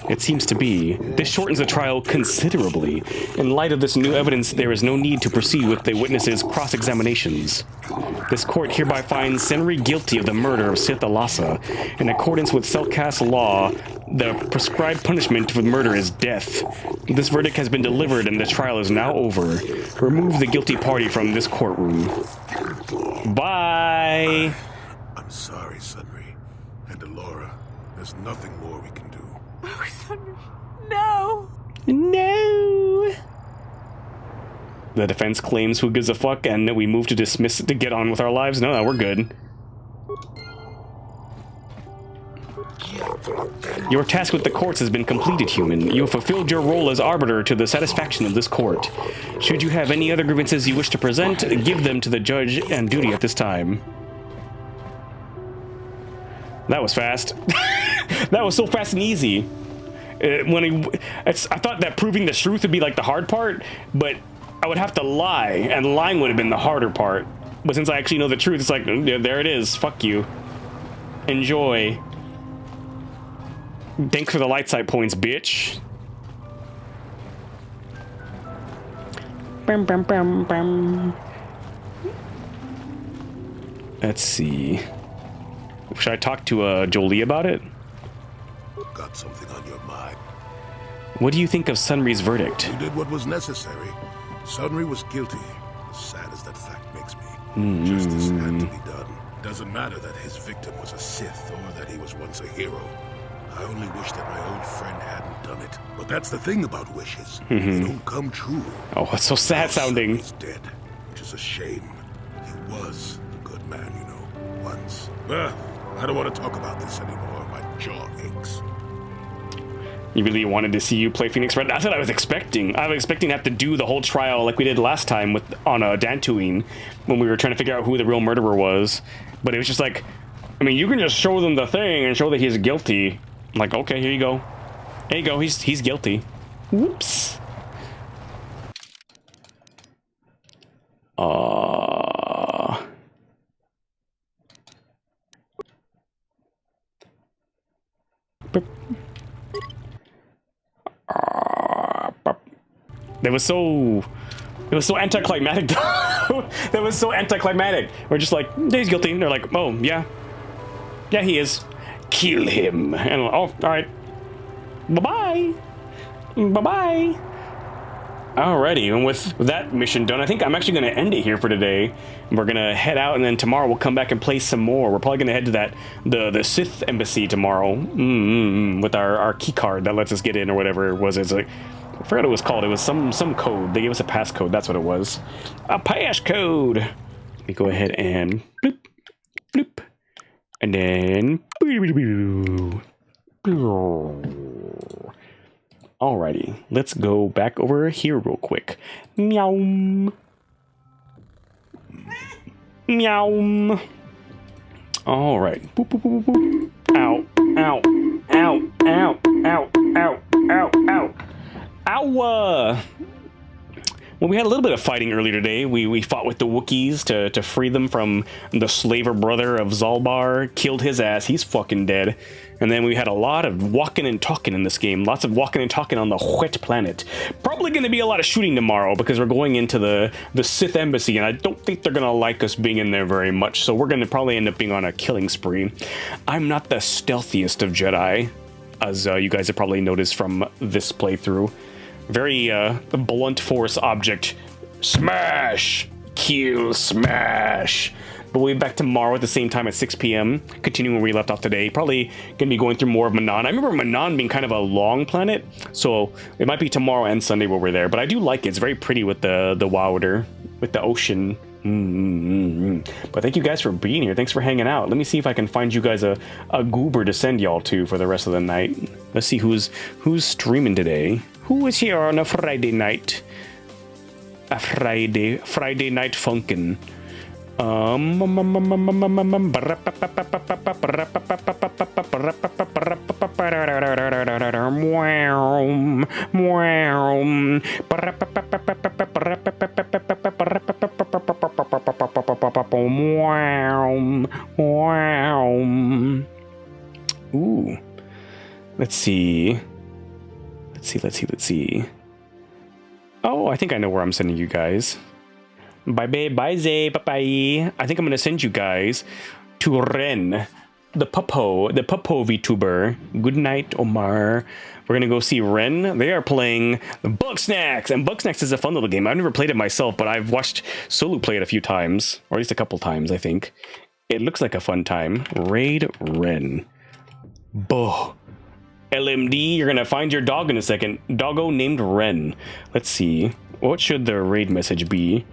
It seems to be. This shortens the trial considerably. In light of this new evidence, there is no need to proceed with the witnesses' cross-examinations. This court hereby finds Sunri guilty of the murder of Sith Alasa. In accordance with Selcast law, the prescribed punishment for murder is death. This verdict has been delivered and the trial is now over. Remove the guilty party from this courtroom. Bye! I'm sorry, Sunri. And Alora, there's nothing more we can do. Oh, Sunri, no! No! The defense claims who gives a fuck, and we move to dismiss it to get on with our lives. No, we're good. Your task with the courts has been completed, human. You have fulfilled your role as arbiter to the satisfaction of this court. Should you have any other grievances you wish to present, give them to the judge and duty at this time. That was fast. That was so fast and easy. I thought that proving the truth would be like the hard part, but I would have to lie, and lying would have been the harder part. But since I actually know the truth, it's like, there it is. Fuck you. Enjoy. Thanks for the light side points, bitch. Let's see. Should I talk to Jolie about it? Got something on your mind. What do you think of Sunri's verdict? You did what was necessary. Sunri was guilty. As sad as that fact makes me. Justice had to be done. Doesn't matter that his victim was a Sith or that he was once a hero. I only wish that my old friend hadn't done it. But that's the thing about wishes. They don't come true. Oh, it's so sad sounding. He's dead, which is a shame. He was a good man, you know, once. I don't want to talk about this anymore. My jaw aches. You really wanted to see you play Phoenix Red? That's what I was expecting. I was expecting to have to do the whole trial like we did last time on Dantooine when we were trying to figure out who the real murderer was. But it was just like, I mean, you can just show them the thing and show that he's guilty. I'm like, okay, here you go. There you go. He's guilty. Whoops. It was so anticlimactic. That was so anticlimactic. We're just like, he's guilty. And they're like, oh, yeah, he is. Kill him. And I'm like, oh, all right. Bye-bye. Bye-bye. Alrighty, and with that mission done, I think I'm actually going to end it here for today. We're going to head out, and then tomorrow we'll come back and play some more. We're probably going to head to the Sith embassy tomorrow with our key card that lets us get in or whatever it was. It's like, I forgot what it was called. It was some code. They gave us a passcode. That's what it was. A passcode. Let me go ahead and bloop, bloop, and then alrighty, let's go back over here real quick. Meow. Meow. Alright. Boop, boop, boop, boop. Ow. Ow. Ow. Ow. Ow. Ow. Ow. Ow. Ow. Well, we had a little bit of fighting earlier today. We fought with the Wookiees to free them from the slaver brother of Zalbar. Killed his ass. He's fucking dead. And then we had a lot of walking and talking in this game. Lots of walking and talking on the wet planet. Probably going to be a lot of shooting tomorrow because we're going into the Sith embassy, and I don't think they're going to like us being in there very much. So we're going to probably end up being on a killing spree. I'm not the stealthiest of Jedi, as you guys have probably noticed from this playthrough. Very blunt force object. Smash! Kill, smash! But we'll be back tomorrow at the same time at 6 p.m. Continuing where we left off today. Probably going to be going through more of Manan. I remember Manan being kind of a long planet, so it might be tomorrow and Sunday where we're there. But I do like it. It's very pretty with the water, with the ocean. But thank you guys for being here. Thanks for hanging out. Let me see if I can find you guys a goober to send y'all to for the rest of the night. Let's see who's streaming today. Who is here on a Friday night? A Friday night funkin'. Ooh. Let's see. Let's see. Oh, I think I know where I'm sending you guys. Bye, Zay, bye. I think I'm gonna send you guys to Ren, the puppo vtuber. Good night, Omar. We're gonna go see Ren. They are playing Bugsnax, and Bugsnax is a fun little game. I've never played it myself, but I've watched Solu play it a few times, or at least a couple times, I think. It looks like a fun time. Raid Ren. Boh. LMD, you're gonna find your dog in a second. Doggo named Ren. Let's see. What should the raid message be?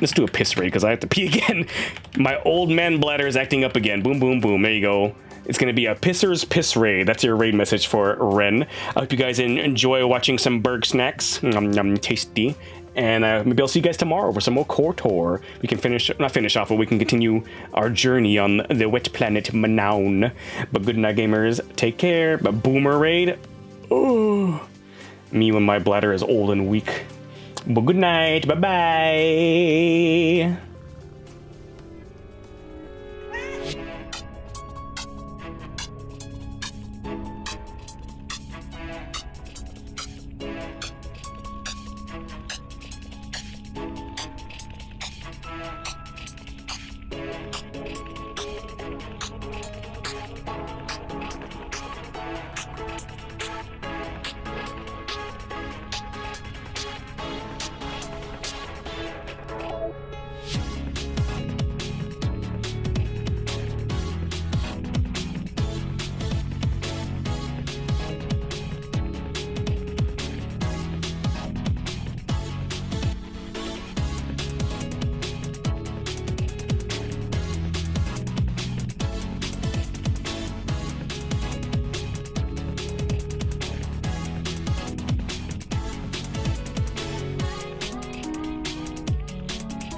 Let's do a piss raid because I have to pee again. My old man bladder is acting up again. Boom, boom, boom. There you go. It's going to be a pisser's piss raid. That's your raid message for Ren. I hope you guys enjoy watching some Bugsnax. Nom, tasty. And maybe I'll see you guys tomorrow for some more KOTOR. We can not finish off, but we can continue our journey on the wet planet Manaun. But good night, gamers. Take care. But boomer raid. Oh. Me when my bladder is old and weak. But good night. Bye-bye.